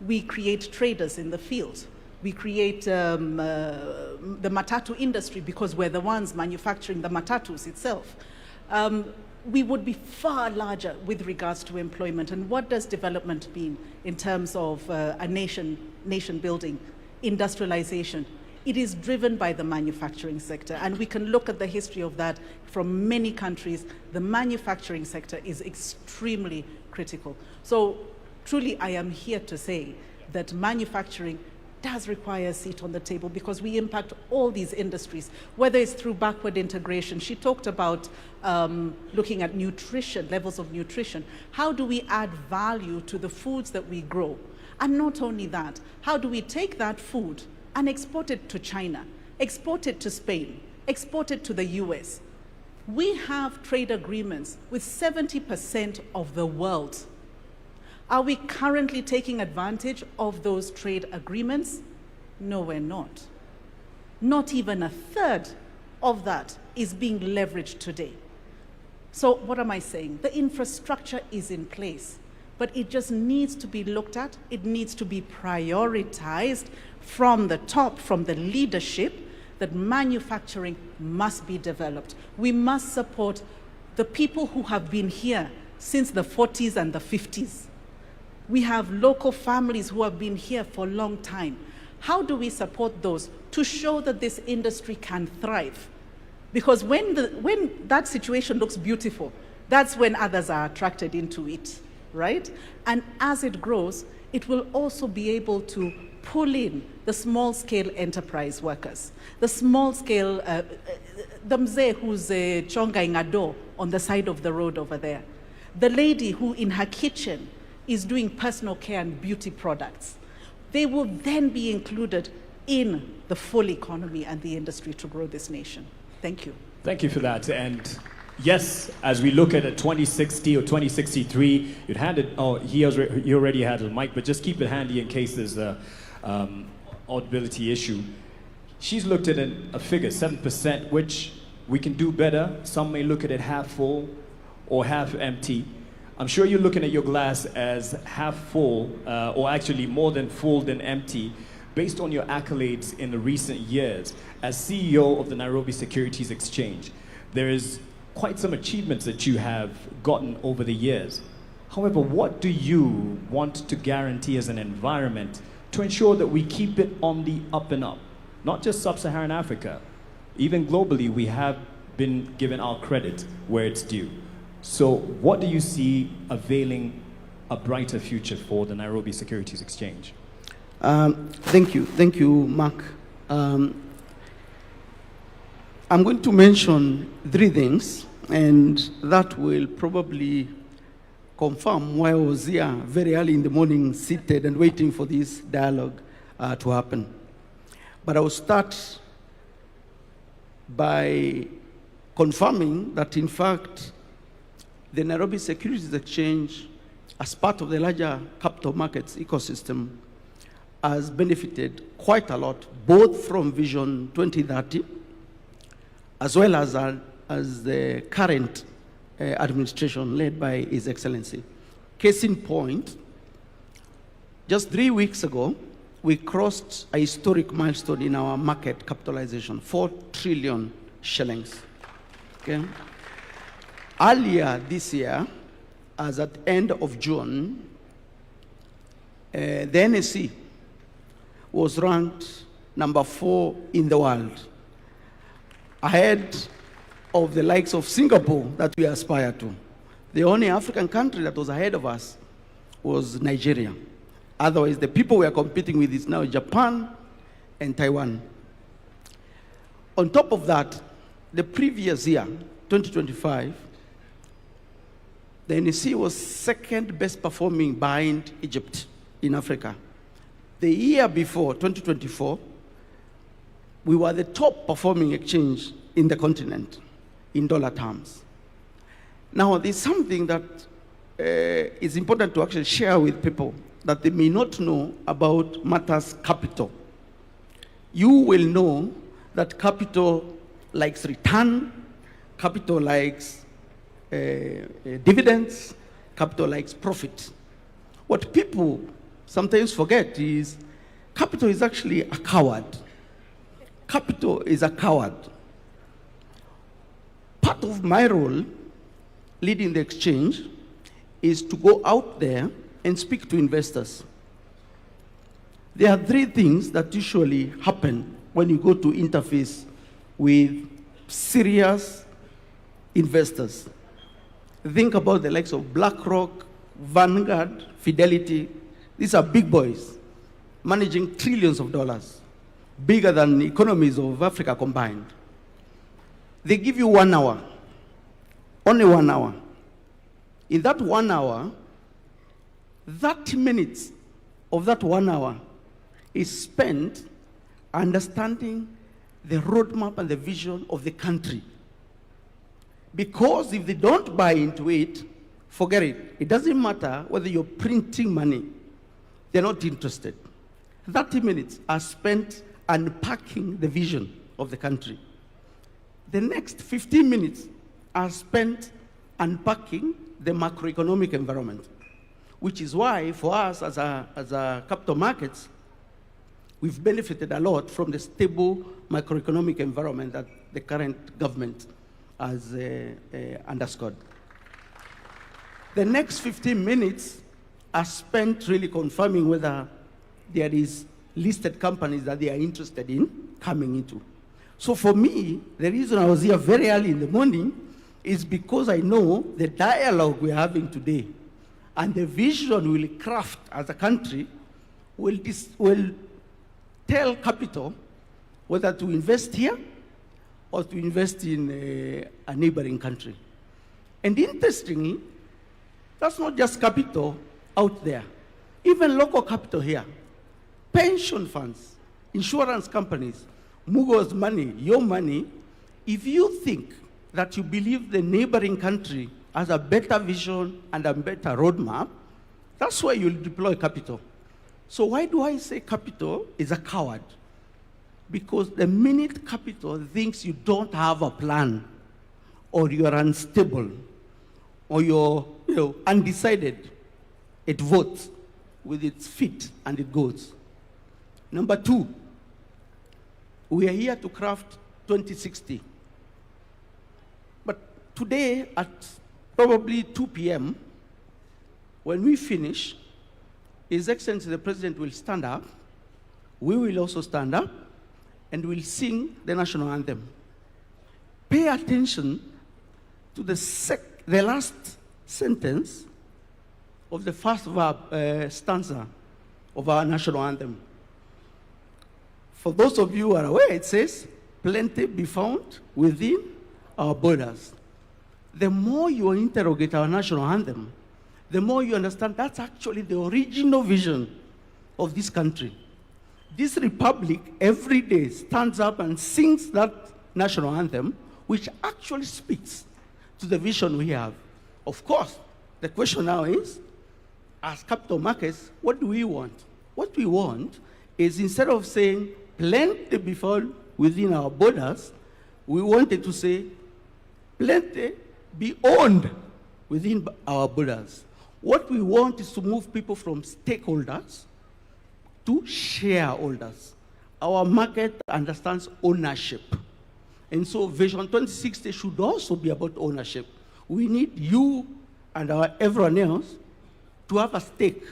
we create traders in the field. We create the matatu industry because we're the ones manufacturing the matatus itself. We would be far larger with regards to employment. And what does development mean in terms of a nation building, industrialization? It is driven by the manufacturing sector. And we can look at the history of that from many countries. The manufacturing sector is extremely critical. So truly, I am here to say that manufacturing does require a seat on the table because we impact all these industries, whether it's through backward integration. She talked about looking at nutrition, levels of nutrition. How do we add value to the foods that we grow? And not only that, how do we take that food and export it to China, export it to Spain, export it to the US? We have trade agreements with 70% of the world. Are we currently taking advantage of those trade agreements? No, we're not. Not even a third of that is being leveraged today. So what am I saying? The infrastructure is in place, but it just needs to be looked at. It needs to be prioritized from the top, from the leadership, that manufacturing must be developed. We must support the people who have been here since the 40s and the 50s. We have local families who have been here for a long time. How do we support those to show that this industry can thrive? Because when that situation looks beautiful, that's when others are attracted into it, right? And as it grows, it will also be able to pull in the small-scale enterprise workers, the small-scale, the mzee who's chonga ingado on the side of the road over there, the lady who in her kitchen is doing personal care and beauty products. They will then be included in the full economy and the industry to grow this nation. Thank you. Thank you for that. And yes, as we look at a 2060 or 2063, you'd hand it, oh, he already had a mic, but just keep it handy in case there's a audibility issue. She's looked at a figure, 7%, which we can do better. Some may look at it half full or half empty. I'm sure you're looking at your glass as half full, or actually more than full than empty, based on your accolades in the recent years. As CEO of the Nairobi Securities Exchange, there is quite some achievements that you have gotten over the years. However, what do you want to guarantee as an environment to ensure that we keep it on the up and up? Not just sub-Saharan Africa, even globally, we have been given our credit where it's due. So what do you see availing a brighter future for the Nairobi Securities Exchange? Thank you, Mark. I'm going to mention 3 things, and that will probably confirm why I was here very early in the morning, seated and waiting for this dialogue to happen. But I will start by confirming that, in fact, the Nairobi Securities Exchange, as part of the larger capital markets ecosystem, has benefited quite a lot, both from Vision 2030, as well as the current administration led by His Excellency. Case in point, just 3 weeks ago, we crossed a historic milestone in our market capitalization, 4 trillion shillings. Okay? Earlier this year, as at end of June, the NSE was ranked number 4 in the world, ahead of the likes of Singapore that we aspire to. The only African country that was ahead of us was Nigeria. Otherwise, the people we are competing with is now Japan and Taiwan. On top of that, the previous year, 2025, the NSE was second best performing behind Egypt in Africa. The year before, 2024, we were the top performing exchange in the continent in dollar terms. Now, there's something that is important to actually share with people that they may not know about matters capital. You will know that capital likes return, capital likes dividends, capital likes profit. What people sometimes forget is capital is actually a coward. Capital is a coward. Part of my role leading the exchange is to go out there and speak to investors. There are 3 things that usually happen when you go to interface with serious investors. Think about the likes of BlackRock, Vanguard, Fidelity. These are big boys managing trillions of dollars, bigger than economies of Africa combined. They give you 1 hour, only 1 hour. In that 1 hour, 30 minutes of that 1 hour is spent understanding the roadmap and the vision of the country. Because if they don't buy into it, forget it. It doesn't matter whether you're printing money. They're not interested. 30 minutes are spent unpacking the vision of the country. The next 15 minutes are spent unpacking the macroeconomic environment, which is why for us as a capital markets, we've benefited a lot from the stable macroeconomic environment that the current government has underscored. The next 15 minutes are spent really confirming whether there is listed companies that they are interested in coming into. So for me, the reason I was here very early in the morning is because I know the dialogue we're having today and the vision we'll craft as a country will tell capital whether to invest here or to invest in a neighboring country. And interestingly, that's not just capital out there. Even local capital here, pension funds, insurance companies, Mugo's money, your money, if you think that you believe the neighboring country has a better vision and a better roadmap, that's where you'll deploy capital. So why do I say capital is a coward? Because the minute capital thinks you don't have a plan, or you're unstable, or you're undecided, it votes with its feet and it goes. Number 2, we are here to craft 2060. But today at probably 2 p.m., when we finish, His Excellency the President will stand up, we will also stand up, and we'll sing the national anthem. Pay attention to the last sentence of the first stanza of our national anthem. For those of you who are aware, it says, "Plenty be found within our borders." The more you interrogate our national anthem, the more you understand that's actually the original vision of this country. This republic every day stands up and sings that national anthem, which actually speaks to the vision we have. Of course, the question now is, as capital markets, what do we want? What we want is, instead of saying plenty be found within our borders, we wanted to say plenty be owned within our borders. What we want is to move people from stakeholders to shareholders. Our market understands ownership. And so Vision 2060 should also be about ownership. We need you and everyone else to have a stake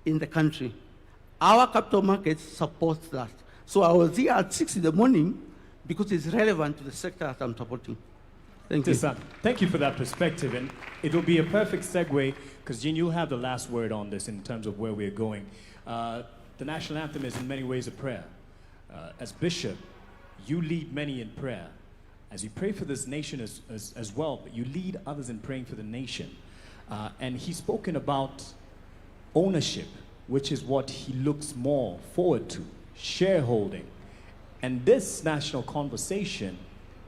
in the country. Our capital markets support that. So I was here at 6 in the morning because it's relevant to the sector that I'm supporting. Thank you. Thank you for that perspective. And it will be a perfect segue, because Jean, you have the last word on this in terms of where we're going. The national anthem is in many ways a prayer. As bishop, you lead many in prayer. As you pray for this nation as well, but you lead others in praying for the nation. And he's spoken about ownership, which is what he looks more forward to, shareholding. And this national conversation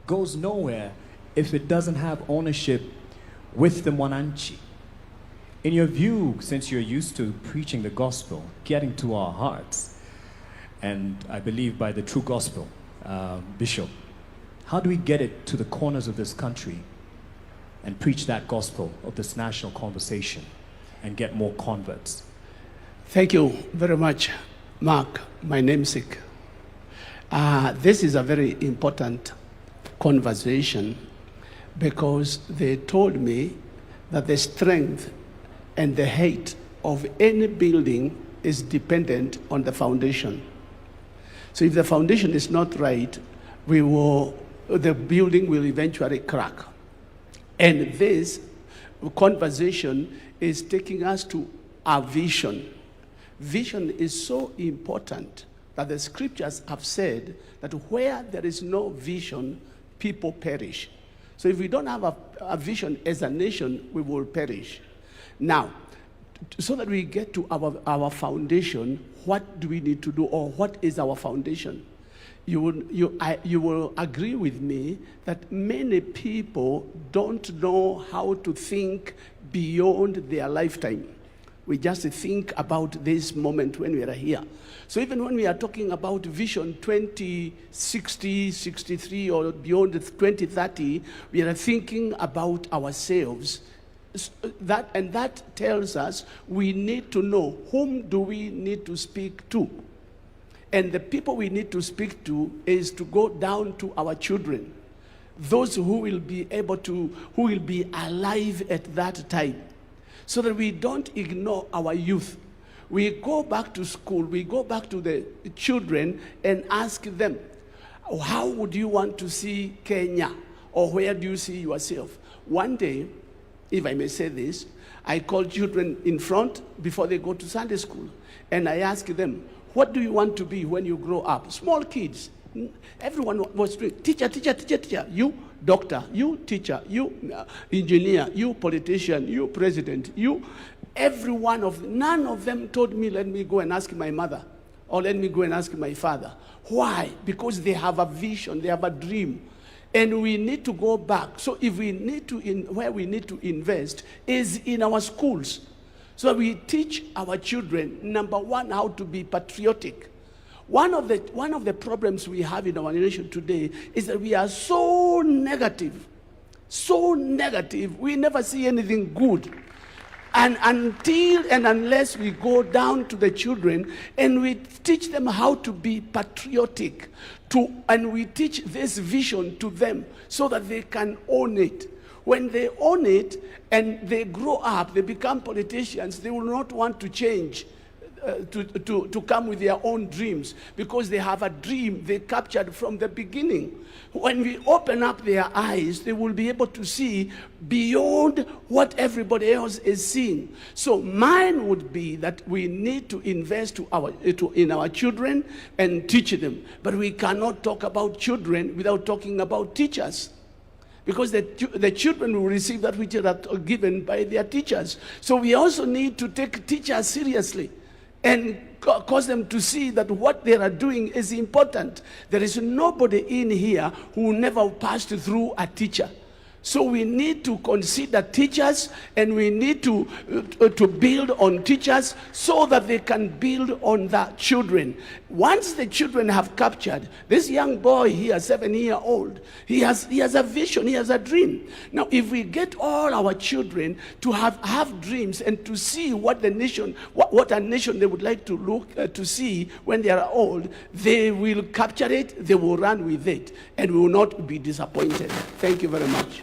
goes nowhere if it doesn't have ownership with the Mwananchi. In your view, since you're used to preaching the gospel, getting to our hearts, and I believe by the true gospel, Bishop, how do we get it to the corners of this country and preach that gospel of this national conversation and get more converts? Thank you very much, Mark, my namesake. This is a very important conversation, because they told me that the strength and the height of any building is dependent on the foundation. So if the foundation is not right, the building will eventually crack. And this conversation is taking us to our vision. Vision is so important that the scriptures have said that where there is no vision, people perish. So if we don't have a vision as a nation, we will perish. Now, so that we get to our foundation, what do we need to do, or what is our foundation? You will agree with me that many people don't know how to think beyond their lifetime. We just think about this moment when we are here. So even when we are talking about Vision 2060, 63, or beyond 2030, we are thinking about ourselves. That tells us we need to know whom do we need to speak to. And the people we need to speak to is to go down to our children, those who will be alive at that time, so that we don't ignore our youth. We go back to school, we go back to the children and ask them, how would you want to see Kenya? Or where do you see yourself? One day, if I may say this, I call children in front before they go to Sunday school, and I ask them, what do you want to be when you grow up? Small kids. Everyone was doing, teacher, teacher, teacher, teacher. You doctor, you teacher, you engineer, you politician, you president, you. None of them told me, let me go and ask my mother, or let me go and ask my father. Why? Because they have a vision, they have a dream. And we need to go back. So if we need to, where we need to invest is in our schools. So we teach our children, number one, how to be patriotic. One of the problems we have in our nation today is that we are so negative. We never see anything good. And until and unless we go down to the children and we teach them how to be patriotic, and we teach this vision to them so that they can own it. When they own it and they grow up, they become politicians, they will not want to change to come with their own dreams, because they have a dream they captured from the beginning. When we open up their eyes, they will be able to see beyond what everybody else is seeing. So mine would be that we need to invest in our children and teach them. But we cannot talk about children without talking about teachers. Because the children will receive that which are given by their teachers. So we also need to take teachers seriously and cause them to see that what they are doing is important. There is nobody in here who never passed through a teacher. So we need to consider teachers, and we need to build on teachers so that they can build on the children. Once the children have captured, this young boy here, 7-year-old, he has a vision, he has a dream. Now, if we get all our children to have dreams and to see what the nation, what a nation they would like to look to see when they are old, they will capture it, they will run with it, and will not be disappointed. Thank you very much.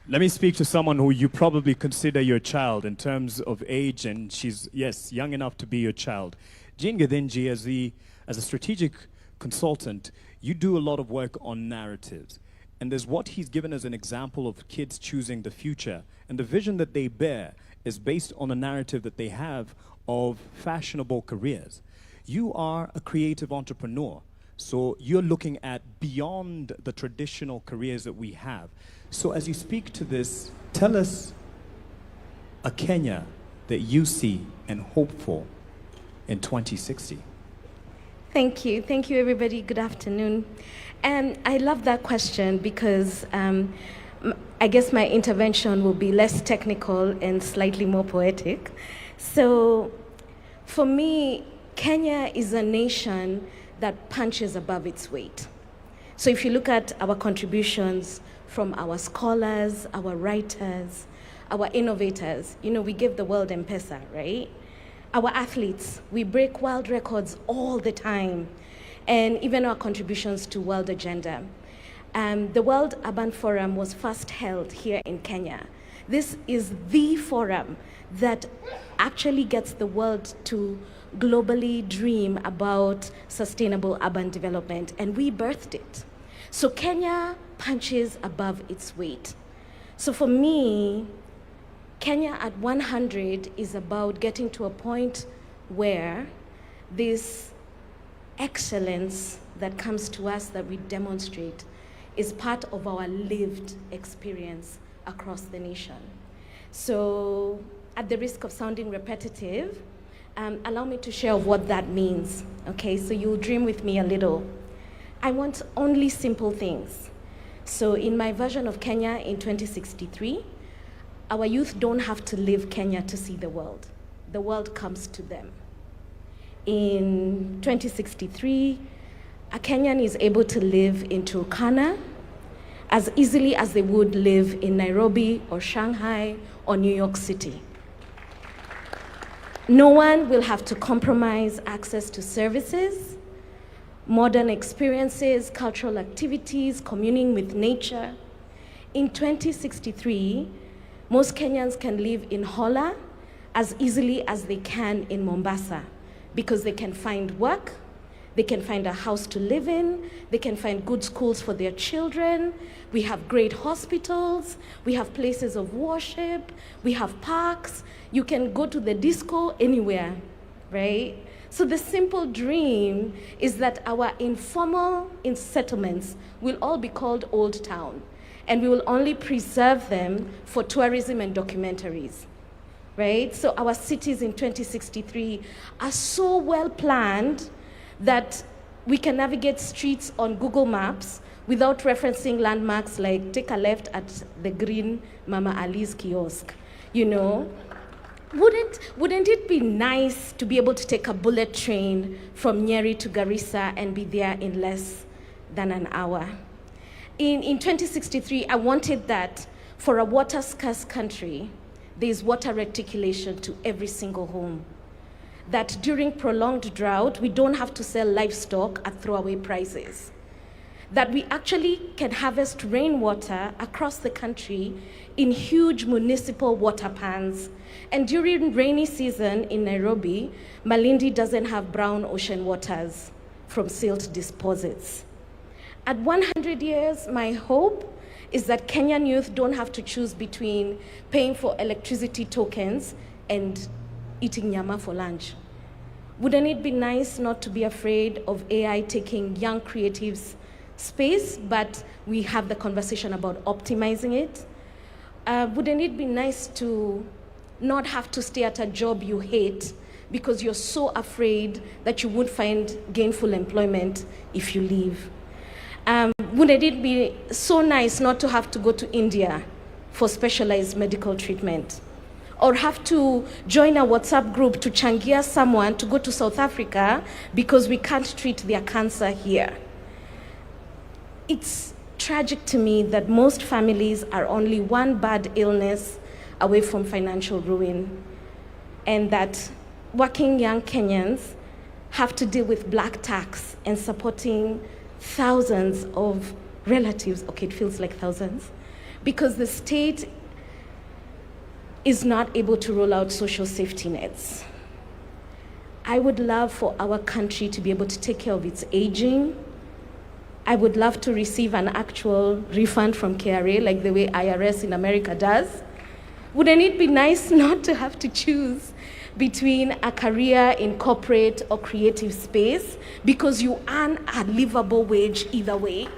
Let me speak to someone who you probably consider your child in terms of age, and she's, yes, young enough to be your child. Jean Gadinji, as a strategic consultant, you do a lot of work on narratives. And there's what he's given as an example of kids choosing the future. And the vision that they bear is based on a narrative that they have of fashionable careers. You are a creative entrepreneur. So you're looking at beyond the traditional careers that we have. So as you speak to this, tell us a Kenya that you see and hope for in 2060. Thank you. Thank you, everybody. Good afternoon. And I love that question because I guess my intervention will be less technical and slightly more poetic. So for me, Kenya is a nation that punches above its weight. So if you look at our contributions from our scholars, our writers, our innovators, you know, we give the world M-Pesa, right? Our athletes, we break world records all the time, and even our contributions to World Agenda. The World Urban Forum was first held here in Kenya. This is the forum that actually gets the world to globally dream about sustainable urban development, and we birthed it. So Kenya punches above its weight. So for me, Kenya at 100 is about getting to a point where this excellence that comes to us that we demonstrate is part of our lived experience across the nation. So at the risk of sounding repetitive, allow me to share what that means, okay? So you'll dream with me a little. I want only simple things. So in my version of Kenya in 2063, our youth don't have to leave Kenya to see the world. The world comes to them. In 2063, a Kenyan is able to live in Turkana as easily as they would live in Nairobi or Shanghai or New York City. No one will have to compromise access to services, modern experiences, cultural activities, communing with nature. In 2063, most Kenyans can live in Hola as easily as they can in Mombasa because they can find work, they can find a house to live in, they can find good schools for their children, we have great hospitals, we have places of worship, we have parks, you can go to the disco anywhere, right? So the simple dream is that our informal settlements will all be called Old Town, and we will only preserve them for tourism and documentaries, right? So our cities in 2063 are so well planned that we can navigate streets on Google Maps without referencing landmarks like take a left at the green Mama Ali's kiosk, you know? Wouldn't it be nice to be able to take a bullet train from Nyeri to Garissa and be there in less than an hour? In 2063, I wanted that for a water-scarce country, there's water reticulation to every single home. That during prolonged drought, we don't have to sell livestock at throwaway prices. that we actually can harvest rainwater across the country in huge municipal water pans. And during rainy season in Nairobi, Malindi doesn't have brown ocean waters from silt deposits. At 100 years, my hope is that Kenyan youth don't have to choose between paying for electricity tokens and eating nyama for lunch. Wouldn't it be nice not to be afraid of AI taking young creatives' space, but we have the conversation about optimizing it? Wouldn't it be nice to not have to stay at a job you hate because you're so afraid that you won't find gainful employment if you leave? Wouldn't it be so nice not to have to go to India for specialized medical treatment? Or have to join a WhatsApp group to changia someone to go to South Africa because we can't treat their cancer here? It's tragic to me that most families are only one bad illness away from financial ruin, and that working young Kenyans have to deal with black tax and supporting thousands of relatives, okay, it feels like thousands, because the state is not able to roll out social safety nets. I would love for our country to be able to take care of its aging. I would love to receive an actual refund from KRA like the way IRS in America does. Wouldn't it be nice not to have to choose between a career in corporate or creative space because you earn a livable wage either way?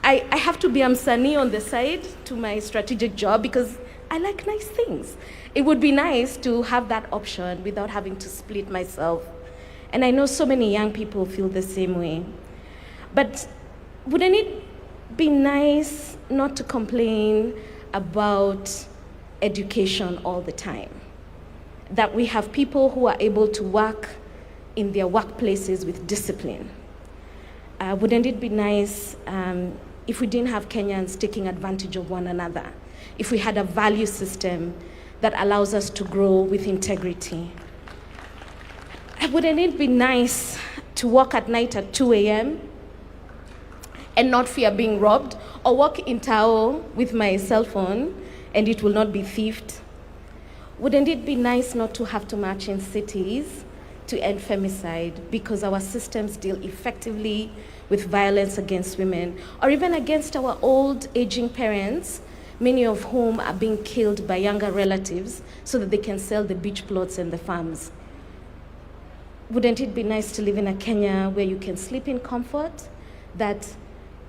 I have to be Msanii on the side to my strategic job because I like nice things. It would be nice to have that option without having to split myself. And I know so many young people feel the same way. But wouldn't it be nice not to complain about education all the time? That we have people who are able to work in their workplaces with discipline. Wouldn't it be nice if we didn't have Kenyans taking advantage of one another? If we had a value system that allows us to grow with integrity? Wouldn't it be nice to walk at night at 2 a.m. and not fear being robbed, or walk in Tao with my cell phone and it will not be thieved? Wouldn't it be nice not to have to march in cities to end femicide because our systems deal effectively with violence against women, or even against our old aging parents, many of whom are being killed by younger relatives so that they can sell the beach plots and the farms? Wouldn't it be nice to live in a Kenya where you can sleep in comfort? That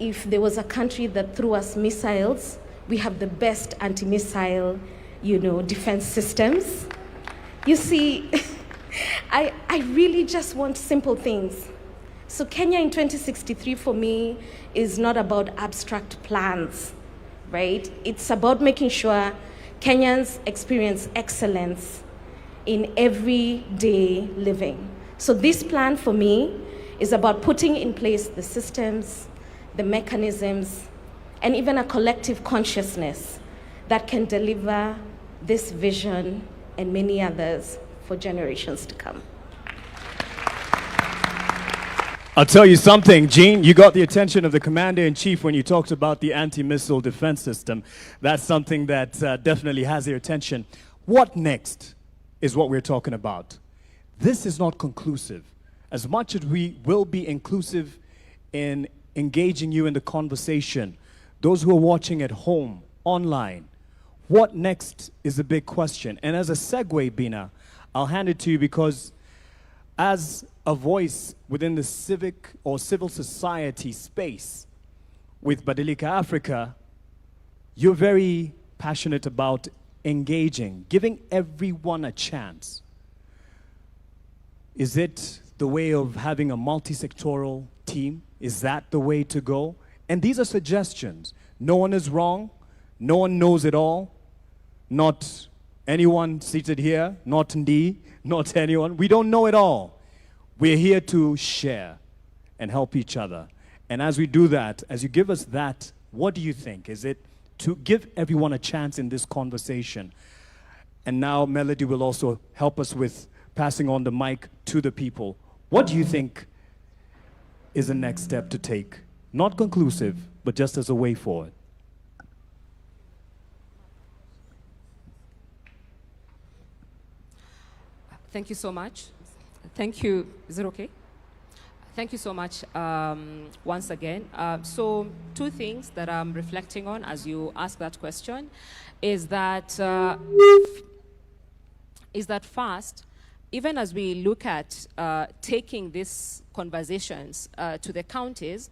if there was a country that threw us missiles, we have the best anti-missile, defense systems? You see, I really just want simple things. So Kenya in 2063 for me is not about abstract plans, right? It's about making sure Kenyans experience excellence in everyday living. So this plan for me is about putting in place the systems, the mechanisms, and even a collective consciousness that can deliver this vision and many others for generations to come. I'll tell you something, Jean, you got the attention of the Commander-in-Chief when you talked about the anti-missile defense system. That's something that definitely has your attention. What next is what we're talking about. This is not conclusive. As much as we will be inclusive in engaging you in the conversation, those who are watching at home, online, what next is a big question. And as a segue, Bina, I'll hand it to you because as a voice within the civic or civil society space with Badilika Africa, you're very passionate about engaging, giving everyone a chance. Is it the way of having a multi-sectoral team? Is that the way to go? And these are suggestions. No one is wrong. No one knows it all. Not anyone seated here, not Ndi, not anyone. We don't know it all. We're here to share and help each other. And as we do that, as you give us that, what do you think? Is it to give everyone a chance in this conversation? And now Melody will also help us with passing on the mic to the people. What do you think is the next step to take Not conclusive, but just as a way forward. Thank you so much. Thank you. Is it okay? Thank you so much once again. So 2 things that I'm reflecting on as you ask that question is that first, even as we look at taking these conversations to the counties,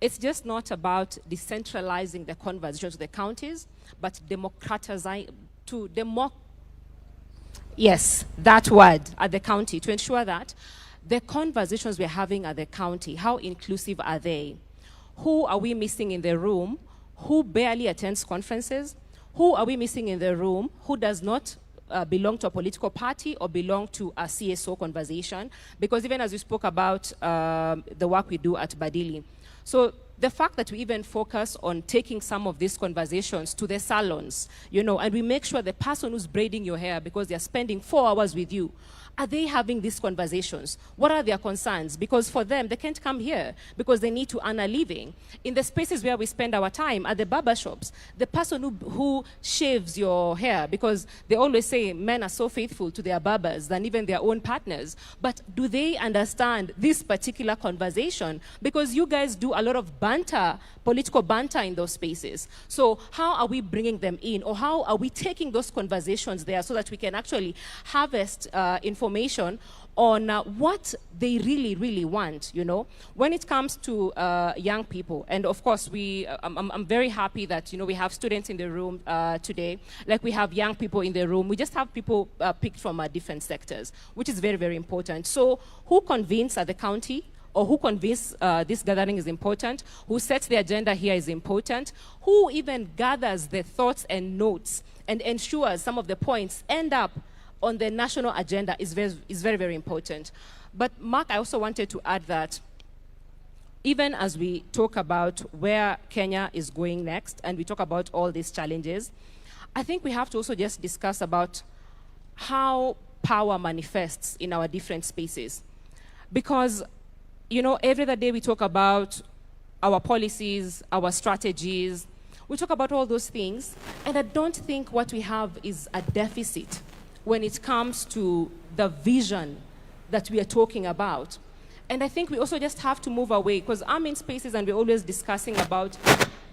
it's just not about decentralizing the conversation to the counties, but democratizing yes, that word at the county, to ensure that the conversations we're having at the county, how inclusive are they? Who are we missing in the room? Who barely attends conferences? Who are we missing in the room who does not belong to a political party or belong to a CSO conversation? Because even as we spoke about the work we do at Badili. So the fact that we even focus on taking some of these conversations to the salons, you know, and we make sure the person who's braiding your hair, because they're spending 4 hours with you, are they having these conversations? What are their concerns? Because for them, they can't come here because they need to earn a living. In the spaces where we spend our time, at the barber shops, the person who shaves your hair, because they always say men are so faithful to their barbers than even their own partners. But do they understand this particular conversation? Because you guys do a lot of banter, political banter in those spaces. So how are we bringing them in? Or how are we taking those conversations there so that we can actually harvest information on what they really, really want, you know? When it comes to young people, and of course, I'm very happy that, you know, we have students in the room today, like we have young people in the room. We just have people picked from different sectors, which is very, very important. So who convenes at the county? Or who convenes this gathering is important, who sets the agenda here is important, who even gathers the thoughts and notes and ensures some of the points end up on the national agenda is very, very important. But Mark, I also wanted to add that even as we talk about where Kenya is going next and we talk about all these challenges, I think we have to also just discuss about how power manifests in our different spaces. Because, you know, every other day we talk about our policies, our strategies, we talk about all those things, and I don't think what we have is a deficit when it comes to the vision that we are talking about. And I think we also just have to move away, because I'm in spaces and we're always discussing about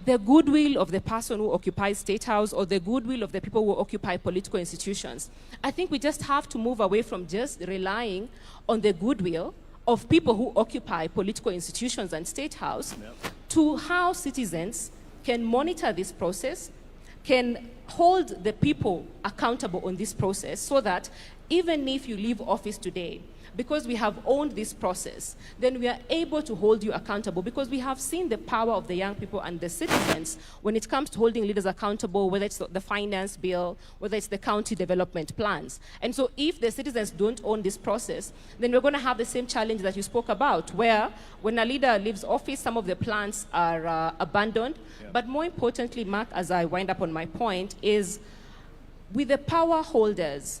the goodwill of the person who occupies State House or the goodwill of the people who occupy political institutions. I think we just have to move away from just relying on the goodwill of people who occupy political institutions and State House to how citizens can monitor this process, can hold the people accountable on this process, so that even if you leave office today, because we have owned this process, then we are able to hold you accountable, because we have seen the power of the young people and the citizens when it comes to holding leaders accountable, whether it's the finance bill, whether it's the county development plans. And so if the citizens don't own this process, then we're going to have the same challenge that you spoke about, where when a leader leaves office, some of the plans are abandoned. Yeah. But more importantly, Mark, as I wind up on my point, is with the power holders,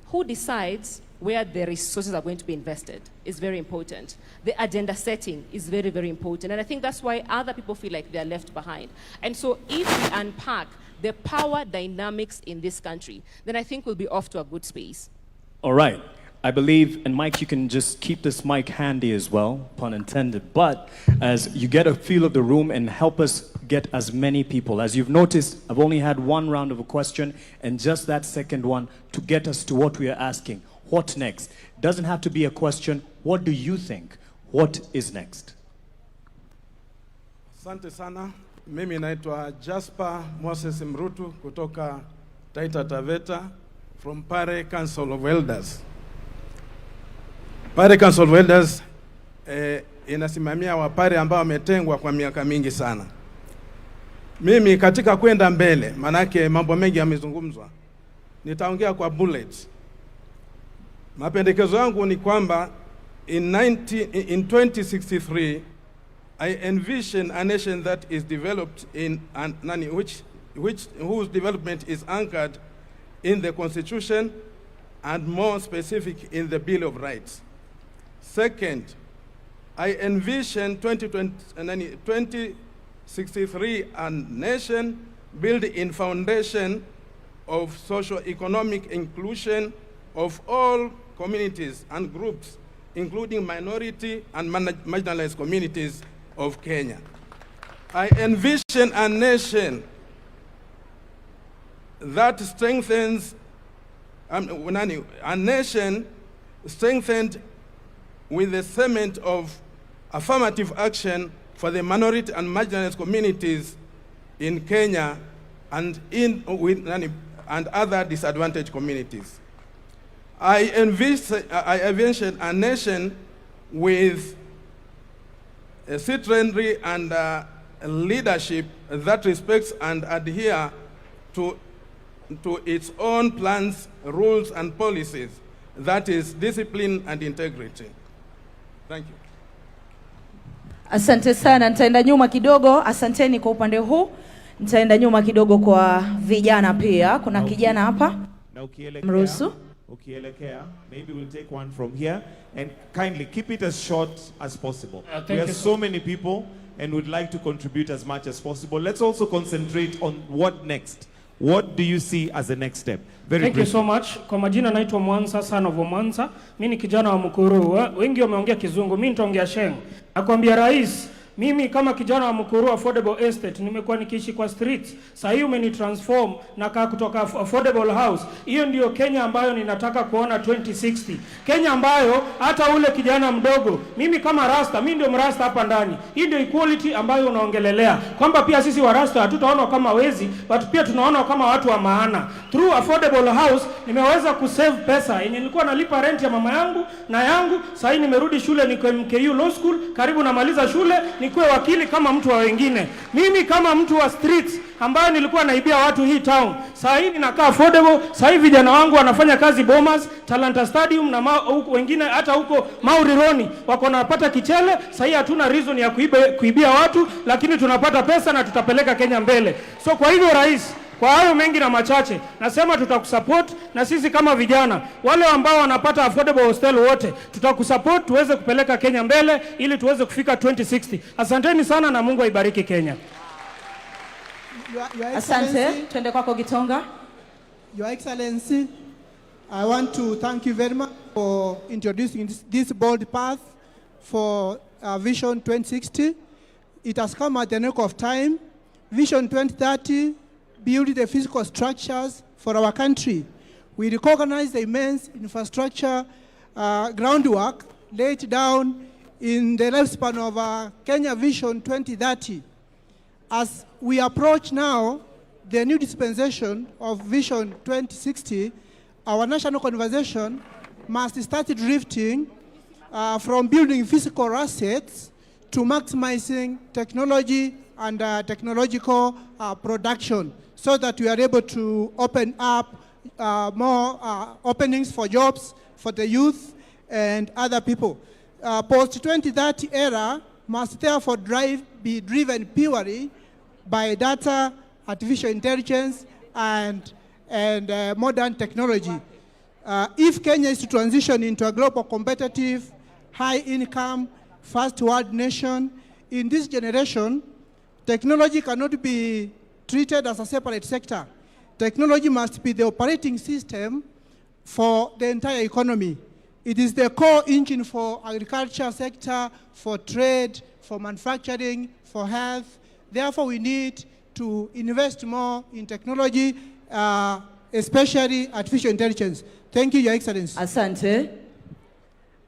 who decides where the resources are going to be invested is very important. The agenda setting is very, very important. And I think that's why other people feel like they're left behind. And so if we unpack the power dynamics in this country, then I think we'll be off to a good space. All right. I believe, and Mike, you can just keep this mic handy as well, pun intended, but as you get a feel of the room and help us get as many people. As you've noticed, I've only had one round of a question, and just that second one to get us to what we are asking. What next? Doesn't have to be a question. What do you think? What is next? Asante sana. Mimi naitwa Jasper Moses Mrutu kutoka Taita Taveta from Pare Council of Elders. Pare Council of Elders inasimamia wapare ambao wametengwa kwa miaka mingi sana. Mimi katika kwenda mbele, manake mambo mengi yamezungumzwa, nitaongea kwa bullets. Mapendekezo yangu ni kwamba in 2063 I envision a nation that is developed in whose development is anchored in the Constitution and more specific in the Bill of Rights. Second, I envision 2063 a nation built in foundation of socio-economic inclusion of all communities and groups, including minority and marginalized communities of Kenya. I envision a nation that strengthens, a nation strengthened with the cement of affirmative action for the minority and marginalized communities in Kenya and other disadvantaged communities. I envision a nation with a citizenry and leadership that respects and adhere to its own plans, rules, and policies, that is discipline and integrity. Thank you. Asante sana, nitaenda nyuma kidogo. Asanteni kwa upande huu. Nitaenda nyuma kidogo kwa vijana pia. Kuna kijana hapa. Mruhusu. Ukielekea, maybe we'll take one from here and kindly keep it as short as possible. We have so many people and would like to contribute as much as possible. Let's also concentrate on what next. What do you see as the next step? Thank you so much. Kwa majina naitwa Mwanza, son of Mwanza. Mimi ni kijana wa Mukuru. Wengi wameongea Kizungu, mimi nitaongea Sheng. Nakwambia rais, mimi kama kijana wa Mukuru affordable estate nimekuwa nikiishi kwa streets. Sasa hii umenitransform na kaa kutoka affordable house. Hiyo ndio Kenya ambayo ninataka kuona 2060. Kenya ambayo hata ule kijana mdogo, mimi kama rasta, mimi ndio mrasta hapa ndani. Hii ndio equality ambayo unaongelelea. Kwamba pia sisi wa rasta hatutaona kama wezi, but pia tunaona kama watu wa maana. Through affordable house nimeweza kusave pesa. Yenye nilikuwa nalipa rent ya mama yangu na yangu, sasa hii nimerudi shule, niko MKU Law School, karibu namaliza shule, nikuwe wakili kama mtu wa wengine. Mimi kama mtu wa streets ambayo nilikuwa naibia watu hii town, sasa hii ninakaa affordable. Sasa hivi vijana wangu wanafanya kazi Bomas, Talanta Stadium na wengine hata huko Maurironi wako napata kichele. Sasa hii hatuna reason ya kuibia watu, lakini tunapata pesa na tutapeleka Kenya mbele. So kwa hivyo rais, kwa hayo mengi na machache, nasema tutakusupport, na sisi kama vijana wale ambao wanapata affordable hostel wote tutakusupport tuweze kupeleka Kenya mbele ili tuweze kufika 2060. Asanteni sana na Mungu aibariki Kenya. Asante, twende kwako Gitonga. Your Excellency, I want to thank you very much for introducing this bold path for Vision 2060. It has come at the nick of time. Vision 2030 build the physical structures for our country. We recognize the immense infrastructure groundwork laid down in the lifespan of Kenya Vision 2030. As we approach now the new dispensation of Vision 2060, our national conversation must start drifting from building physical assets to maximizing technology and technological production, so that we are able to open up more openings for jobs for the youth and other people. Post-2030 era must therefore be driven purely by data, artificial intelligence, and modern technology. If Kenya is to transition into a global competitive, high-income, first-world nation, in this generation, technology cannot be treated as a separate sector. Technology must be the operating system for the entire economy. It is the core engine for agriculture sector, for trade, for manufacturing, for health. Therefore, we need to invest more in technology, especially artificial intelligence. Thank you, Your Excellency. Asante.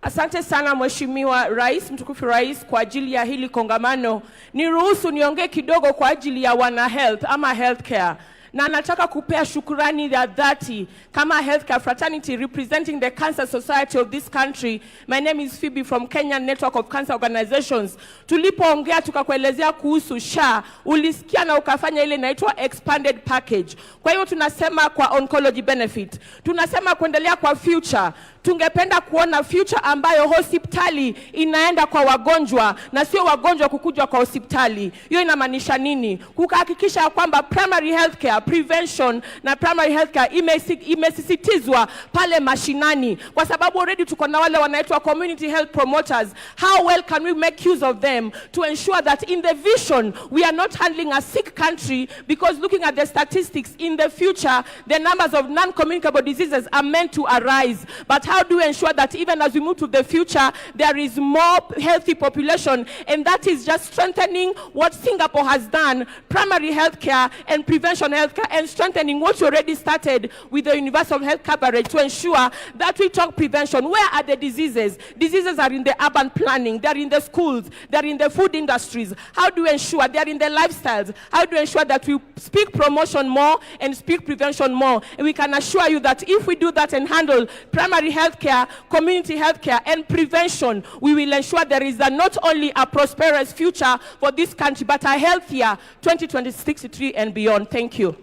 Asante sana Mheshimiwa Rais, mtukufu Rais, kwa ajili ya hili kongamano. Niruhusu niongee kidogo kwa ajili ya wana health ama healthcare. Na nataka kupea shukrani ya dhati kama healthcare fraternity representing the Cancer Society of this country. My name is Phoebe from Kenyan Network of Cancer Organizations. Tulipoongea tukakuelezea kuhusu SHA, ulisikia na ukafanya ile inaitwa expanded package. Kwa hiyo tunasema kwa oncology benefit, tunasema kuendelea kwa future, tungependa kuona future ambayo hospitali inaenda kwa wagonjwa na sio wagonjwa kukuja kwa hospitali. Hiyo inamaanisha nini? Kuhakikisha kwamba primary healthcare, prevention na primary healthcare imesisitizwa pale mashinani, kwa sababu already tuko na wale wanaitwa community health promoters. How well can we make use of them to ensure that in the vision we are not handling a sick country, because looking at the statistics in the future, the numbers of non-communicable diseases are meant to arise. But how do we ensure that even as we move to the future, there is more healthy population? And that is just strengthening what Singapore has done, primary healthcare and prevention healthcare, and strengthening what we already started with the universal health coverage to ensure that we talk prevention. Where are the diseases? Diseases are in the urban planning, they're in the schools, they're in the food industries. How do we ensure they're in the lifestyles? How do we ensure that we speak promotion more and speak prevention more? And we can assure you that if we do that and handle primary healthcare, community healthcare, and prevention, we will ensure there is not only a prosperous future for this country, but a healthier 2063 and beyond. Thank you.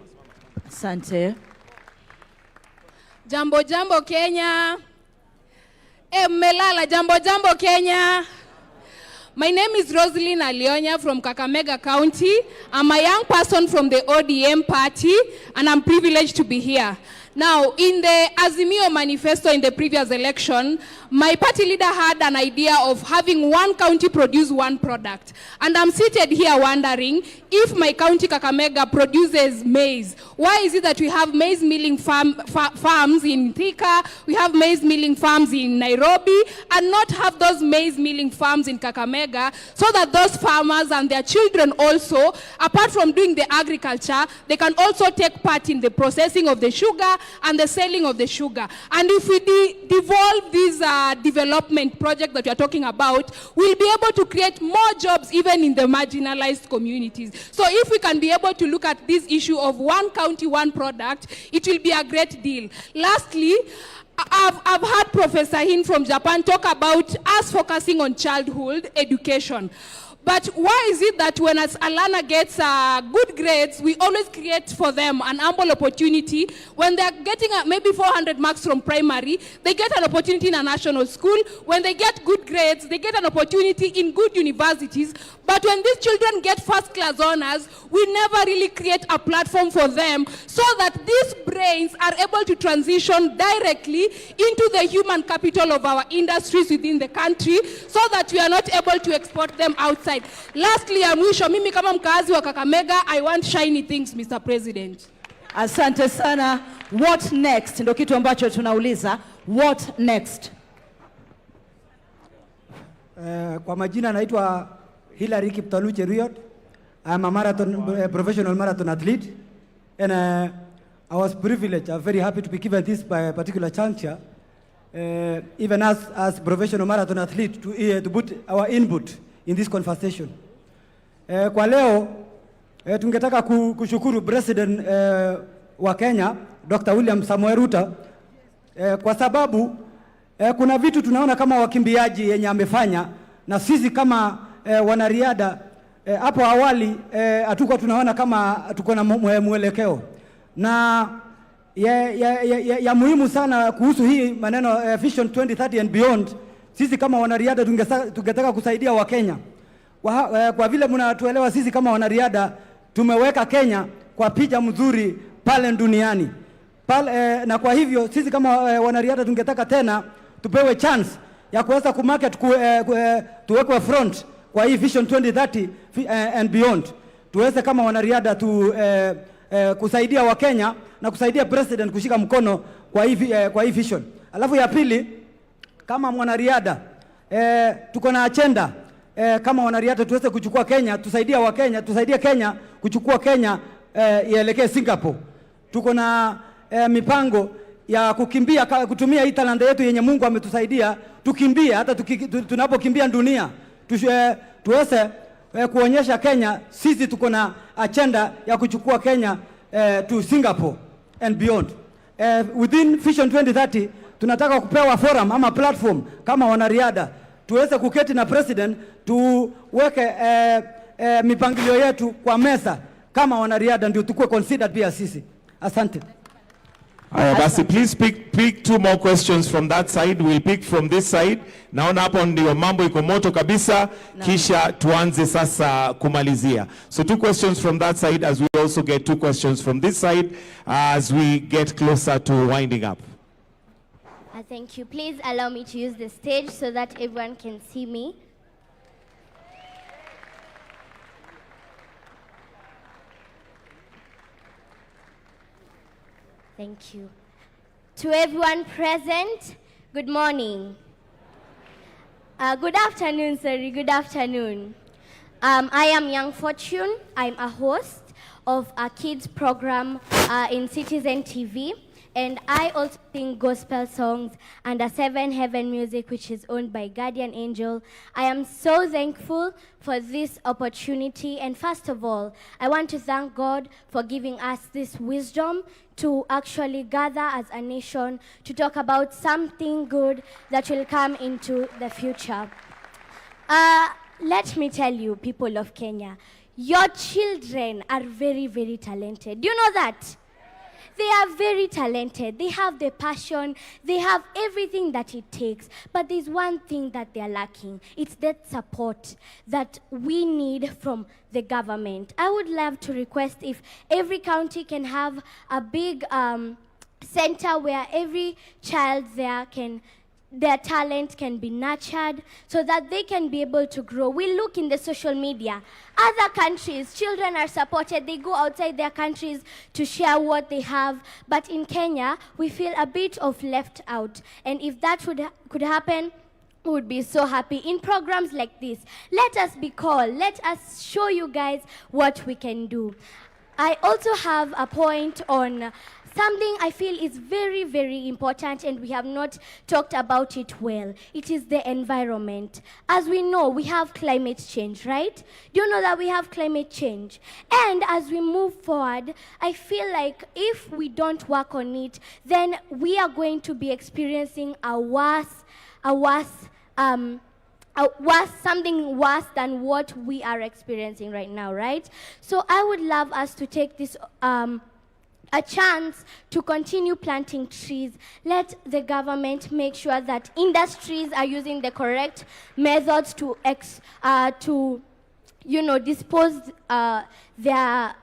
Asante. Jambo jambo Kenya. Melala jambo jambo Kenya. My name is Rosaline Alionya from Kakamega County. I'm a young person from the ODM party, and I'm privileged to be here. Now, in the Azimio manifesto in the previous election, my party leader had an idea of having one county produce one product. And I'm seated here wondering, if my county Kakamega produces maize, why is it that we have maize milling farms in Thika, we have maize milling farms in Nairobi, and not have those maize milling farms in Kakamega, so that those farmers and their children also, apart from doing the agriculture, they can also take part in the processing of the sugar and the selling of the sugar. And if we devolve this development project that we are talking about, we'll be able to create more jobs even in the marginalized communities. So if we can be able to look at this issue of one county, one product, it will be a great deal. Lastly, I've heard Professor Hin from Japan talk about us focusing on childhood education. But why is it that when a learner gets good grades, we always create for them an ample opportunity? When they're getting maybe 400 marks from primary, they get an opportunity in a national school. When they get good grades, they get an opportunity in good universities. But when these children get first-class honors, we never really create a platform for them so that these brains are able to transition directly into the human capital of our industries within the country, so that we are not able to export them outside. Lastly, mwisho, mimi kama mkazi wa Kakamega, I want shiny things, Mr. President. Asante sana. What next? Ndio kitu ambacho tunauliza. What next? Kwa majina naitwa Hilary Kiptalu Cheruiyot. I'm a professional marathon athlete, and I was privileged. I'm very happy to be given this by a particular juncture, even as professional marathon athlete, to put our input in this conversation. Kwa leo tungetaka kushukuru President wa Kenya Dr. William Ruto kwa sababu kuna vitu tunaona kama wakimbiaji yenye amefanya, na sisi kama wanariadha hapo awali hatuko tunaona kama tuko na mwelekeo, na ya muhimu sana kuhusu hii maneno Vision 2030 and beyond. Sisi kama wanariadha tungetaka kusaidia wa Kenya kwa vile mnatuelewa, sisi kama wanariadha tumeweka Kenya kwa picha mzuri pale duniani pale, na kwa hivyo sisi kama wanariadha tungetaka tena tupewe chance ya kuweza kumarket tuwekwe front kwa hii Vision 2030 and beyond, tuweze kama wanariadha kusaidia wa Kenya na kusaidia president kushika mkono kwa hii vision. Alafu ya pili, kama mwanariadha tuko na agenda kama wanariadha tuweze kuchukua Kenya, tusaidia wa Kenya, tusaidie Kenya kuchukua Kenya ielekee Singapore. Tuko na mipango ya kukimbia, kutumia hii talanta yetu yenye Mungu ametusaidia, tukimbia hata tunapokimbia dunia, tuweze kuonyesha Kenya sisi tuko na agenda ya kuchukua Kenya to Singapore and beyond. Within Vision 2030 tunataka kupewa forum ama platform kama wanariadha, tuweze kuketi na president, tuweke mipangilio yetu kwa meza kama wanariadha, ndio tukue considered pia sisi. Asante. Basi, please pick 2 more questions from that side. We'll pick from this side. Naona hapo ndio mambo iko moto kabisa. Kisha tuanze sasa kumalizia. So 2 questions from that side as we also get 2 questions from this side as we get closer to winding up. Thank you. Please allow me to use the stage so that everyone can see me. Thank you. To everyone present, good morning. Good afternoon, sorry, good afternoon. I am Young Fortune. I'm a host of a kids program in Citizen TV. And I also sing gospel songs under 7 Heaven Music, which is owned by Guardian Angel. I am so thankful for this opportunity. And first of all, I want to thank God for giving us this wisdom to actually gather as a nation to talk about something good that will come into the future. Let me tell you, people of Kenya, your children are very, very talented. Do you know that? They are very talented. They have the passion. They have everything that it takes. But there's one thing that they're lacking. It's that support that we need from the government. I would love to request if every county can have a big center where every child there their talent can be nurtured so that they can be able to grow. We look in the social media. Other countries, children are supported. They go outside their countries to share what they have. But in Kenya, we feel a bit of left out. And if that could happen, we would be so happy. In programs like this, let us be called. Let us show you guys what we can do. I also have a point on something I feel is very, very important, and we have not talked about it well. It is the environment. As we know, we have climate change, right? Do you know that we have climate change? And as we move forward, I feel like if we don't work on it, then we are going to be experiencing something worse than what we are experiencing right now, right? So I would love us to take this a chance to continue planting trees. Let the government make sure that industries are using the correct methods to dispose their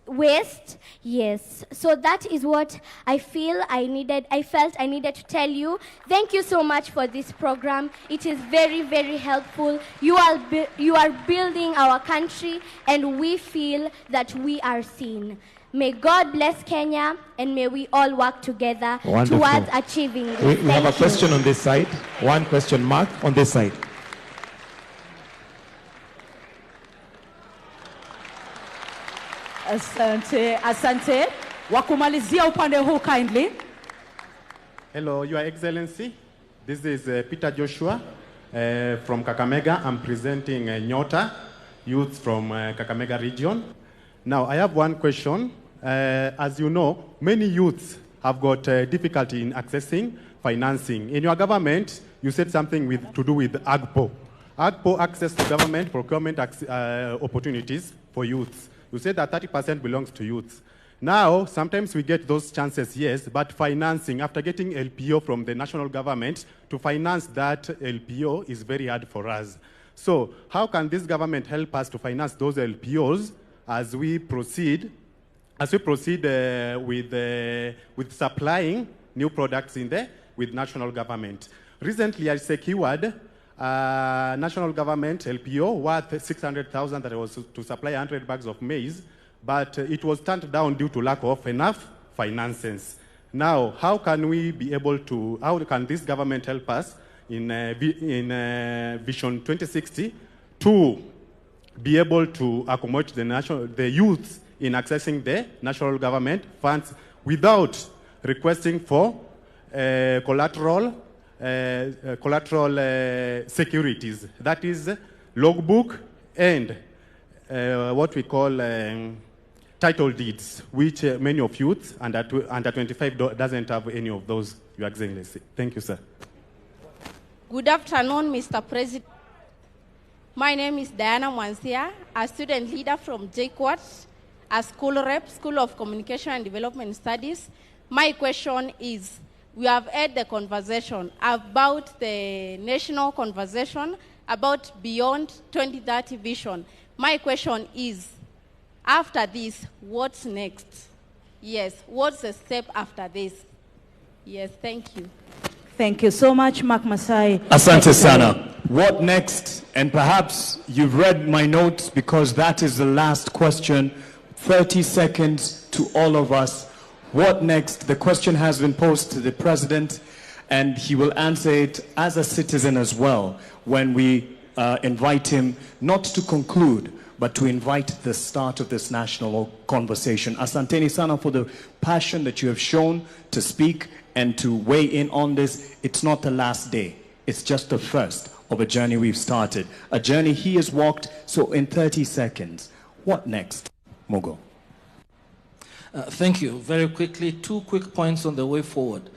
waste. Yes. So that is what I felt I needed to tell you. Thank you so much for this program. It is very, very helpful. You are building our country, and we feel that we are seen. May God bless Kenya, and may we all work together towards achieving this. We have a question on this side. One question mark on this side. Asante. Wakumalizia upande huu kindly. Hello, Your Excellency. This is Peter Joshua from Kakamega. I'm presenting Nyota youth from Kakamega region. Now, I have one question. As you know, many youths have got difficulty in accessing financing. In your government, you said something to do with AGPO. AGPO, access to government procurement opportunities for youths. You said that 30% belongs to youths. Now, sometimes we get those chances, yes, but financing, after getting LPO from the national government, to finance that LPO is very hard for us. So, how can this government help us to finance those LPOs as we proceed with supplying new products with national government? Recently, I secured national government LPO worth 600,000 that was to supply 100 bags of maize, but it was turned down due to lack of enough finances. Now, how can this government help us in Vision 2060 to be able to accommodate the youth in accessing the national government funds without requesting for collateral securities? That is logbook and what we call title deeds, which many of youth under 25 doesn't have any of those, Your Excellency. Thank you, sir. Good afternoon, Mr. President. My name is Diana Mwansia, a student leader from JKUAT, a school rep, School of Communication and Development Studies. My question is, we have had the conversation about the national conversation about beyond 2030 vision. My question is, after this, what's next? Yes, what's the step after this? Yes, thank you. Thank you so much, Mark Masai. Asante sana. What next? And perhaps you've read my notes because that is the last question. 30 seconds to all of us. What next? The question has been posed to the president, and he will answer it as a citizen as well when we invite him not to conclude, but to invite the start of this national conversation. Asanteni sana for the passion that you have shown to speak and to weigh in on this. It's not the last day. It's just the first of a journey we've started. A journey he has walked. So in 30 seconds, what next? Mogo. Thank you. Very quickly, 2 quick points on the way forward.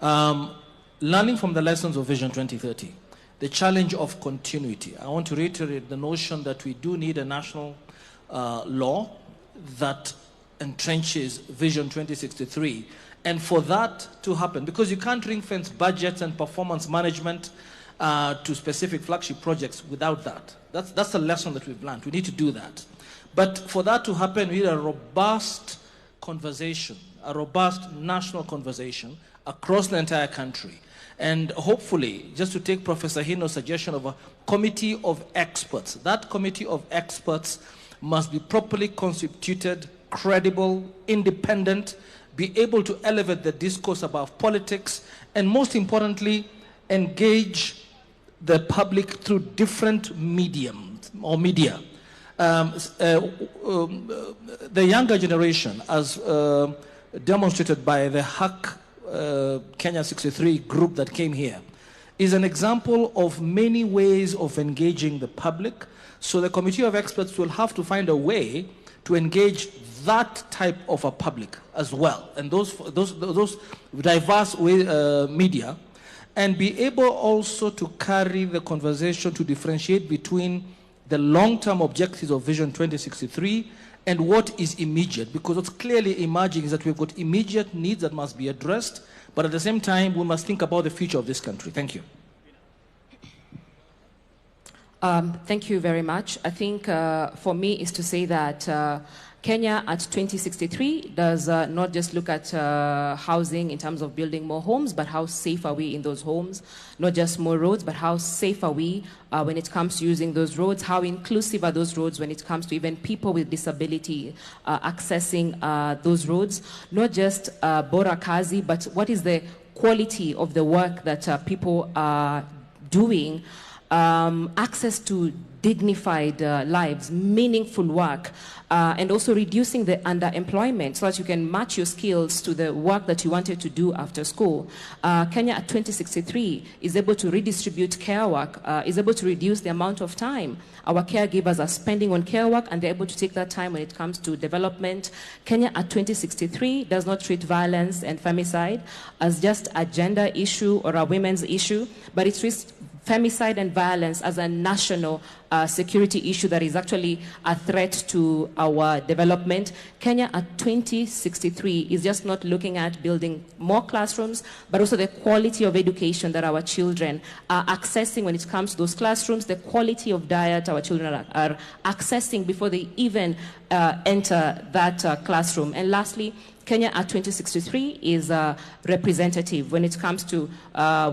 Learning from the lessons of Vision 2030, the challenge of continuity. I want to reiterate the notion that we do need a national law that entrenches Vision 2063. And for that to happen, because you can't ring-fence budgets and performance management to specific flagship projects without that. That's a lesson that we've learned. We need to do that. But for that to happen, we need a robust conversation, a robust national conversation across the entire country. And hopefully, just to take Professor Hino's suggestion of a committee of experts, that committee of experts must be properly constituted, credible, independent, be able to elevate the discourse about politics, and most importantly, engage the public through different mediums or media. The younger generation, as demonstrated by the Hack Kenya 63 group that came here, is an example of many ways of engaging the public. So the committee of experts will have to find a way to engage that type of a public as well, and those diverse media, and be able also to carry the conversation to differentiate between the long-term objectives of Vision 2063 and what is immediate, because what's clearly emerging is that we've got immediate needs that must be addressed, but at the same time, we must think about the future of this country. Thank you. Thank you very much. I think for me is to say that Kenya at 2063 does not just look at housing in terms of building more homes, but how safe are we in those homes? Not just more roads, but how safe are we when it comes to using those roads? How inclusive are those roads when it comes to even people with disability accessing those roads? Not just bora kazi, but what is the quality of the work that people are doing? Access to dignified lives, meaningful work, and also reducing the underemployment so that you can match your skills to the work that you wanted to do after school. Kenya at 2063 is able to redistribute care work, is able to reduce the amount of time our caregivers are spending on care work, and they're able to take that time when it comes to development. Kenya at 2063 does not treat violence and femicide as just a gender issue or a women's issue, but it treats femicide and violence as a national security issue that is actually a threat to our development. Kenya at 2063 is just not looking at building more classrooms, but also the quality of education that our children are accessing when it comes to those classrooms, the quality of diet our children are accessing before they even enter that classroom. And lastly, Kenya at 2063 is representative when it comes to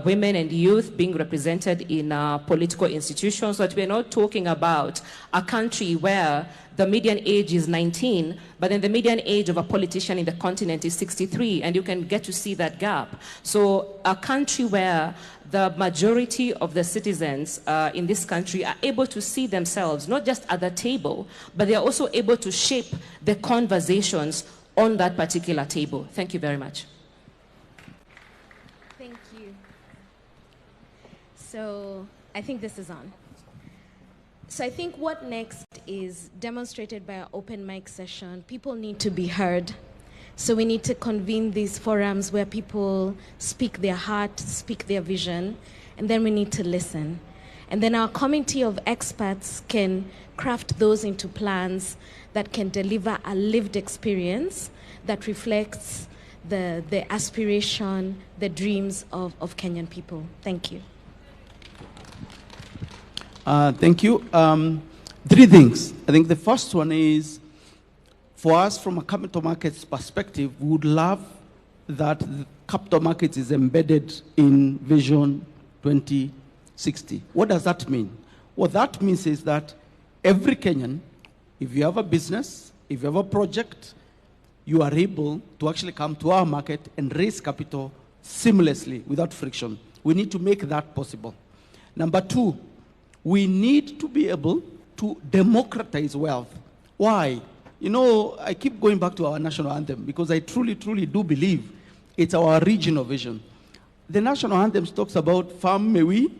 women and youth being represented in political institutions, so that we're not talking about a country where the median age is 19, but then the median age of a politician in the continent is 63, and you can get to see that gap. So a country where the majority of the citizens in this country are able to see themselves, not just at the table, but they are also able to shape the conversations on that particular table. Thank you very much. Thank you. So I think this is on. So I think what next is demonstrated by our open mic session. People need to be heard. So we need to convene these forums where people speak their heart, speak their vision, and then we need to listen. And then our committee of experts can craft those into plans that can deliver a lived experience that reflects the aspiration, the dreams of Kenyan people. Thank you. Thank you. 3 things. I think the first one is, for us from a capital markets perspective, we would love that the capital markets is embedded in Vision 2060. What does that mean? What that means is that every Kenyan, if you have a business, if you have a project, you are able to actually come to our market and raise capital seamlessly without friction. We need to make that possible. Number 2, we need to be able to democratize wealth. Why? You know, I keep going back to our national anthem because I truly, truly do believe it's our regional vision. The national anthem talks about farm may we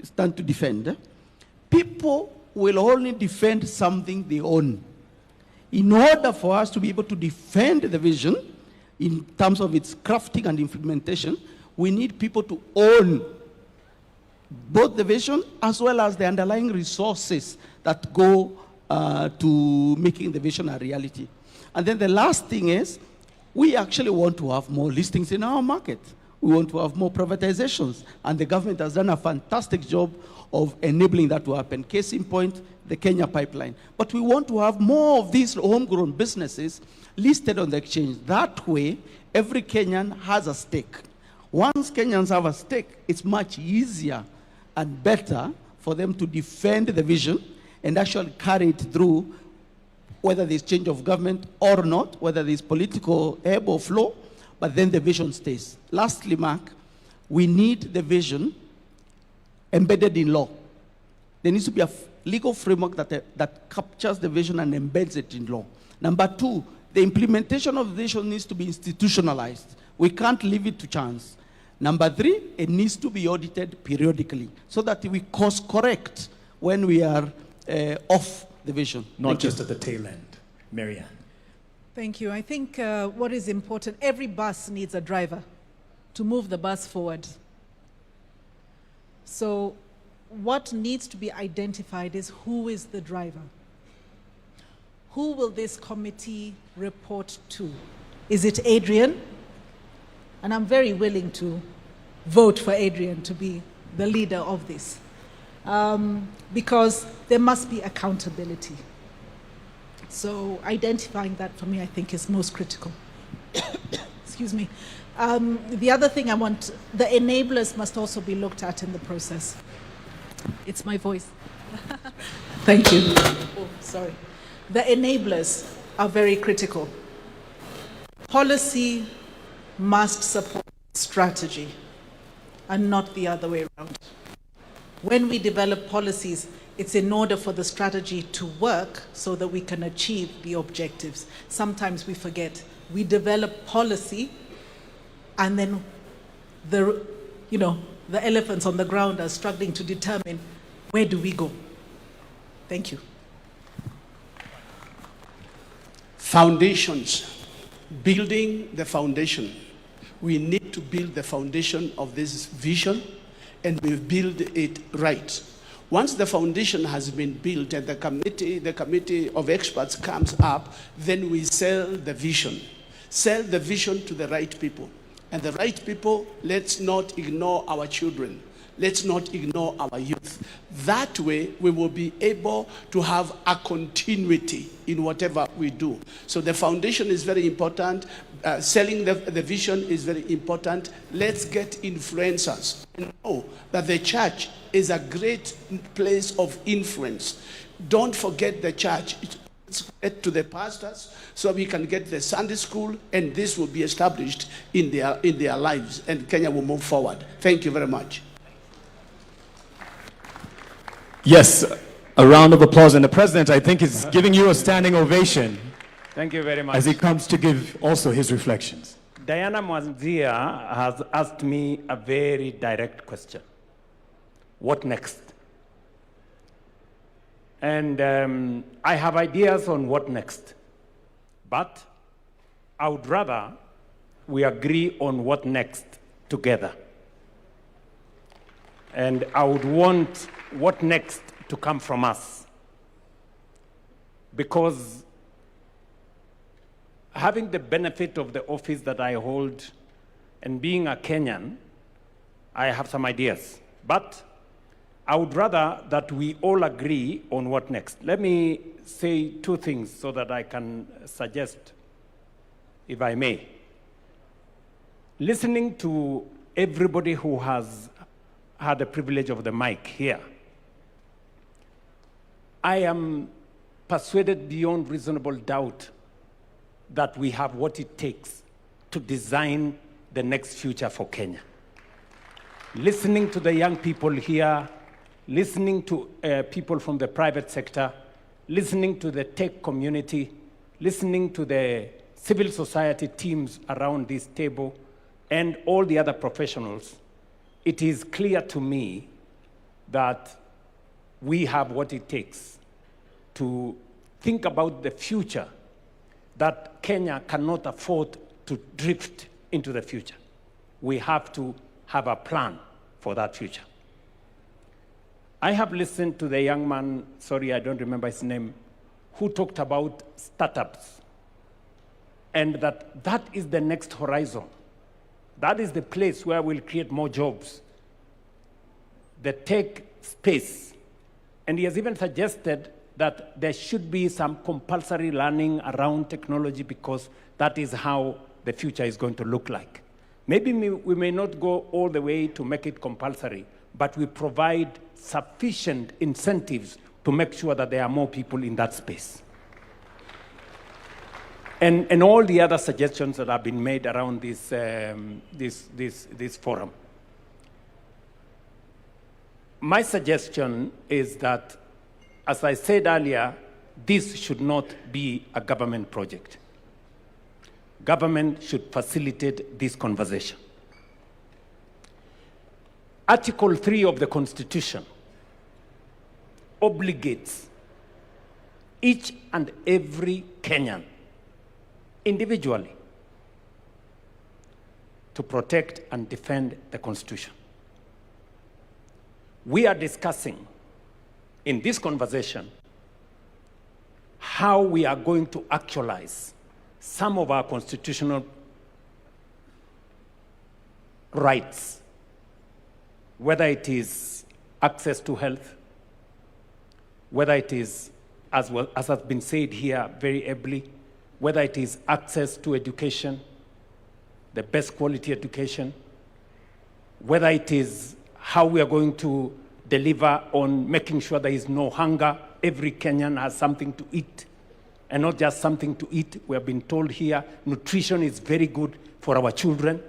stand to defend. People will only defend something they own. In order for us to be able to defend the vision in terms of its crafting and implementation, we need people to own both the vision as well as the underlying resources that go to making the vision a reality. And then the last thing is, we actually want to have more listings in our market. We want to have more privatizations. And the government has done a fantastic job of enabling that to happen. Case in point, the Kenya pipeline. But we want to have more of these homegrown businesses listed on the exchange. That way, every Kenyan has a stake. Once Kenyans have a stake, it's much easier and better for them to defend the vision and actually carry it through, whether there's change of government or not, whether there's political ebb or flow, but then the vision stays. Lastly, Mark, we need the vision embedded in law. There needs to be a legal framework that captures the vision and embeds it in law. Number 2, the implementation of the vision needs to be institutionalized. We can't leave it to chance. Number 3, it needs to be audited periodically so that we course correct when we are off the vision. Not just at the tail end. Marianne. Thank you. I think what is important, every bus needs a driver to move the bus forward. So what needs to be identified is who is the driver. Who will this committee report to? Is it Adrian? And I'm very willing to vote for Adrian to be the leader of this. Because there must be accountability. So identifying that for me, I think, is most critical. Excuse me. The other thing I want, the enablers must also be looked at in the process. It's my voice. Thank you. Oh, sorry. The enablers are very critical. Policy must support strategy and not the other way around. When we develop policies, it's in order for the strategy to work so that we can achieve the objectives. Sometimes we forget. We develop policy and then the elephants on the ground are struggling to determine where do we go. Thank you. Foundations. Building the foundation. We need to build the foundation of this vision, and we build it right. Once the foundation has been built and the committee of experts comes up, then we sell the vision. Sell the vision to the right people. And the right people, let's not ignore our children. Let's not ignore our youth. That way, we will be able to have a continuity in whatever we do. So the foundation is very important. Selling the vision is very important. Let's get influencers and know that the church is a great place of influence. Don't forget the church. Let's get to the pastors so we can get the Sunday school, and this will be established in their lives, and Kenya will move forward. Thank you very much. Yes, a round of applause. And the president, I think, is giving you a standing ovation. Thank you very much. As he comes to give also his reflections. Diana Mwanzia has asked me a very direct question. What next? And I have ideas on what next. But I would rather we agree on what next together. And I would want what next to come from us. Because having the benefit of the office that I hold and being a Kenyan, I have some ideas. But I would rather that we all agree on what next. Let me say two things so that I can suggest, if I may. Listening to everybody who has had the privilege of the mic here, I am persuaded beyond reasonable doubt that we have what it takes to design the next future for Kenya. Listening to the young people here, listening to people from the private sector, listening to the tech community, listening to the civil society teams around this table, and all the other professionals, it is clear to me that we have what it takes to think about the future, that Kenya cannot afford to drift into the future. We have to have a plan for that future. I have listened to the young man, sorry, I don't remember his name, who talked about startups, and that is the next horizon. That is the place where we'll create more jobs, the tech space. And he has even suggested that there should be some compulsory learning around technology because that is how the future is going to look like. Maybe we may not go all the way to make it compulsory, but we provide sufficient incentives to make sure that there are more people in that space. And all the other suggestions that have been made around this forum. My suggestion is that, as I said earlier, this should not be a government project. Government should facilitate this conversation. Article 3 of the Constitution obligates each and every Kenyan individually to protect and defend the Constitution. We are discussing in this conversation how we are going to actualize some of our constitutional rights, whether it is access to health, whether it is, as has been said here very ably, whether it is access to education, the best quality education, whether it is how we are going to deliver on making sure there is no hunger, every Kenyan has something to eat, and not just something to eat. We have been told here nutrition is very good for our children.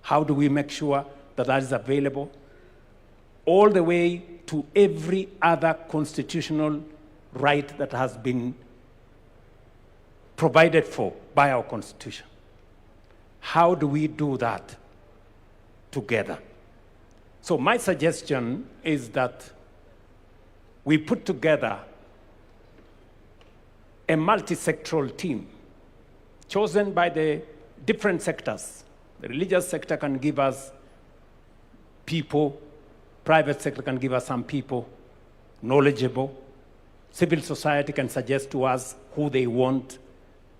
How do we make sure that that is available? All the way to every other constitutional right that has been provided for by our Constitution. How do we do that together? So my suggestion is that we put together a multi-sectoral team chosen by the different sectors. The religious sector can give us people, private sector can give us some people, knowledgeable. Civil society can suggest to us who they want.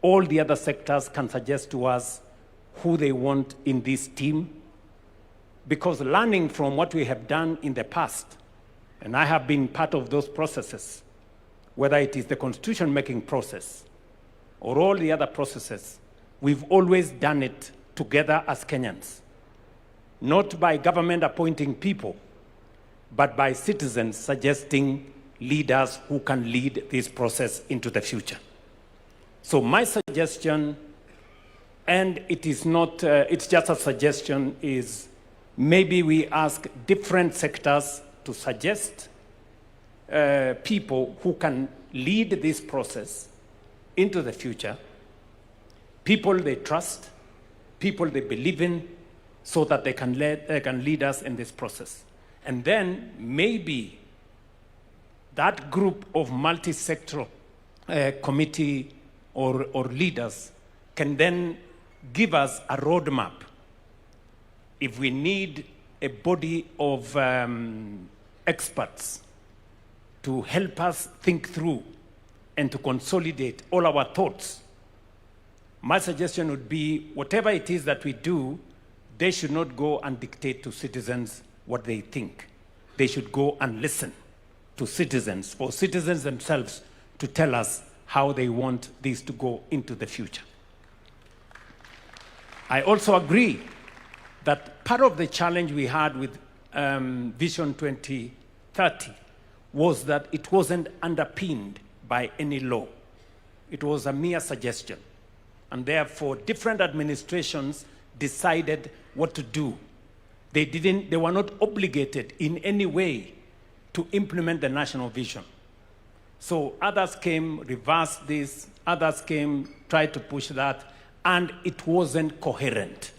All the other sectors can suggest to us who they want in this team. Because learning from what we have done in the past, and I have been part of those processes, whether it is the constitution-making process or all the other processes, we've always done it together as Kenyans. Not by government appointing people, but by citizens suggesting leaders who can lead this process into the future. So my suggestion, and it is not, it's just a suggestion, is maybe we ask different sectors to suggest people who can lead this process into the future, people they trust, people they believe in, so that they can lead us in this process. And then maybe that group of multi-sectoral committee or leaders can then give us a roadmap. If we need a body of experts to help us think through and to consolidate all our thoughts, My suggestion would be whatever it is that we do, they should not go and dictate to citizens what they think. They should go and listen to citizens, for citizens themselves to tell us how they want this to go into the future. I also agree that part of the challenge we had with Vision 2030 was that it wasn't underpinned by any law. It was a mere suggestion. And therefore, different administrations decided what to do. They were not obligated in any way to implement the national vision. So others came, reversed this, others came, tried to push that, and it wasn't coherent.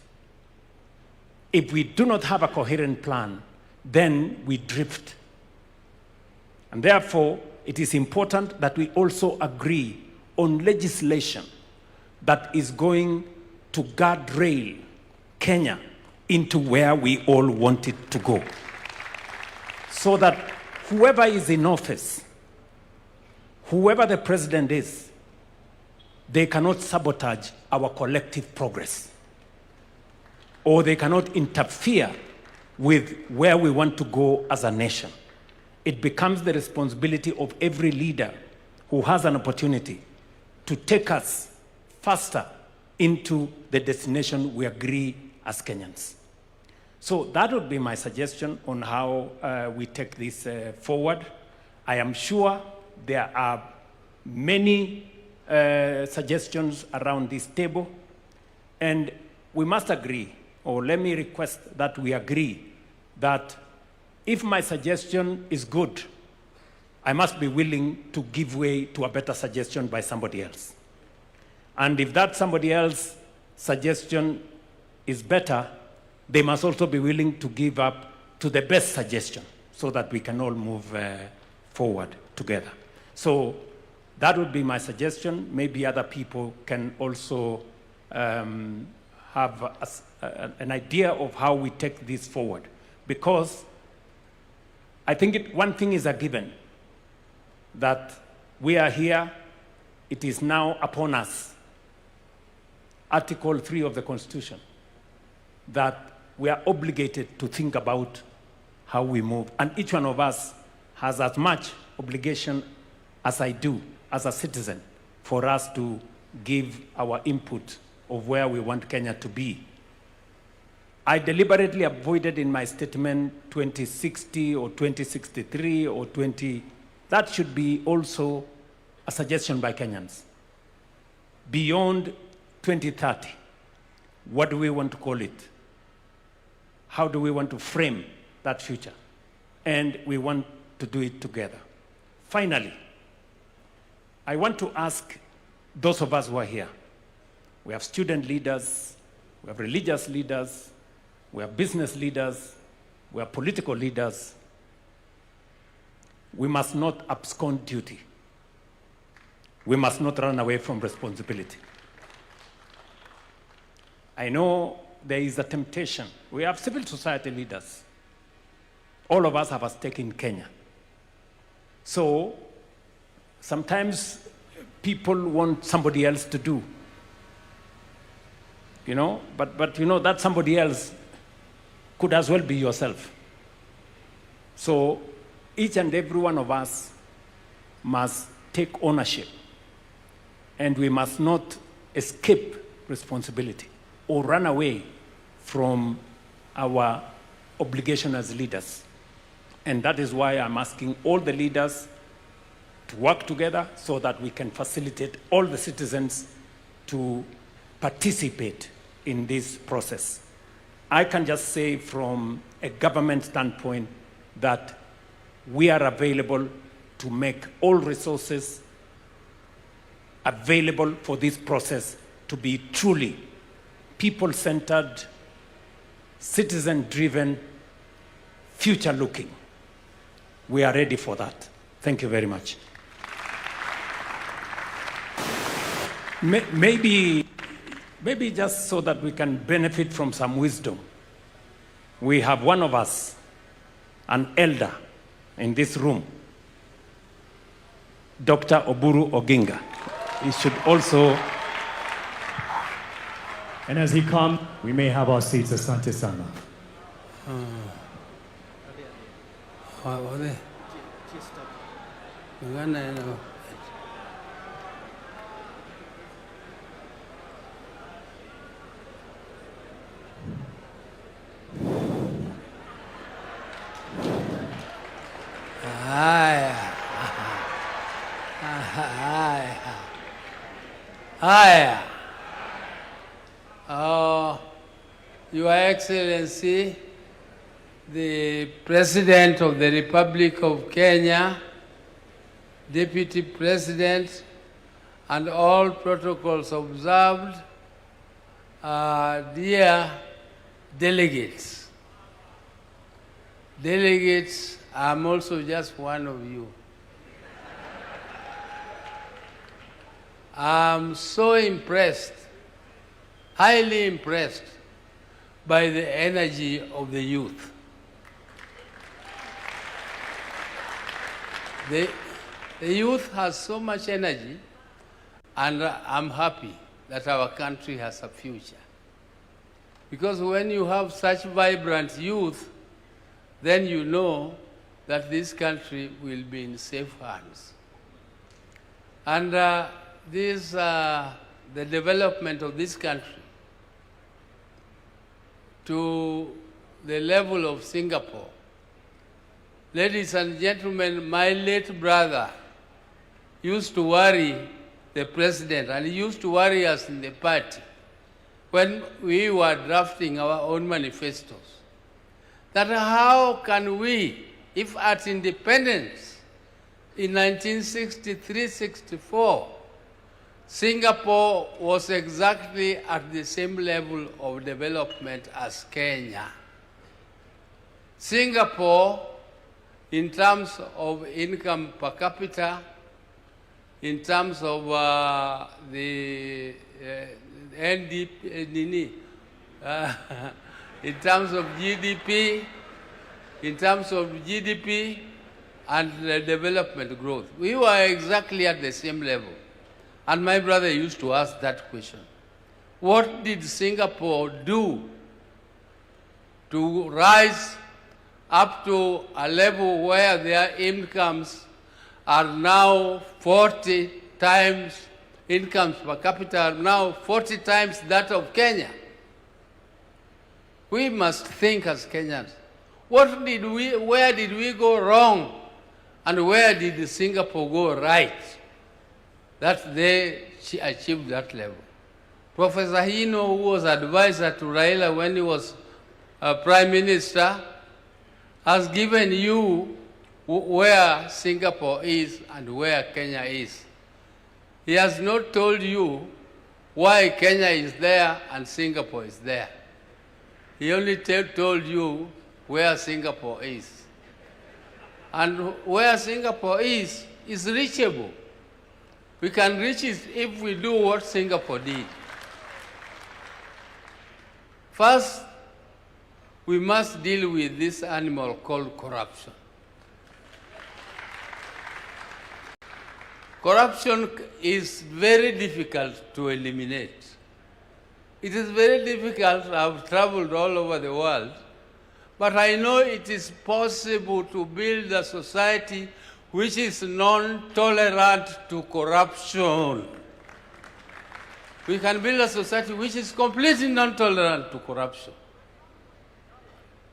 If we do not have a coherent plan, then we drift. And therefore, it is important that we also agree on legislation that is going to guardrail Kenya into where we all want it to go. So that whoever is in office, whoever the president is, they cannot sabotage our collective progress, or they cannot interfere with where we want to go as a nation. It becomes the responsibility of every leader who has an opportunity to take us faster into the destination we agree as Kenyans. So that would be my suggestion on how we take this forward. I am sure there are many suggestions around this table, and we must agree, or let me request that we agree, that if my suggestion is good, I must be willing to give way to a better suggestion by somebody else. And if that somebody else's suggestion is better, they must also be willing to give up to the best suggestion so that we can all move forward together. So that would be my suggestion. Maybe other people can also have an idea of how we take this forward. Because I think one thing is a given, that we are here, it is now upon us, Article 3 of the Constitution, that we are obligated to think about how we move. And each one of us has as much obligation as I do as a citizen for us to give our input of where we want Kenya to be. I deliberately avoided in my statement 2060 or 2063 or 20. That should be also a suggestion by Kenyans. Beyond 2030, what do we want to call it? How do we want to frame that future? And we want to do it together. Finally, I want to ask those of us who are here. We have student leaders, we have religious leaders, we have business leaders, we have political leaders. We must not abscond duty. We must not run away from responsibility. I know there is a temptation. We have civil society leaders. All of us have a stake in Kenya. So sometimes people want somebody else to do. You know, but you know that somebody else could as well be yourself. So each and every one of us must take ownership, and we must not escape responsibility or run away from our obligation as leaders. And that is why I'm asking all the leaders to work together so that we can facilitate all the citizens to participate in this process. I can just say from a government standpoint that we are available to make all resources available for this process to be truly people-centered, citizen-driven, future-looking. We are ready for that. Thank you very much. Maybe just so that we can benefit from some wisdom, we have one of us, an elder in this room, Dr. Oburu Oginga. He should also And as he comes, we may have our seats. Asante sana. Hi. Your Excellency, the President of the Republic of Kenya, Deputy President, and all protocols observed, dear delegates. Delegates, I'm also just one of you. I'm so impressed, highly impressed by the energy of the youth. The youth has so much energy, and I'm happy that our country has a future. Because when you have such vibrant youth, then you know that this country will be in safe hands. And the development of this country to the level of Singapore. Ladies and gentlemen, my late brother used to worry the president, and he used to worry us in the party when we were drafting our own manifestos, that how can we, if at independence in 1963-64, Singapore was exactly at the same level of development as Kenya. Singapore, in terms of income per capita, in terms of the NDP, in terms of GDP, and the development growth, we were exactly at the same level. And my brother used to ask that question. What did Singapore do to rise up to a level where their incomes are now 40 times, incomes per capita are now 40 times that of Kenya? We must think as Kenyans. Where did we go wrong? And where did Singapore go right? That they achieved that level. Professor Hino, who was advisor to Raila when he was Prime Minister, has given you where Singapore is and where Kenya is. He has not told you why Kenya is there and Singapore is there. He only told you where Singapore is. And where Singapore is reachable. We can reach it if we do what Singapore did. First, we must deal with this animal called corruption. Corruption is very difficult to eliminate. It is very difficult. I've traveled all over the world, but I know it is possible to build a society which is non-tolerant to corruption. We can build a society which is completely non-tolerant to corruption.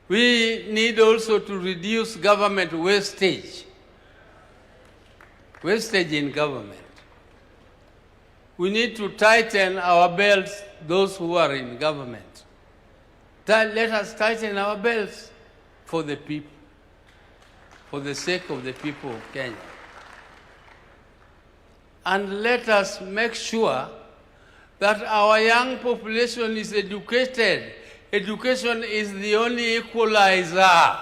We need also to reduce government wastage in government. We need to tighten our belts, those who are in government. Let us tighten our belts for the people, for the sake of the people of Kenya. And let us make sure that our young population is educated. Education is the only equalizer.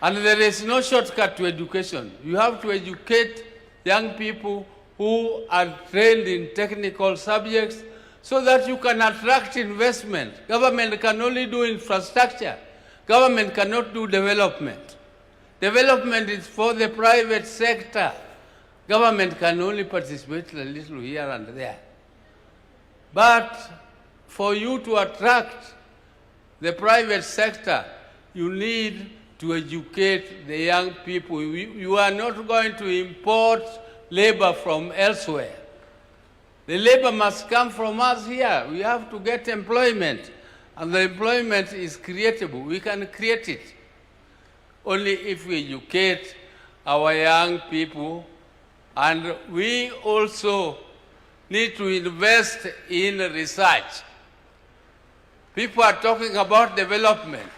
And there is no shortcut to education. You have to educate young people who are trained in technical subjects so that you can attract investment. Government can only do infrastructure. Government cannot do development. Development is for the private sector. Government can only participate a little here and there. But for you to attract the private sector, you need to educate the young people. You are not going to import labor from elsewhere. The labor must come from us here. We have to get employment, and the employment is creatable. We can create it only if we educate our young people, and we also need to invest in research. People are talking about development,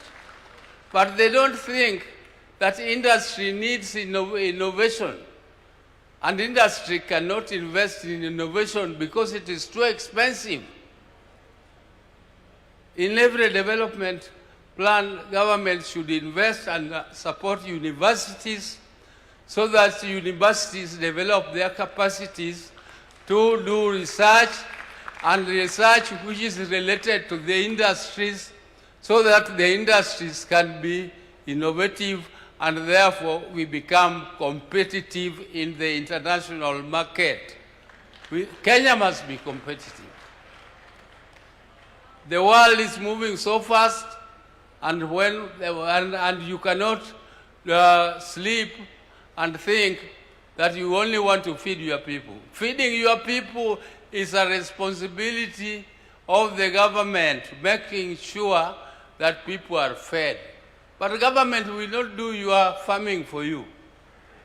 but they don't think that industry needs innovation. And industry cannot invest in innovation because it is too expensive. In every development plan, government should invest and support universities so that universities develop their capacities to do research, and research which is related to the industries, so that the industries can be innovative and therefore we become competitive in the international market. Kenya must be competitive. The world is moving so fast, and you cannot sleep and think that you only want to feed your people. Feeding your people is a responsibility of the government, making sure that people are fed. But the government will not do your farming for you.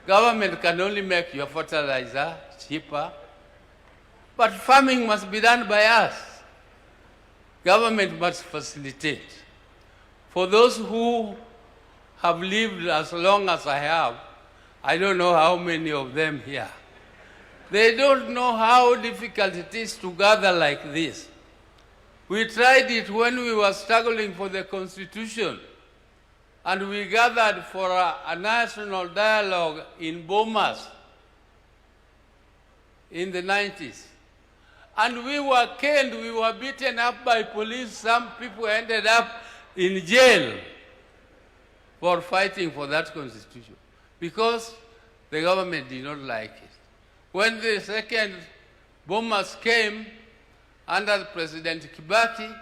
Government can only make your fertilizer cheaper, but farming must be done by us. Government must facilitate. For those who have lived as long as I have, I don't know how many of them here, they don't know how difficult it is to gather like this. We tried it when we were struggling for the Constitution, and we gathered for a national dialogue in Bomas in the 90s. And we were caned, we were beaten up by police. Some people ended up in jail for fighting for that Constitution because the government did not like it. When the second bombers came under President Kibaki,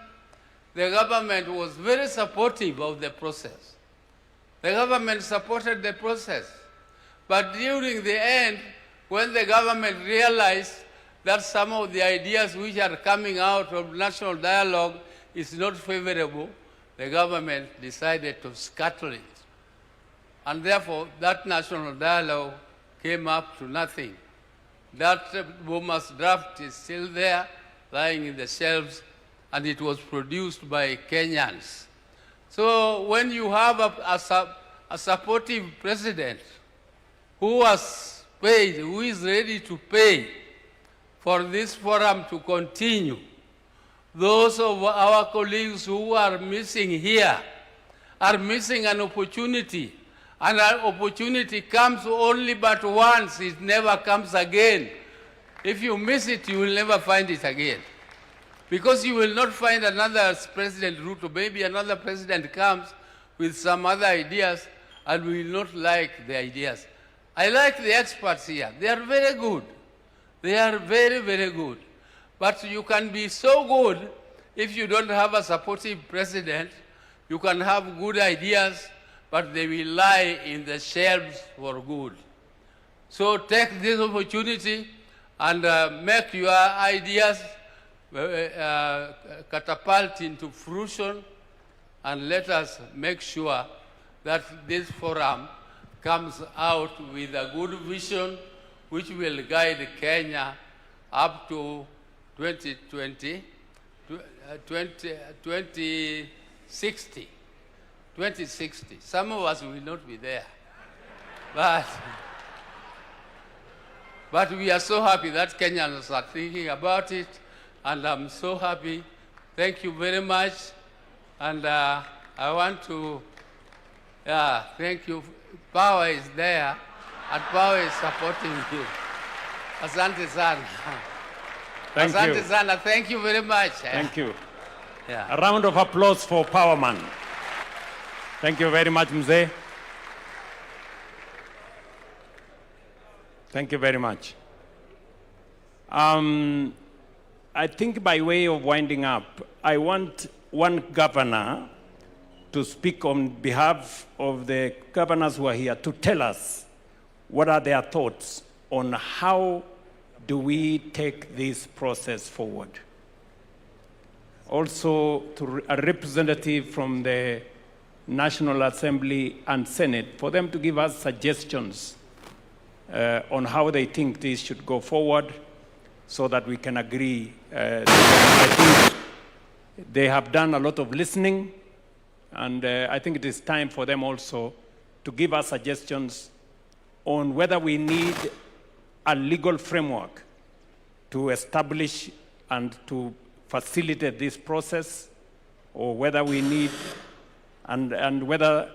the government was very supportive of the process. The government supported the process. But during the end, when the government realized that some of the ideas which are coming out of national dialogue is not favorable, the government decided to scuttle it. And therefore, that national dialogue came up to nothing. That Boma's draft is still there, lying in the shelves, and it was produced by Kenyans. So when you have a supportive president who has paid, who is ready to pay for this forum to continue, those of our colleagues who are missing here are missing an opportunity. And an opportunity comes only but once, it never comes again. If you miss it, you will never find it again. Because you will not find another President Ruto. Maybe another president comes with some other ideas and we will not like the ideas. I like the experts here. They are very good. They are very, very good. But you can be so good if you don't have a supportive president. You can have good ideas, but they will lie in the shelves for good. So take this opportunity and make your ideas catapult into fruition, and let us make sure that this forum comes out with a good vision which will guide Kenya up to 2060. 2060. Some of us will not be there. But we are so happy that Kenyans are thinking about it, and I'm so happy. Thank you very much. And I want to thank you. Power is there, and power is supporting you. Asante sana. Thank Asante you. sana. Thank you very much. Thank you. Yeah. A round of applause for Powerman. Thank you very much, Mzee. Thank you very much. I think by way of winding up, I want one governor to speak on behalf of the governors who are here to tell us what are their thoughts on how do we take this process forward. Also, to a representative from the National Assembly and Senate, for them to give us suggestions on how they think this should go forward so that we can agree. I think they have done a lot of listening, and I think it is time for them also to give us suggestions on whether we need a legal framework to establish and to facilitate this process, or whether we need, and whether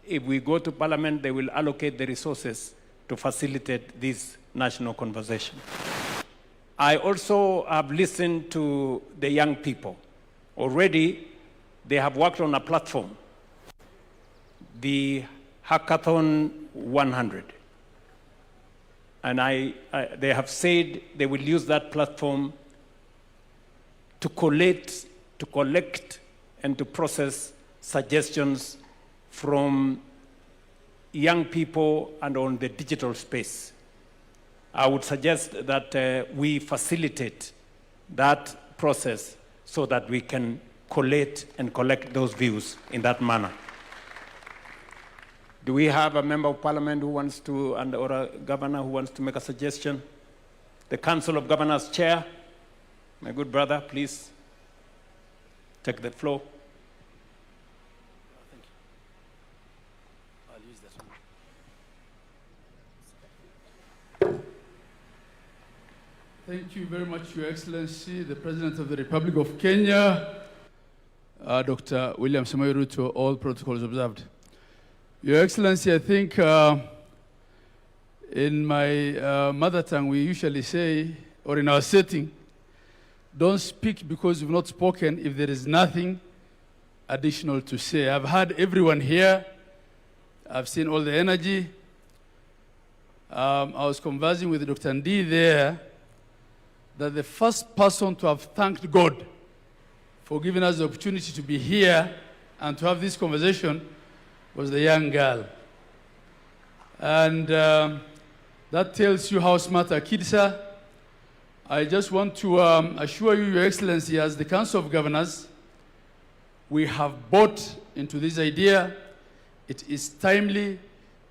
if we go to Parliament, they will allocate the resources to facilitate this national conversation. I also have listened to the young people. Already, they have worked on a platform, the Hackathon 100. And they have said they will use that platform to collect and to process suggestions from young people and on the digital space. I would suggest that we facilitate that process so that we can collate and collect those views in that manner. Do we have a member of parliament who wants to, or a governor who wants to make a suggestion? The Council of Governors Chair, my good brother, please take the floor. Thank you. I'll use this one. Thank you very much, Your Excellency, the President of the Republic of Kenya, Dr. William Ruto, all protocols observed. Your Excellency, I think in my mother tongue we usually say, or in our setting, don't speak because you've not spoken if there is nothing additional to say. I've heard everyone here. I've seen all the energy. I was conversing with Dr. Ndi there that the first person to have thanked God for giving us the opportunity to be here and to have this conversation was the young girl. And that tells you how smart our kids are. I just want to assure you, Your Excellency, as the Council of Governors, we have bought into this idea. It is timely.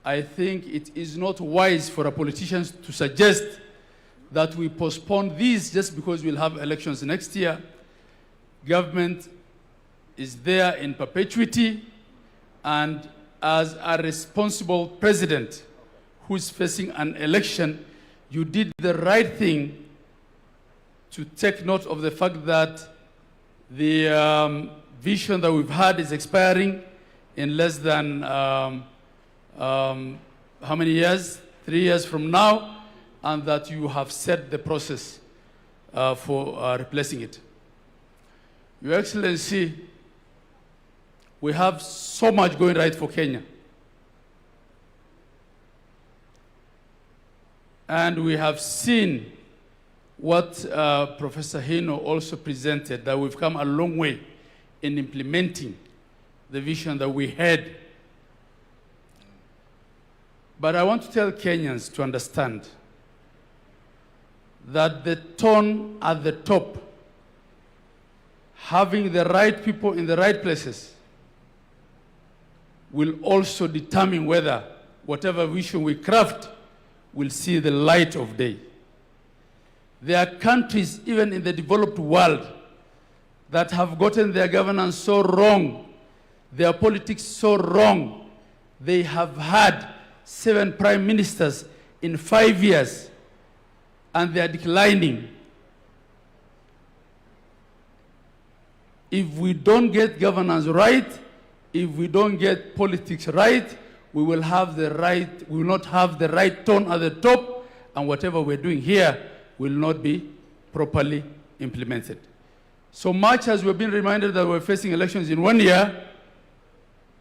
I think it is not wise for our politicians to suggest that we postpone this just because we'll have elections next year. Government is there in perpetuity, and as a responsible president who is facing an election, you did the right thing to take note of the fact that the vision that we've had is expiring in less than how many years? 3 years from now, and that you have set the process for replacing it. Your Excellency, we have so much going right for Kenya. And we have seen what Professor Hino also presented, that we've come a long way in implementing the vision that we had. But I want to tell Kenyans to understand that the tone at the top, having the right people in the right places, will also determine whether whatever vision we craft will see the light of day. There are countries, even in the developed world, that have gotten their governance so wrong, their politics so wrong. They have had 7 prime ministers in 5 years, and they are declining. If we don't get governance right, if we don't get politics right, we will not have the right tone at the top, and whatever we're doing here will not be properly implemented. So much as we've been reminded that we're facing elections in 1 year,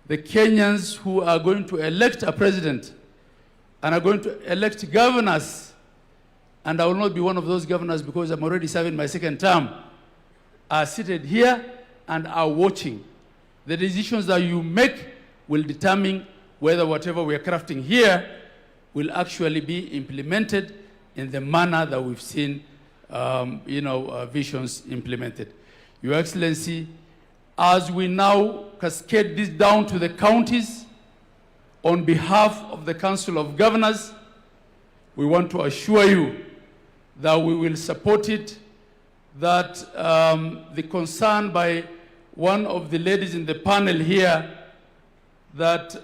the Kenyans who are going to elect a president and are going to elect governors and I will not be one of those governors because I'm already serving my second term, are seated here and are watching. The decisions that you make will determine whether whatever we are crafting here will actually be implemented in the manner that we've seen visions implemented. Your Excellency, as we now cascade this down to the counties, on behalf of the Council of Governors, we want to assure you that we will support it, that the concern by one of the ladies in the panel here, that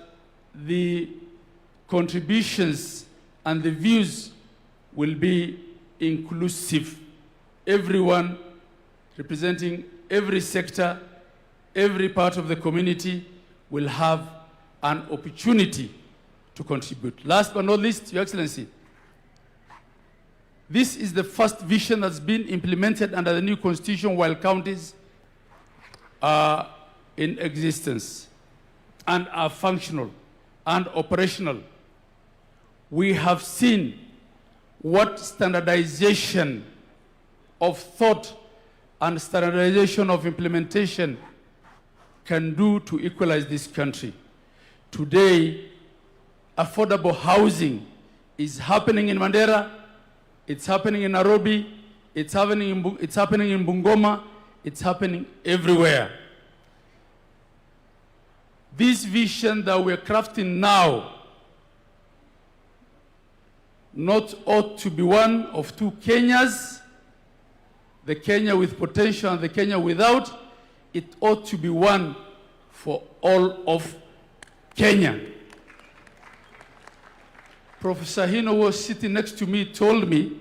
the contributions and the views will be inclusive. Everyone representing every sector, every part of the community will have an opportunity to contribute. Last but not least, Your Excellency, this is the first vision that's been implemented under the new constitution while counties are in existence and are functional and operational. We have seen what standardization of thought and standardization of implementation can do to equalize this country. Today, affordable housing is happening in Mandera, it's happening in Nairobi, it's happening in Bungoma, it's happening everywhere. This vision that we're crafting now not ought to be one of two Kenyas, the Kenya with potential and the Kenya without. It ought to be one for all of Kenya. Professor Hino was sitting next to me, told me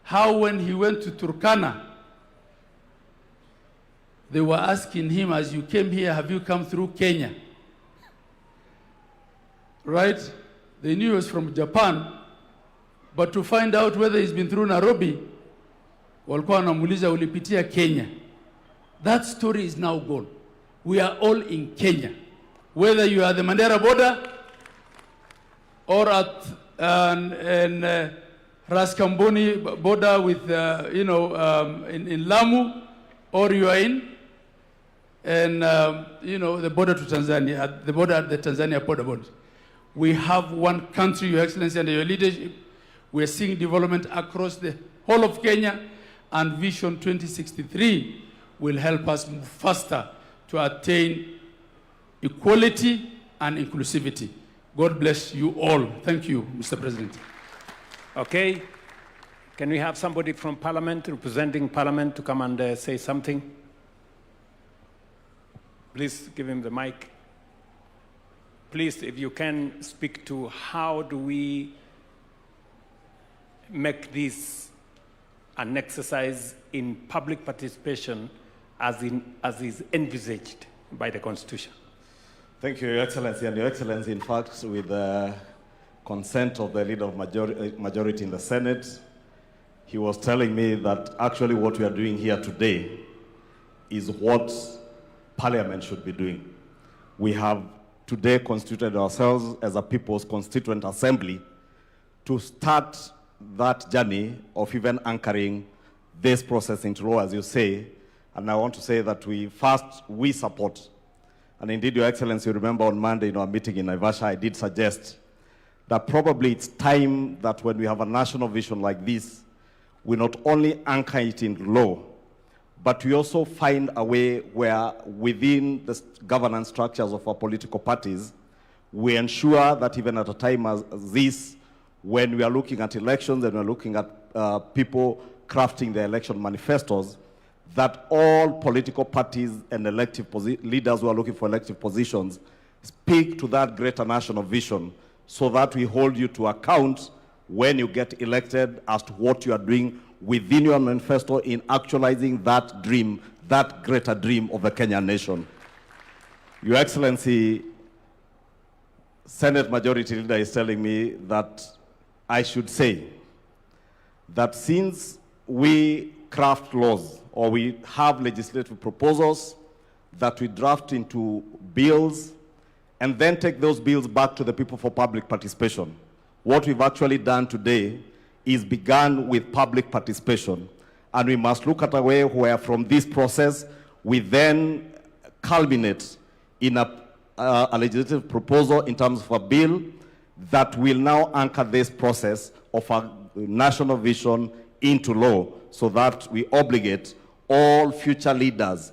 how when he went to Turkana, they were asking him, as you came here, have you come through Kenya? Right? They knew he was from Japan, but to find out whether he's been through Nairobi, walikuwa wanamuuliza ulipitia Kenya. That story is now gone. We are all in Kenya. Whether you are at the Mandera border or at Raskamboni border with, in Lamu, or you are in the border to Tanzania, at the border at the Tanzania border. We have one country, Your Excellency, under your leadership. We are seeing development across the whole of Kenya, and Vision 2063 will help us move faster to attain equality and inclusivity. God bless you all. Thank you, Mr. President. Okay. Can we have somebody from Parliament, representing Parliament, to come and say something? Please give him the mic. Please, if you can, speak to how do we make this an exercise in public participation as is envisaged by the Constitution. Thank you, Your Excellency. And Your Excellency, in fact, with the consent of the leader of majority in the Senate, he was telling me that actually what we are doing here today is what Parliament should be doing. We have today constituted ourselves as a People's Constituent Assembly to start that journey of even anchoring this process into law, as you say. And I want to say that we support. And indeed, Your Excellency, you remember on Monday in our meeting in Naivasha, I did suggest that probably it's time that when we have a national vision like this, we not only anchor it in law, but we also find a way where within the governance structures of our political parties, we ensure that even at a time as this, when we are looking at elections and we're looking at people crafting their election manifestos, that all political parties and elective leaders who are looking for elective positions speak to that greater national vision so that we hold you to account when you get elected as to what you are doing within your manifesto in actualizing that dream, that greater dream of the Kenyan nation. Your Excellency, Senate Majority Leader is telling me that I should say that since we craft laws or we have legislative proposals that we draft into bills and then take those bills back to the people for public participation, what we've actually done today is begun with public participation. And we must look at a way where from this process, we then culminate in a legislative proposal in terms of a bill that will now anchor this process of a national vision into law, so that we obligate all future leaders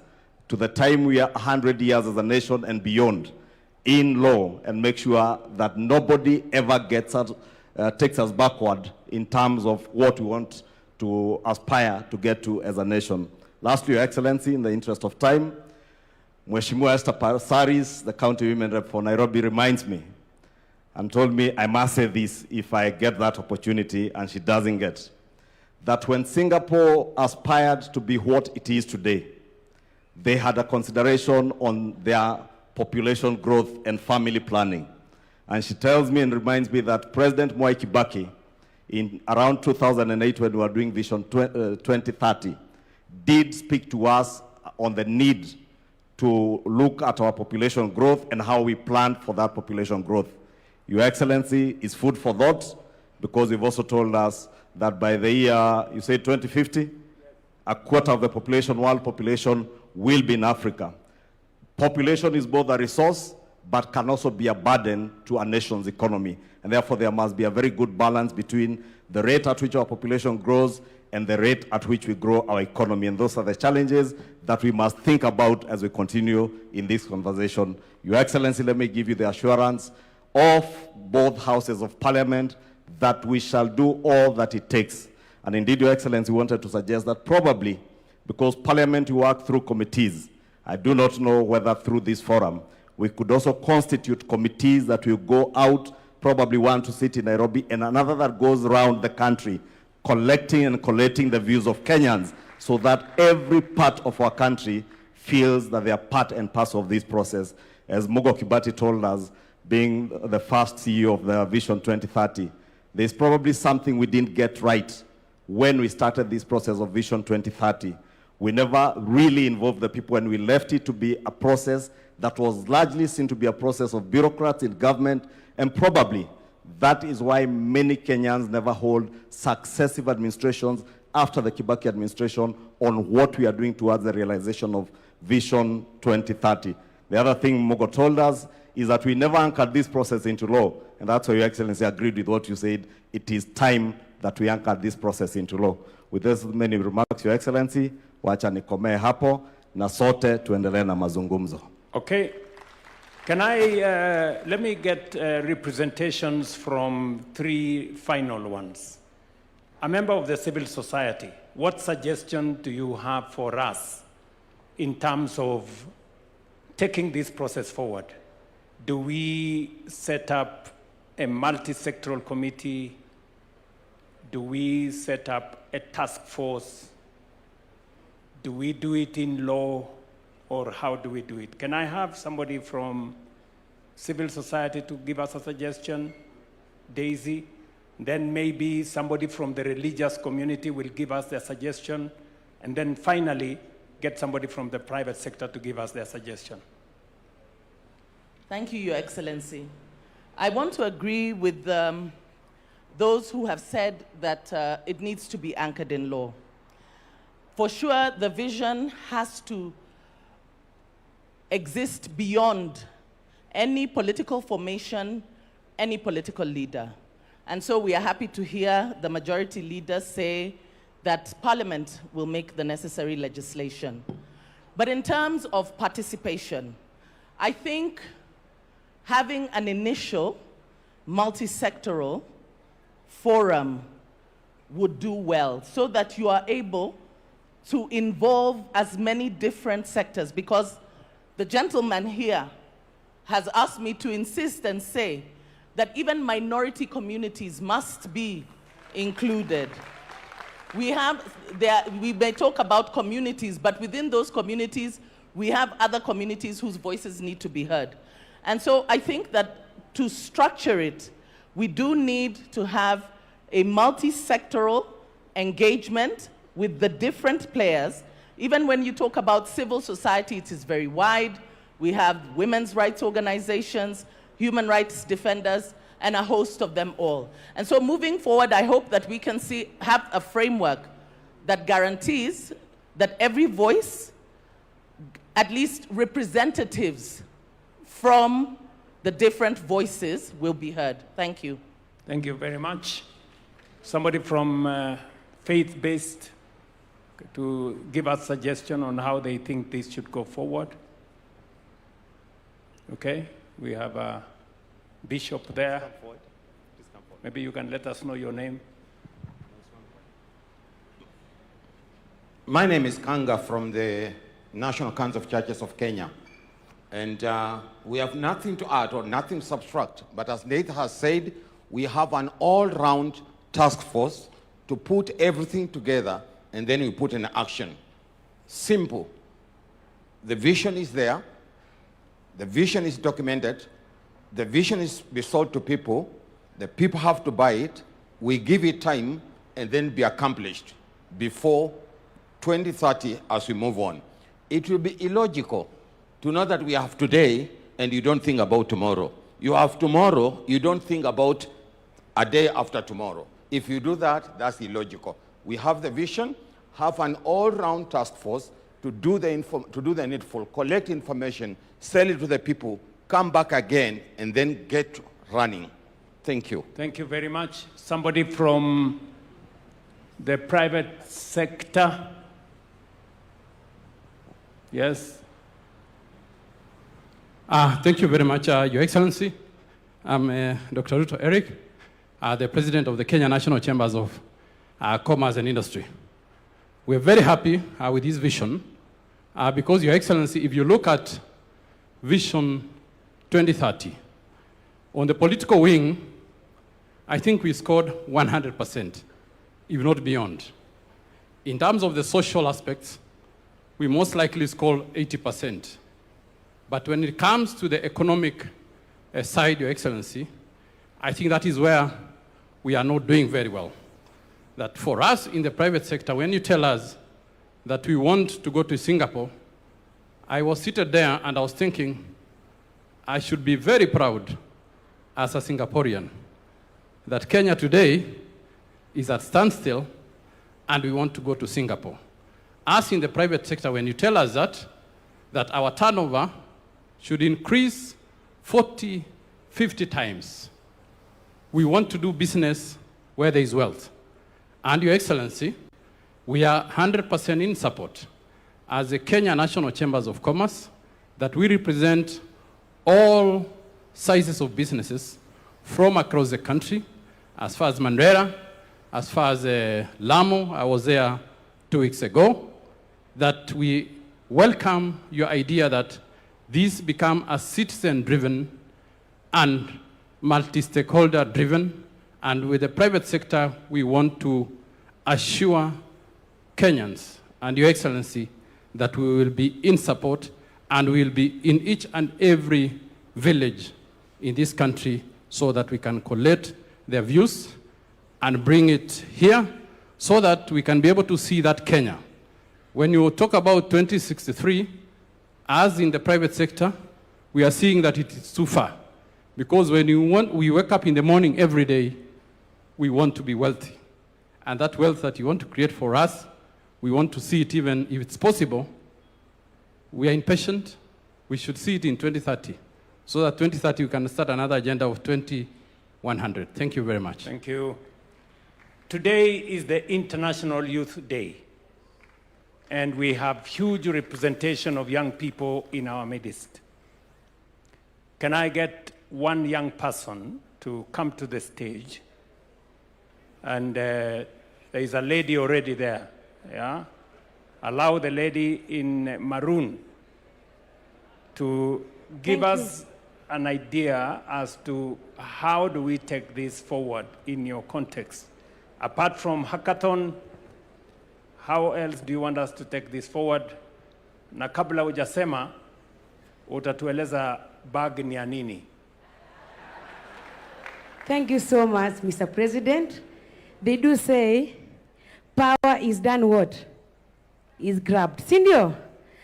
to the time we are 100 years as a nation and beyond in law, and make sure that nobody ever takes us backward in terms of what we want to aspire to get to as a nation. Lastly, Your Excellency, in the interest of time, Mheshimiwa Esther Pasaris, the county women rep for Nairobi, reminds me and told me I must say this if I get that opportunity, and she doesn't get, that when Singapore aspired to be what it is today, they had a consideration on their population growth and family planning. And she tells me and reminds me that President Mwai Kibaki, in around 2008 when we were doing Vision 2030, did speak to us on the need to look at our population growth and how we plan for that population growth. Your Excellency, is food for thought, because you've also told us that by the year, you say 2050, a quarter of the population, world population, will be in Africa. Population is both a resource, but can also be a burden to a nation's economy. And therefore, there must be a very good balance between the rate at which our population grows and the rate at which we grow our economy. And those are the challenges that we must think about as we continue in this conversation. Your Excellency, let me give you the assurance of both houses of parliament that we shall do all that it takes. And indeed, Your Excellency, wanted to suggest that probably, because parliament work through committees, I do not know whether through this forum, we could also constitute committees that will go out, probably one to sit in Nairobi and another that goes around the country, collecting and collating the views of Kenyans, so that every part of our country feels that they are part and parcel of this process. As Mugo Kibati told us, being the first CEO of the Vision 2030, there's probably something we didn't get right when we started this process of Vision 2030. We never really involved the people, and we left it to be a process that was largely seen to be a process of bureaucrats in government, and probably that is why many Kenyans never hold successive administrations after the Kibaki administration on what we are doing towards the realization of Vision 2030. The other thing Mugo told us is that we never anchored this process into law, and that's why Your Excellency agreed with what you said. It is time that we anchor this process into law. With those many remarks, Your Excellency, wacha nikomee hapo na sote tuendelee na mazungumzo. Okay. Can I, let me get representations from three final ones. A member of the civil society, what suggestion do you have for us in terms of taking this process forward? Do we set up a multi-sectoral committee? Do we set up a task force? Do we do it in law, or how do we do it? Can I have somebody from civil society to give us a suggestion? Daisy? Then maybe somebody from the religious community will give us their suggestion. And then finally, get somebody from the private sector to give us their suggestion. Thank you, Your Excellency. I want to agree with those who have said that it needs to be anchored in law. For sure, the vision has to exist beyond any political formation, any political leader. And so we are happy to hear the majority leader say that Parliament will make the necessary legislation. But in terms of participation, I think having an initial multi-sectoral forum would do well, so that you are able to involve as many different sectors, because the gentleman here has asked me to insist and say that even minority communities must be included. We may talk about communities, but within those communities, we have other communities whose voices need to be heard. And so I think that to structure it, we do need to have a multi-sectoral engagement with the different players. Even when you talk about civil society, it is very wide. We have women's rights organizations, human rights defenders, and a host of them all. And so moving forward, I hope that we can have a framework that guarantees that every voice, at least representatives from the different voices, will be heard. Thank you. Thank you very much. Somebody from faith-based to give us suggestion on how they think this should go forward. Okay, we have a bishop there. Maybe you can let us know your name. My name is Kanga from the National Council of Churches of Kenya. And we have nothing to add or nothing to subtract. But as Nate has said, we have an all-round task force to put everything together, and then we put in action. Simple. The vision is there. The vision is documented. The vision is be sold to people. The people have to buy it. We give it time, and then be accomplished before 2030 as we move on. It will be illogical to know that we have today and you don't think about tomorrow. You have tomorrow, you don't think about a day after tomorrow. If you do that, that's illogical. We have the vision, have an all-round task force to do the needful, collect information, sell it to the people, come back again, and then get running. Thank you. Thank you very much. Somebody from the private sector? Yes. Thank you very much, Your Excellency. I'm Dr. Ruto Eric, the President of the Kenya National Chambers of Commerce and Industry. We're very happy with this vision because, Your Excellency, if you look at Vision 2030, on the political wing, I think we scored 100%, if not beyond. In terms of the social aspects, we most likely scored 80%. But when it comes to the economic side, Your Excellency, I think that is where we are not doing very well. That for us in the private sector, when you tell us that we want to go to Singapore, I was seated there and I was thinking, I should be very proud as a Singaporean that Kenya today is at standstill and we want to go to Singapore. Us in the private sector, when you tell us that our turnover should increase 40, 50 times, we want to do business where there is wealth. And Your Excellency, we are 100% in support as the Kenya National Chambers of Commerce that we represent all sizes of businesses from across the country, as far as Mandera, as far as Lamu. I was there 2 weeks ago, that we welcome your idea that this become a citizen-driven and multi-stakeholder-driven, and with the private sector, we want to assure Kenyans and Your Excellency that we will be in support and we will be in each and every village in this country so that we can collect their views and bring it here so that we can be able to see that Kenya. When you talk about 2063, as in the private sector, we are seeing that it is too far. Because when we wake up in the morning every day, we want to be wealthy. And that wealth that you want to create for us, we want to see it even if it's possible. We are impatient. We should see it in 2030. So that 2030 we can start another agenda of 2100. Thank you very much. Thank you. Today is the International Youth Day. And we have huge representation of young people in our midst. Can I get one young person to come to the stage? And there is a lady already there. Yeah? Allow the lady in maroon to give us an idea as to how do we take this forward in your context. Apart from hackathon, how else do you want us to take this forward? Na kabla hujasema, utatueleza bag ni ya nini? Thank you so much, Mr. President. They do say, power is done what? Is grabbed. Sindio?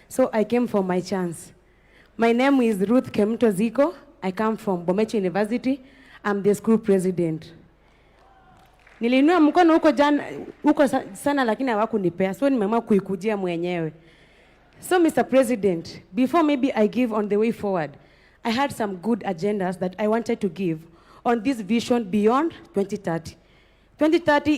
So I came for my chance. My name is Ruth Kemto Ziko. I come from Bomecho University. I'm the school president. Nilinua mkono huko sana lakini hawakunipea. So nimeamua kuikujia mwenyewe. So Mr. President, before maybe I give on the way forward, I had some good agendas that I wanted to give on this vision beyond 2030. 2030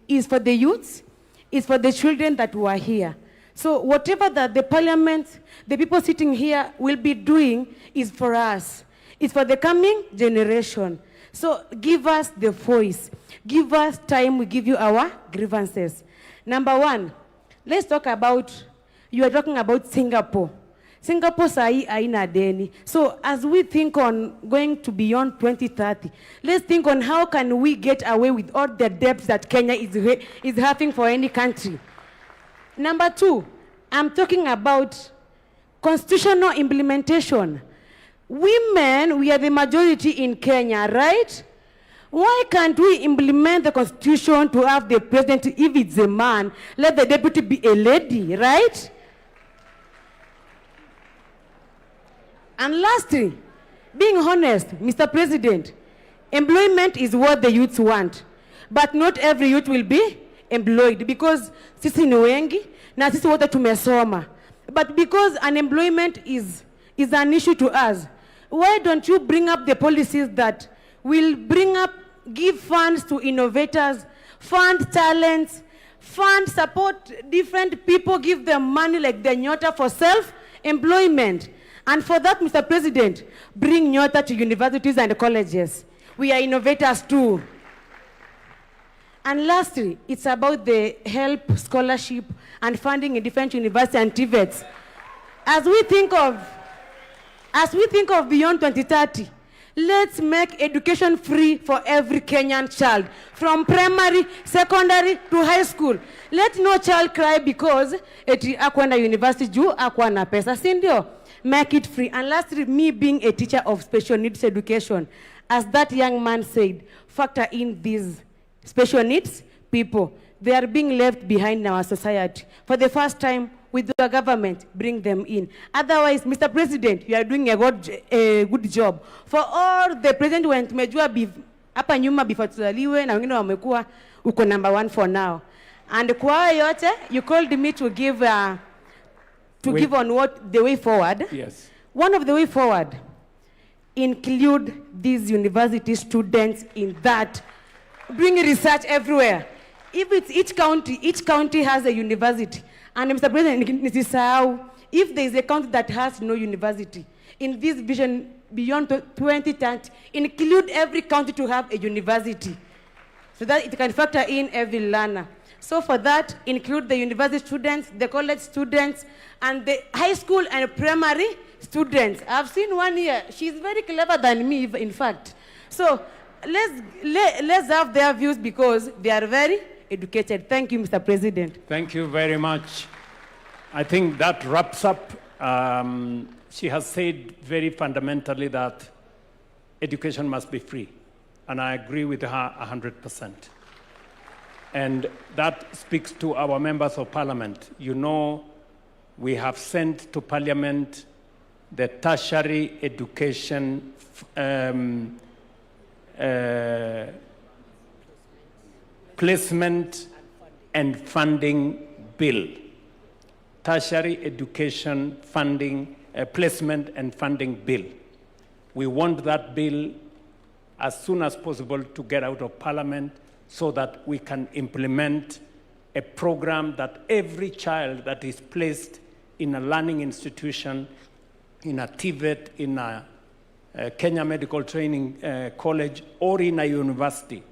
is for the youths, is for the children that were here. So whatever that the parliament, the people sitting here will be doing is for us. It's for the coming generation. So give us the voice. Give us time, we give you our grievances. Number one, let's talk about, you are talking about Singapore. Singapore sahi haina deni. So as we think on going to beyond 2030, let's think on how can we get away with all the debts that Kenya is having for any country. Number two, I'm talking about constitutional implementation. Women, we are the majority in Kenya, right? Why can't we implement the constitution to have the president, if it's a man, let the deputy be a lady, right? And lastly, being honest, Mr. President, employment is what the youths want. But not every youth will be employed because sisi ni wengi na sisi wote tumesoma. But because unemployment is an issue to us, why don't you bring up the policies that will give funds to innovators, fund talents, fund support different people, give them money like the Nyota for self-employment. And for that, Mr. President, bring Nyota to universities and colleges. We are innovators too. And lastly, it's about the help, scholarship, and funding in different universities and TVETs. As we think of beyond 2030, let's make education free for every Kenyan child, from primary, secondary to high school. Let no child cry because eti akwenda university juu akwa na pesa, si ndio? Make it free. And lastly, me being a teacher of special needs education, as that young man said, factor in these special needs people. They are being left behind in our society. For the first time, with the government, bring them in. Otherwise, Mr. President, you are doing a good job. For all the president when tumejua hapa nyuma before tuzaliwe na wengine wamekuwa uko number 1 for now. And kwa yote, you called me to give on what the way forward. Yes. One of the way forward, include these university students in that. Bring research everywhere. If it's each county has a university. And Mr. President, if there is a county that has no university, in this vision beyond 2030, include every county to have a university so that it can factor in every learner. So for that, include the university students, the college students, and the high school and primary students. I've seen one here. She's very clever than me, in fact. So let's have their views because they are very educated. Thank you, Mr. President. Thank you very much. I think that wraps up. She has said very fundamentally that education must be free. And I agree with her 100%. And that speaks to our members of parliament. You know, we have sent to parliament the tertiary education placement and funding bill. Tertiary education funding, placement and funding bill. We want that bill as soon as possible to get out of parliament so that we can implement a program that every child that is placed in a learning institution, in a TVET, in a Kenya Medical Training College, or in a university,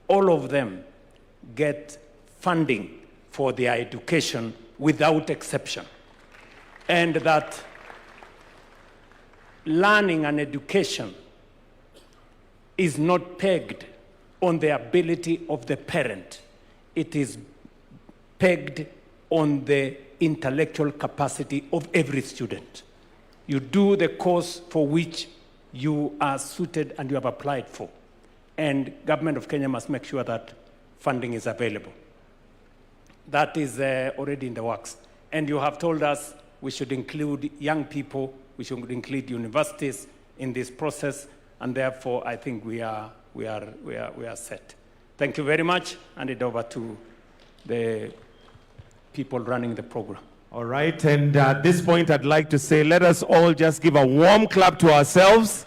all of them get funding for their education without exception. And that learning and education is not pegged on the ability of the parent. It is pegged on the intellectual capacity of every student. You do the course for which you are suited and you have applied for. And government of Kenya must make sure that funding is available. That is already in the works. And you have told us we should include young people, we should include universities in this process. And therefore, I think we are set. Thank you very much. Hand it over to the people running the program. All right, and at this point, I'd like to say, let us all just give a warm clap to ourselves,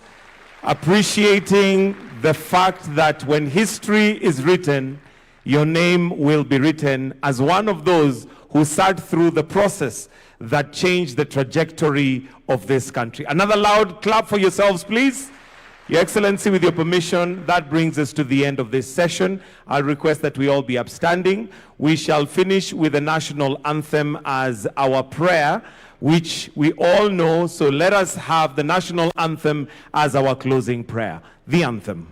appreciating the fact that when history is written, your name will be written as one of those who sat through the process that changed the trajectory of this country. Another loud clap for yourselves, please. Your Excellency, with your permission, that brings us to the end of this session. I request that we all be upstanding. We shall finish with the national anthem as our prayer, which we all know, so let us have the national anthem as our closing prayer. The anthem.